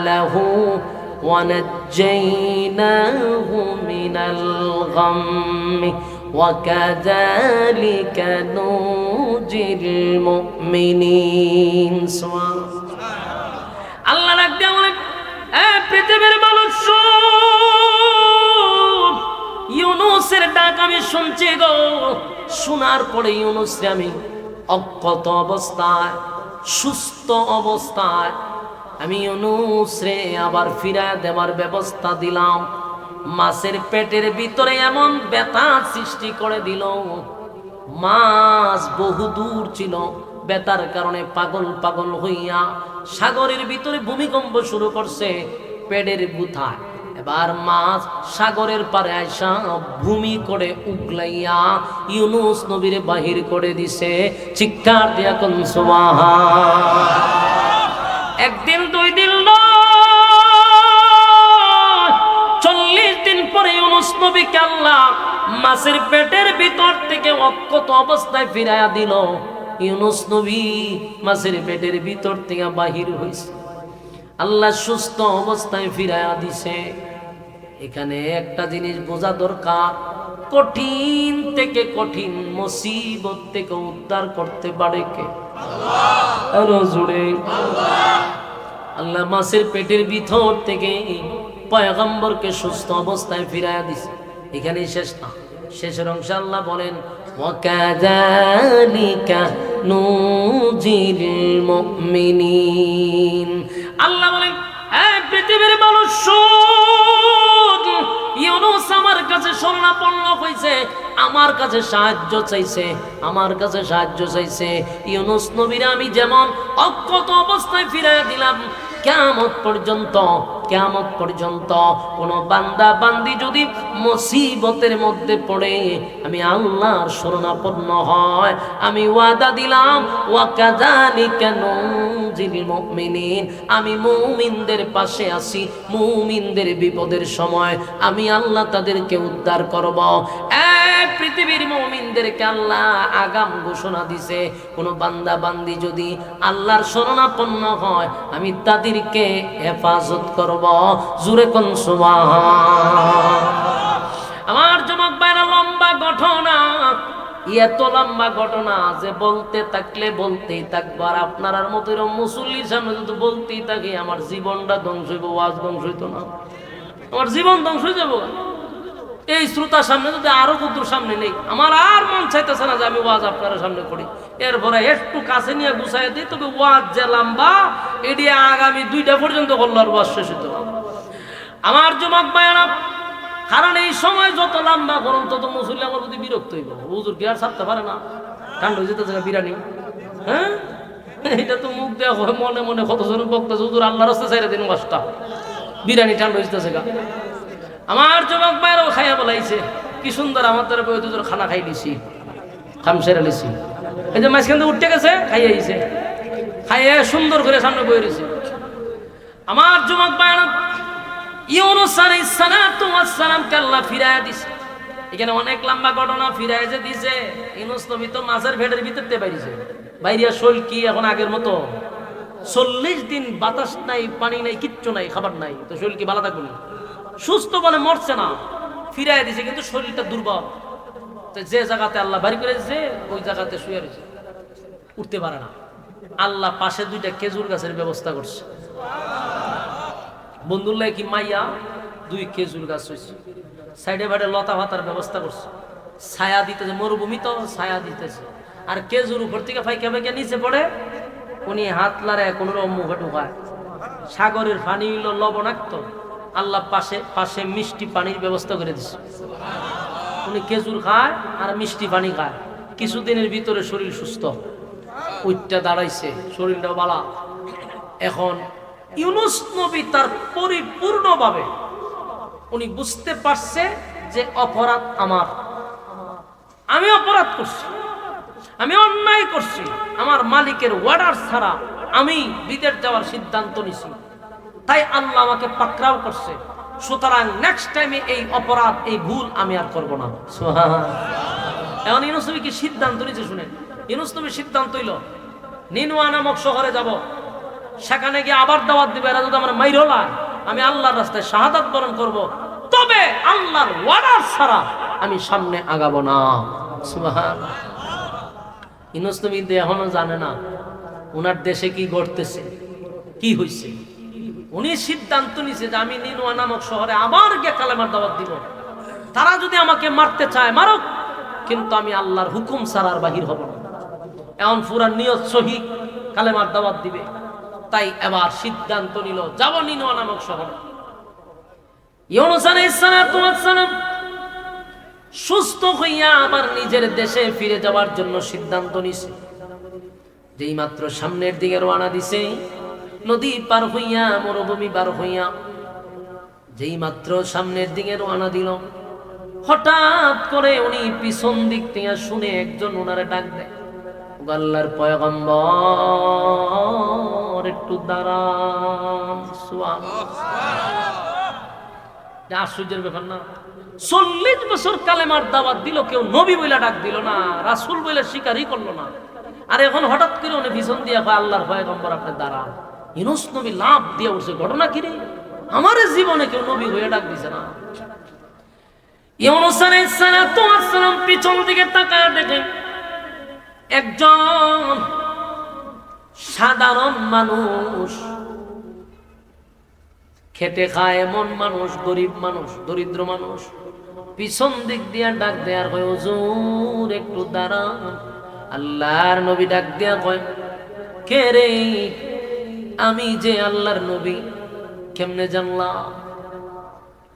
লাহু ونجيناه من الغم وكذلك ننجي المؤمنين। আল্লাহ ডাক দিয়ে বলেন, এ পৃথিবীর মানুষ, ইউনুসের ডাক আমি শুনছি গো। শোনার পরে ইউনুসরে আমি অক্ষত অবস্থায়, সুস্থ অবস্থায় আমি ইউনুস রে আবার ফিরা দেওয়ার ব্যবস্থা দিলাম। মাছের পেটের ভিতরে এমন ব্যথা সৃষ্টি করে দিল, মাছ বহু দূর ছিল, ব্যথার কারণে পাগল পাগল হইয়া সাগরের ভিতরে ভূমিকম্প শুরু করছে পেটের গুথায়। এবার মাছ সাগরের পারে আইসা ভূমি করে উগলাইয়া ইউনুস নবীর বাহির করে দিছে। চিৎকার দিয়া কোন সুবহান। একদিন দুই দিন নয়, 40 দিন পরে ইউনুস নবীকে আল্লাহ মাছের পেটের ভিতর থেকে অক্ষত অবস্থায় ফিরাইয়া দিল। ইউনুস নবী মাছের পেটের ভিতর থেকে বাহির হয়েছে, আল্লাহ সুস্থ অবস্থায় ফিরাইয়া দিছে। এখানে একটা জিনিস বোঝা দরকার, কঠিন থেকে কঠিন মুসিবত থেকে উদ্ধার করতে পারে কে? আল্লাহ জুড়ে। আল্লাহ মাছের পেটের ভিতর থেকে পয়গম্বরকে সুস্থ অবস্থায় ফিরাইয়া দিছে। এখানে শেষ না, শেষের অংশে আল্লাহ বলেন, ওয়াকাযালিকা নুজিল মুমিনিন। আল্লাহ বলেন, এই পৃথিবীর মানুষ, ইউনুস আমার কাছে শরণাপন্ন হয়েছে, আমার কাছে সাহায্য চাইছে, আমার কাছে সাহায্য চাইছে। ইউনুস নবীর আমি যেমন অক্ষত অবস্থায় ফিরাইয়া দিলাম, কিয়ামত পর্যন্ত, কিয়ামত পর্যন্ত কোন বান্দা বান্দি যদি মুসিবতের মধ্যে পড়ে আমি আল্লাহর শরণাপন্ন হয়, আমি ওয়াদা দিলাম, ওয়াকাযালিকা নুনজিল মুমিনিন, আমি মুমিনদের পাশে আছি। মুমিনদের বিপদের সময় আমি আল্লাহ তাদেরকে উদ্ধার করব। পৃথিবীর মুমিনদেরকে আল্লাহ আগাম ঘোষণা দিছে, কোন বান্দা বান্দি যদি আল্লাহর শরণাপন্ন হয় আমি তাদেরকে হেফাজত করব। জুরে কোন সুবহান। আমার যুবক ভাইরা, লম্বা ঘটনা, এত লম্বা ঘটনা যে বলতে থাকলে বলতেই থাকবো। আর আপনার মতো এরকম মুসল্লির সামনে যদি বলতেই থাকি আমার জীবনটা ধ্বংস হইব, ওয়াজ ধ্বংস হইতো না, আমার জীবন ধ্বংস হয়ে যাবো। এই শ্রোতার সামনে যদি আরো কুতুর সামনে নেই, আমার আর মন চাইতেছে না যে আমি ওয়াজ আপনার সামনে করি। এরপরে একটু কাছে নিয়ে গুছাই দিই, তবে ওয়াজ যে লম্বা এটি আগামী 2টা পর্যন্ত করলো, আর ওয়াজ শেষ হতো। আমার যুবক ভাইয়েরা, কারণ এই সময় যত লম্বা করুন তত মুসল্লি আমার প্রতি বিরক্ত হইব। হুজুর কি আর ছাড়তে পারে না, কাণ্ড হয়ে যেতেছে বিরানি। হ্যাঁ, এটা তো মুখ দেওয়া হয়, মনে মনে কতজন বক্তাছে হুজুর আল্লাহর রাস্তায় ছাইরা দিন ওয়াজটা, বিরানি ঠান্ডা হয়ে যেতেছে গা। আমার যুবক ভাইরাও খাইয়া বলাইছে, কি সুন্দর আমার দ্বারা বই দুজন খানা খাই দিছি, খাম সেরা লিছি। এই যে মাঝখান থেকে উঠতে গেছে, খাইয়া আইছে, খাইয়া সুন্দর করে সামনে বই রয়েছে। আমার যুবক ভাইরা, ইউনুস আলাইহিস সালাতু ওয়াস সালামকে আল্লাহ ফিরাইয়া দিছে। এখানে অনেক লম্বা ঘটনা, ফিরাইয়া যে দিছে, ইউনুস নবী তো মাছের ভেড়ের ভিতরতে বাইরেছে, বাইরিয়া শোল কি এখন আগের মতো? 40 দিন বাতাস নাই, পানি নাই, কিচ্ছু নাই, খাবার নাই, তো শরীর কি ভালো থাকবে না? সুস্থ বলে মরছে না, ফিরাইয়া দিছে, কিন্তু শরীরটা দুর্বল। তো যে জায়গাতে আল্লাহ বাড়ি করে যে ওই জায়গাতে শুয়ে রয়েছে, উঠতে পারে না। আল্লাহ পাশে 2টা খেজুর গাছের ব্যবস্থা করছে। বন্ধুল্লাহ কি মাইয়া 2 খেজুর গাছ হয়েছে, সাইডে ভাইডে লতা পাতার ব্যবস্থা করছে, ছায়া দিতেছে, মরুভূমি তো ছায়া দিতেছে। আর খেজুর উপর থেকে ফাইকা ফাইকা নিচে পড়ে, উনি হাত লাড়ায় কোন রকম মুখে ঢুকায়। সাগরের পানি হলো লবণাক্ত, আল্লাহ পাশে পাশে মিষ্টি পানির ব্যবস্থা করে দিচ্ছে। উনি খেজুর খায় আর মিষ্টি পানি খায়, কিছুদিনের ভিতরে শরীর সুস্থ, উঠটা দাঁড়াইছে, শরীরটা বালা। এখন ইউনুস নবী তার পরিপূর্ণভাবে উনি বুঝতে পারছে যে অপরাধ আমার, আমি অপরাধ করছি, আমি অন্যায় করছি, আমার মালিকের অর্ডার ছাড়া আমি বিদেশ যাওয়ার সিদ্ধান্ত নিছি, তাই আল্লাহ আমাকে পাকড়াও করছে। সুতরাং নেক্সট টাইমে এই অপরাধ, এই ভুল আমি আর করব না। সুবহানাল্লাহ। এখন ইউনুস নবী কি সিদ্ধান্ত নিছে শুনেন। ইউনুস নবী সিদ্ধান্ত হইল নিনুয়া নামক শহরে যাব, সেখানে গিয়ে আবার দাওয়াত দিবে, এরা যদি আমার মাইরলা, আমি আল্লাহর রাস্তায় শাহাদাত বরণ করব, তবে আল্লাহর ওয়ার্ডার ছাড়া আমি সামনে আগাবো না। সুবহানাল্লাহ। ইউনুস নবী এখনো জানে না ওনার দেশে কি ঘটতেছে, কি হইছে। উনি সিদ্ধান্ত নিছে যে আমি নিনুয়া নামক শহরে আবার গিয়ে কালেমার দাওয়াত দিব, তারা যদি আমাকে মারতে চায় মারুক, কিন্তু আমি আল্লাহর হুকুম ছাড়ার বাহির হব না। এখন পুরা নিয়ত সহি কালেমার দাওয়াত দিবে, তাই এবার সিদ্ধান্ত নিল যাব নিনুয়া নামক শহরে। ইউনুস আলাইহিস সালাতু ওয়াস সালাম সুস্থ হইয়া আবার নিজের দেশে ফিরে যাওয়ার জন্য সিদ্ধান্ত নিছে। যেই মাত্র সামনের দিকে রওনা দিছে, নদী পার হইয়া মরুভূমি পার হইয়া যেই মাত্র সামনের দিকে রওনা দিল, হঠাৎ করে উনি পিছন দিক থেকে শুনে একজন ওনারে ডাক দেয়, আল্লাহর পয়গম্বর একটু দাঁড়ান। আশ্চর্যের ব্যাপার না, 40 বছর কালেমার দাওয়াত দিল, কেউ নবী বইলা ডাক দিল না, রাসূল বইলা স্বীকারই করলো না। আর এখন হঠাৎ করে উনি পিছন দিয়ে কয় আল্লাহর পয়গম্বর আপনি দাঁড়ান। ইউনুস নবী লাভ দিয়ে উঠছে, ঘটনা কি রে, আমার জীবনে কেউ নবী হয়ে ডাক দিছে না। ইউনুস আলাইহিস সালাতু ওয়াস সালাম পিছন দিকে তাকায় দেখে একজন সাধারণ মানুষ, খেটে খায় এমন মানুষ, গরিব মানুষ, দরিদ্র মানুষ, পিছন দিক দিয়ে ডাক দেয়ার কয় হুজুর একটু দাঁড়ান। আল্লাহর নবী ডাক দিয়া কয়, কে রে? আমি যে আল্লাহর নবী। কেমনে জানলা,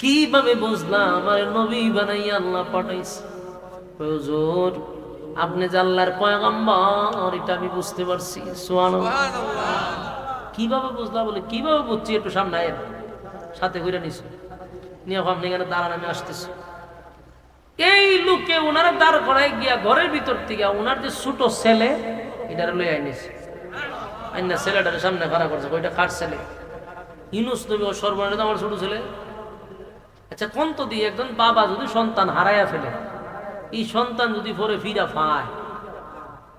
কিভাবে বুঝলা আমার নবী বানাইয়া আল্লাহ পাঠাইছে? হুজুর আপনি যে আল্লাহর পয়গম্বর এটা আমি বুঝতে পারছি। সুবহানাল্লাহ। কিভাবে বুঝলা? বলে কিভাবে বুঝছি, একটু সামনে আয়েন, সাথে কইরা নিছে নিয়ে আপনি এখানে দাঁড়ান, আমি আসতেছি। এই লোকে ওনারা দাঁড় করায় গিয়া ঘরের ভিতর থেকে ওনার যে ছোট ছেলে এটারে লই আইনিছে, আইনা ছেলেটার সামনে খাড়া করছে, ওইটা কার ছেলে? ইউনুস নবী ও সর্বনাশ আমার ছোট ছেলে। আচ্ছা কোন তো দিয়ে একজন বাবা যদি সন্তান হারাইয়া ফেলে, এই সন্তান যদি পরে ফিরা পায়,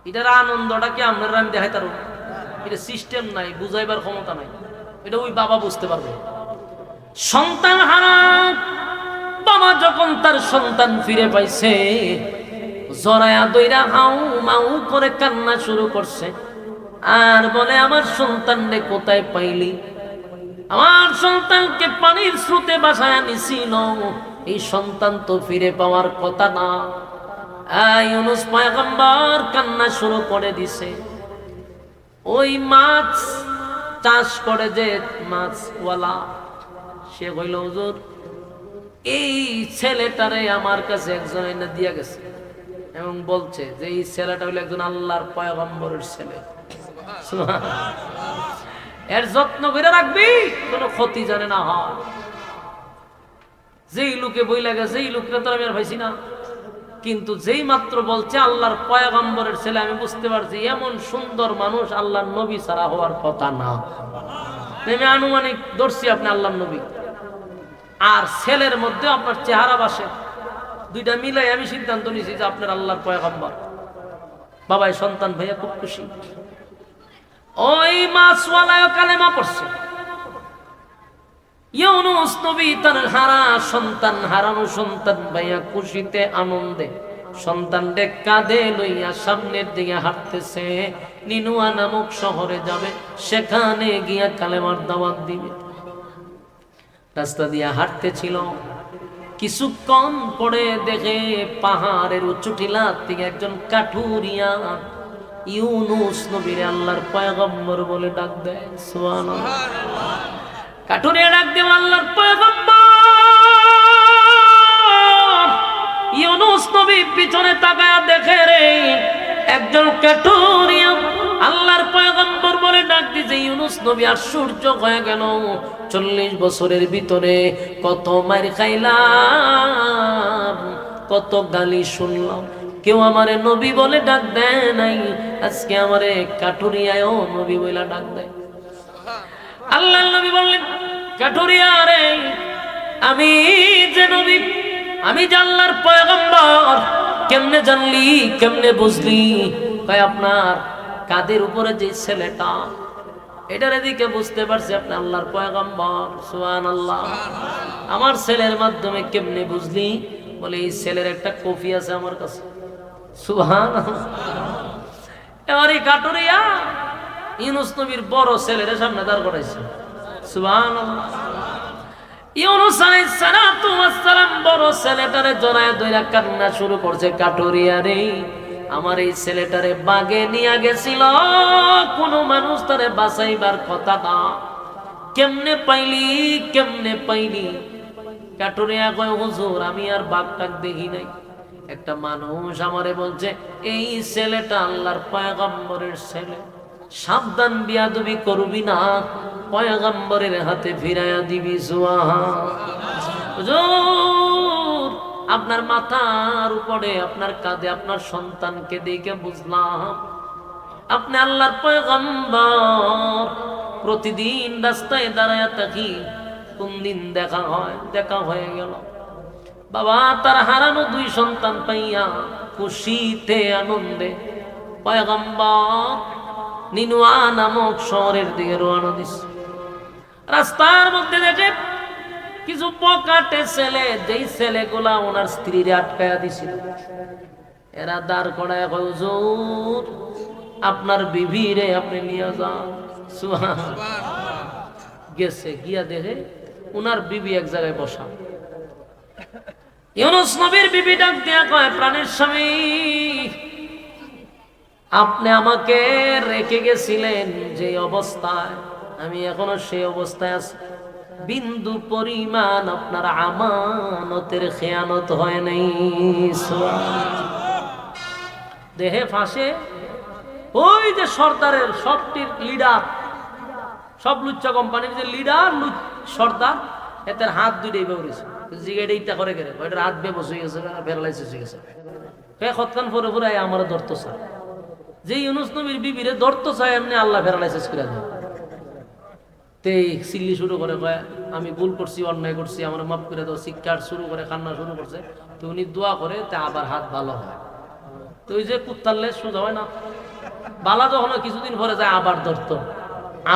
এটার আনন্দটা কি আপনারা আমি দেখাই তার? এটা সিস্টেম নাই, বুঝাইবার ক্ষমতা নাই, এটা ওই বাবা বুঝতে পারবে। সন্তান হারা বাবা যখন তার সন্তান ফিরে পাইছে, জরায়া দইরা হাউ মাউ করে কান্না শুরু করছে, আর বলে আমার সন্তানরে কোথায় পাইলি? আমার সন্তানকে পানির স্রোতে বাসায় নিছিল, এই সন্তান তো ফিরে পাওয়ার কথা না। ইউনুস পয়গম্বর কান্না শুরু করে দিছে। ওই মাছ চাষ করে যে মাছওয়ালা, সে কইল হুজুর এই ছেলেটারে আমার কাছে একজন এনে দিয়া গেছে এবং বলছে যে এই ছেলেটা হইলো একজন আল্লাহর পয়গম্বরের ছেলে, এর যত্ন করে রাখবি, কোনো ক্ষতি জানে না হয়। যেই লোকে বইলা গেছে এই লোকটা তো আমি আর ভাইছি না, কিন্তু যেই মাত্র বলছে আল্লাহর পয়গম্বরের ছেলে, আমি বুঝতে পারছি এমন সুন্দর মানুষ আল্লাহর নবী ছাড়া হওয়ার কথা না। আমি আনুমানিক ধরছি আপনি আল্লাহর নবী, আর ছেলের মধ্যে আপনার চেহারা বাসে, দুইটা মিলাই আমি সিদ্ধান্ত নিয়েছি যে আপনার আল্লাহর পয়গম্বর। বাবাই সন্তান ভাইয়া খুব খুশি। ওই মাছওয়ালায় কালেমা পড়ছে। ইউনুস নবী তার হারা সন্তান, হারানো সন্তান ভাইয়া খুশিতে আনন্দে সন্তানকে কাঁধে লইয়া সামনের দিকে হাঁটতেছে। নিনুয়া নামক শহরে যাবে, সেখানে গিয়া কালেমার দাওয়াত দিবে। রাস্তা দিয়া হাঁটতেছিল, কিছুক্ষণ পরে দেখে পাহাড়ের উঁচু টিলা থেকে একজন কাঠুরিয়া ইউনুস নবীরে আল্লাহর পয়গম্বর বলে ডাক দেয়। সুবহানাল্লাহ। কাঠুরিয়া ডাক দেয়, আল্লাহর পয়গম্বর। ইউনুস নবী পিছনে তাকায়া দেখে রে একজন কাঠুরিয়া আল্লাহর পয়গম্বর বলে ডাক দিছে। ইউনুস নবী আশ্চর্য হয়ে গেল, 40 বছরের ভিতরে কত মার খাইলাম, কত গালি শুনলাম, কেউ আমারে নবী বলে ডাক দেয় নাই, আজকে আমারে কাঠুরিয়াও নবী বলে ডাক দেয়। আল্লাহর নবী বললেন, কাঠুরিয়া রে, আমি যে নবী, আমি যে আল্লাহর পয়গম্বর, কেমনে জানলি, কেমনে বুঝলি? ভাই আপনার কাদের উপরে যে ছেলেটা, এটার এদিকে বুঝতে পারছি আপনি আল্লাহর পয়গম্বর। সুবহানাল্লাহ। আমার ছেলের মাধ্যমে কেমনে বুঝলি? বলে এই ছেলের একটা কপি আছে আমার কাছে। সুবহানাল্লাহ। এবার এই কাটুরিয়া ইউনুস নবীর বড় ছেলের সামনে দাঁড় করাইছে। সুবহানাল্লাহ। ইউনুস আলাইহিস সালাতু ওয়াস সালাম বড় ছেলেটারে জড়ায় ধইরা কান্না শুরু করছে। কাটুরিয়া রে, আমার এই ছেলেটারে বাগে নিয়ে গেছিল, কোন মানুষ তারে বাঁচাইবার কথা না, কেমনে পাইলি, কেমনে পাইলি? কাটুরিয়া কয়, হুজুর আমি আর বাঘটাক দেখি নাই, একটা মানুষ আমারে বলছে এই ছেলেটা আল্লাহর পয়গম্বরের ছেলে, সাবধান, বিয়াদবি করবি না, পয়গম্বরের হাতে ফিরাইয়া দিবি। হুজুর আপনার মাথার উপরে, আপনার কাঁধে আপনার সন্তানকে দেখে বুঝলাম আপনি আল্লাহর পয়গম্বর। প্রতিদিন রাস্তায় দাঁড়ায় থাকি, কোন দিন দেখা হয়, দেখা হয়ে গেল। বাবা তার হারানো 2 সন্তান পাইয়া খুশিতে আনন্দে পয়গম্বর নিনুয়া নামক শহরের দিকে রওনা দিছে। রাস্তার মধ্যে দেখে কিছু পকাটে ছেলে, যেই ছেলেগুলা ওনার স্ত্রীরে আটকায়া দিছিল, এরা দাঁড় করায় কয়, হুজুর আপনার বিবিরে আপনি নিয়ে যান। সুবহানাল্লাহ। গেছে, গিয়া দেখে ওনার বিবি এক জায়গায় বসা। ইউনুস নবীর বিবি ডাক দিয়া কয়, প্রাণের স্বামী, আপনি আমাকে রেখে গেছিলেন যে অবস্থায়, আমি এখনো সেই অবস্থায় আছি, বিন্দু পরিমাণ আপনার আমানতের খেয়ানত হয় নাই। দেহে ফাঁসে ওই যে সর্দারের, সবটির লিডার, সব লুচ্চা কোম্পানির যে লিডার সর্দার, এদের হাত 2টাই বেরিয়েছে। জিগাইটা ইটা করে গেলে ওইটার হাত বেবস হয়ে গেছে, প্যারালাইসিস হয়ে গেছে। খতকান পরে পরে আমার ধরতো চায়, যে ইউনুস নবীর বিবিরে ধরতো চায়, এমনি আল্লাহ প্যারালাইসিস করে দেয়। সিল্লি শুরু করে, আমি ভুল করছি, অন্যায় করছি, আমার মাফ করে দাও, শিক্ষার শুরু করে, কান্না শুরু করছে। তো উনি দোয়া করে, তা আবার হাত ভালো হয়। তো ওই যে কুত্তারলে সোজা হয় না, বালা যখন কিছুদিন পরে যায় আবার ধরতো,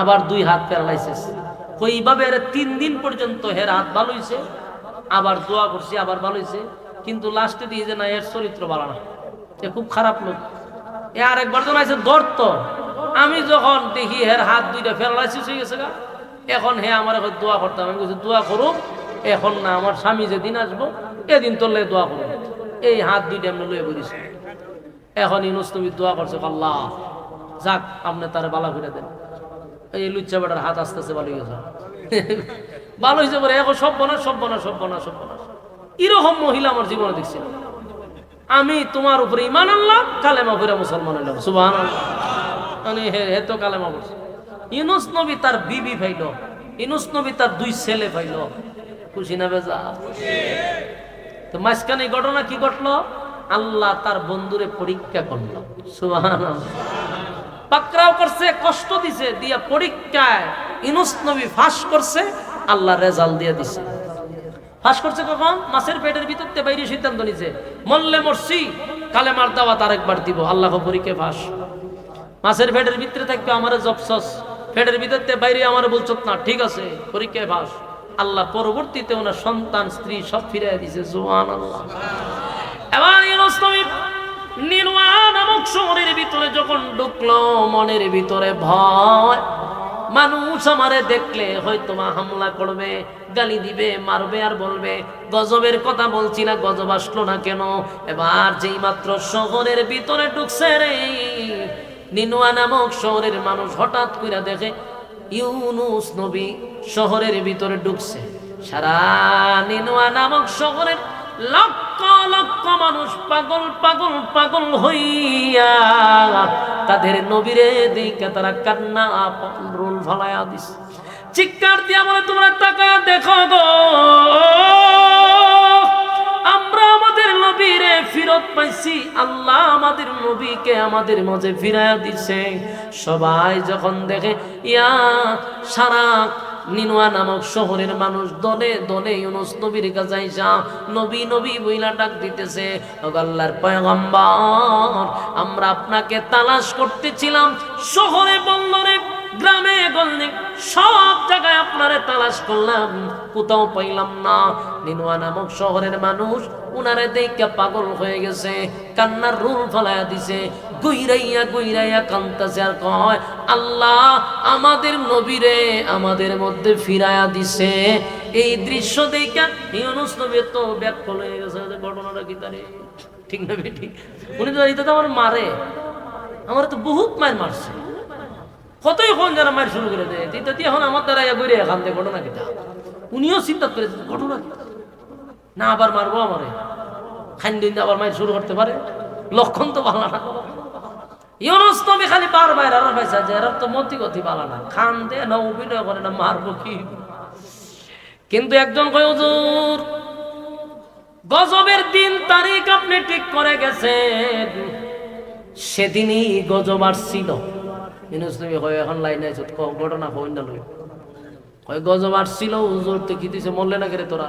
আবার 2 হাত প্যারালাইসিস। এইভাবে 3 দিন পর্যন্ত হের হাত ভালো হয়েছে, আবার দোয়া করছি, আবার ভালো হয়েছে। কিন্তু লাস্টে দিয়ে যে না, এর চরিত্র ভালো না, এ খুব খারাপ লোক। এ আরেকবার যখন আছে ধরতো, আমি যখন দেখি হের হাত 2টা প্যারালাইসিস হয়ে গেছে, এখন হে আমার দোয়া করতাম। আমি বলছি দোয়া করুক, এখন না, আমার স্বামী যেদিন আসবো এদিন তোরলে দোয়া করুন। এই হাত 2টা এমনি লয়ে বলিছি। এখন ইউনুস নবী দোয়া করছে, আল্লাহ যাক আপনি তারা বালা করে দেন। এই লুচ্চা বেটার হাত আস্তে আস্তে ভালো হয়ে গেছে, ভালো হয়েছে বলে এখন সব বনা, সব বনা, সব বনা, সব বনা। এরকম মহিলা আমার জীবনে দেখছি না। আমি তোমার উপরে ঈমান আনলাম, কালেমা পড়ে মুসলমান হইলাম। সুবহানাল্লাহ। মানে হে তো কালেমা পড়ছে। ইউনুস নবী তার বিবি পাইল, ইউনুস নবী তার 2 ছেলে পাইল, খুশি না বেজা? তো মাঝখানে ঘটনা কি ঘটলো? আল্লাহ তার বন্ধুরে পরীক্ষা করলো। সুবহানাল্লাহ। পাকড়াও করছে, কষ্ট দিছে, দিয়া পরীক্ষায় ইউনুস নবী ফাঁস করছে, আল্লাহ রেজাল্ট দিয়ে দিছে। ফাঁস করছে কখন? মাছের পেটের ভিতর থেকে বাইরে সিদ্ধান্ত নিছে, মরলে মরছি, কালেমার দাওয়াত আরেকবার দিব। আল্লাহ পরীক্ষায় ফাঁস। মাছের পেটের ভিতরে থাকবে আমার জবসস, পেটের ভিতর থেকে বাইরে আমার বলছ না, ঠিক আছে, পরীক্ষায় ফাঁস। আল্লাহ পরবর্তীতে ওনার সন্তান, স্ত্রী সব ফিরাই দিছে। সুবহানাল্লাহ। এবার ইউনূস নবী নিনওয়া নামক শহরের ভিতরে যখন ঢুকলো, মনের ভিতরে ভয়, মানুষ আমারে দেখলে হয়তো হামলা করবে, গালি দিবে, মারবে, আর বলবে গজবের কথা বলছি না, গজব আসলো না কেন। এবার যেই মাত্র শহরের ভিতরে ঢুকছে রে, নিনওয়া নামক শহরের মানুষ হঠাৎ করে দেখে ইউনূস নবী শহরের ভিতরে ঢুকছে। সারা নিনওয়া নামক শহরের লক্ষ লক্ষ মানুষ পাগল পাগল পাগল হইয়া তাদের নবীরে দেখে তারা কান্না রোল ফালাইয়া দিছে। চিৎকার দিয়া বলে, তোমরা তাকায়া দেখো গো, আমরা আমাদের নবীরে ফিরত পাইছি, আল্লাহ আমাদের নবীকে আমাদের মাঝে ফিরাইয়া দিছে। সবাই যখন দেখে ইয়া সারা নিনওয়া নামক শহরের মানুষ দলে দলে ইউনূস নবীর কাছে আইসা নবী নবী বইলা ডাক দিতেছে, ও আল্লাহর পয়গম্বর, আমরা আপনাকে তালাশ করতেছিলাম, শহরে বন্দরে গ্রামে গঞ্জে সব জায়গায় আপনারে তালাশ করলাম, কোথাও পাইলাম না। নিনওয়া নামক শহরের মানুষ উনারে দেখে পাগল হয়ে গেছে, কান্নার রুল ফলাইয়া দিছে, গুইরাইয়া গুইরাইয়া কান্তাছে আর কয়, আল্লাহ আমাদের নবীরে আমাদের মধ্যে ফিরাইয়া দিছে। এই দৃশ্য দেখে ইউনূস নবী তো ব্যাকুল হয়ে গেছে, ঘটনাটা কি তারে ঠিক না বেঠিক? উনি তো এটা তো আমার মারে, আমার তো বহুত মায়ের মারছে, কতই কোন যারা মায়ের শুরু করে দেয়, এখন আমার দ্বারা ঘুরে এখান থেকে ঘটনা কিটা। উনিও চিন্তা করে ঘটনা কি না, আবার মারবো আমারে, খান দিন আবার মায়ের শুরু করতে পারে, লক্ষণ তো ভালো না। ইউনূস নবী খালি বারবার আর পাইছে যে এরা তো মতি গতি ভালো না, খান দে না অভিনয় করে না, মারবো কি। কিন্তু একজন কয়, হুজুর গজবের দিন তারিখ আপনি ঠিক করে গেছেন, সেদিনই গজব আসছিল। ইউনূস নবী কয়, এখন লাইনে আছে ঘটনা কই না লই, কয় গজব আসছিল হুজুর, তো কি দিছে মরলে না করে তোরা?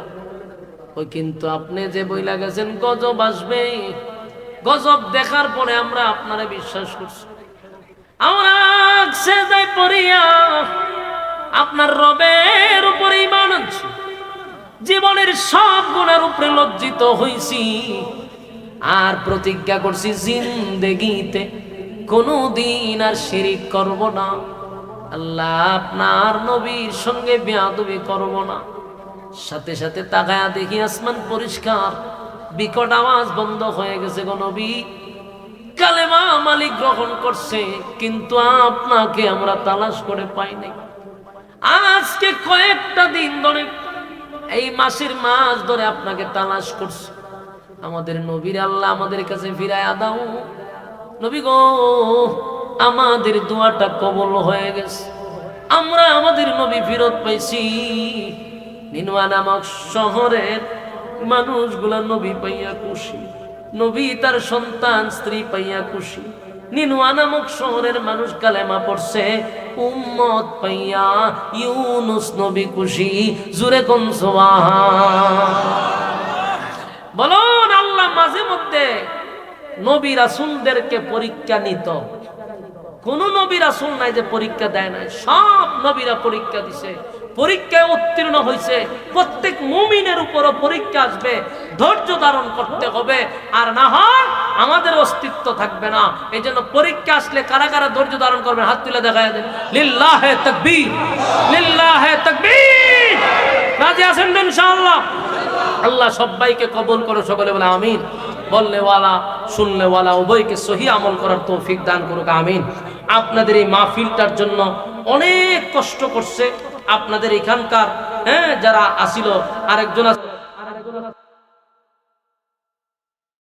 ওই কিন্তু আপনি যে বইলা গেছেন গজব আসবে, গজব দেখার পরে আমরা আপনারে বিশ্বাস করছি, আমরা সেজদায় পড়িয়া আপনার রবের উপরে ঈমান আনছি, জীবনের সব গুনার উপরে লজ্জিত হইছি, আর প্রতিজ্ঞা করছি জিন্দেগিতে কোনদিন আর শিরিক করব না, আল্লাহ আপনার নবীর সঙ্গে বেয়াদবি করব না। সাথে সাথে তাকায়া দেখি আসমান পরিষ্কার, বিকট আওয়াজ বন্ধ হয়ে গেছে, গো নবী কালেমা মালিক গ্রহণ করছে, কিন্তু আপনাকে আমরা তালাশ করে পাই নাই। আজকে কয়েকটা দিন ধরে, এই মাসের মাস ধরে আপনাকে তালাশ করছে, আমাদের নবীর আল্লাহ আমাদের কাছে ফিরায়া দাও। নবী গো, আমাদের দোয়াটা কবুল হয়ে গেছে, আমরা আমাদের নবী ফিরত পাইছি। নিনওয়া নামক শহরের মানুষগুলা নবী পাইয়া খুশি, নবী তার সন্তান স্ত্রী পাইয়া খুশি। নিনওয়া নামক শহরের মানুষ কালেমা পড়ছে, উম্মত পাইয়া ইউনূস নবী খুশি। জোরে কোন সুবহান। বলুন, আল্লাহ মাঝে মধ্যে নবী রাসূলদেরকে পরীক্ষা নিত। কোন নবী রাসূল নাই যে পরীক্ষা দেয় নাই, সব নবীরা পরীক্ষা দিছে, পরীক্ষায় উত্তীর্ণ হয়েছে। প্রত্যেক মুমিনের উপরও পরীক্ষা আসবে, ধৈর্য ধারণ করতে হবে, আর না হয় আমাদের অস্তিত্ব থাকবে না। এই জন্য পরীক্ষা আসলে কারা কারা ধৈর্য ধারণ করবেন হাত তুলে দেখায় দেন। লিল্লাহে তাকবীর, লিল্লাহে তাকবীর। রাজি আছেন ইনশাআল্লাহ? আল্লাহ সবাইকে কবুল করো, সকলে বলে আমিন। বললে ওয়ালা শুনলে ওয়ালা উভয়কে সহি আমল করার তৌফিক দান করুক, আমিন। আপনাদের এই মাহফিলটার জন্য অনেক কষ্ট করছে আপনাদের এখানকার যারা আসিল, আরেকজন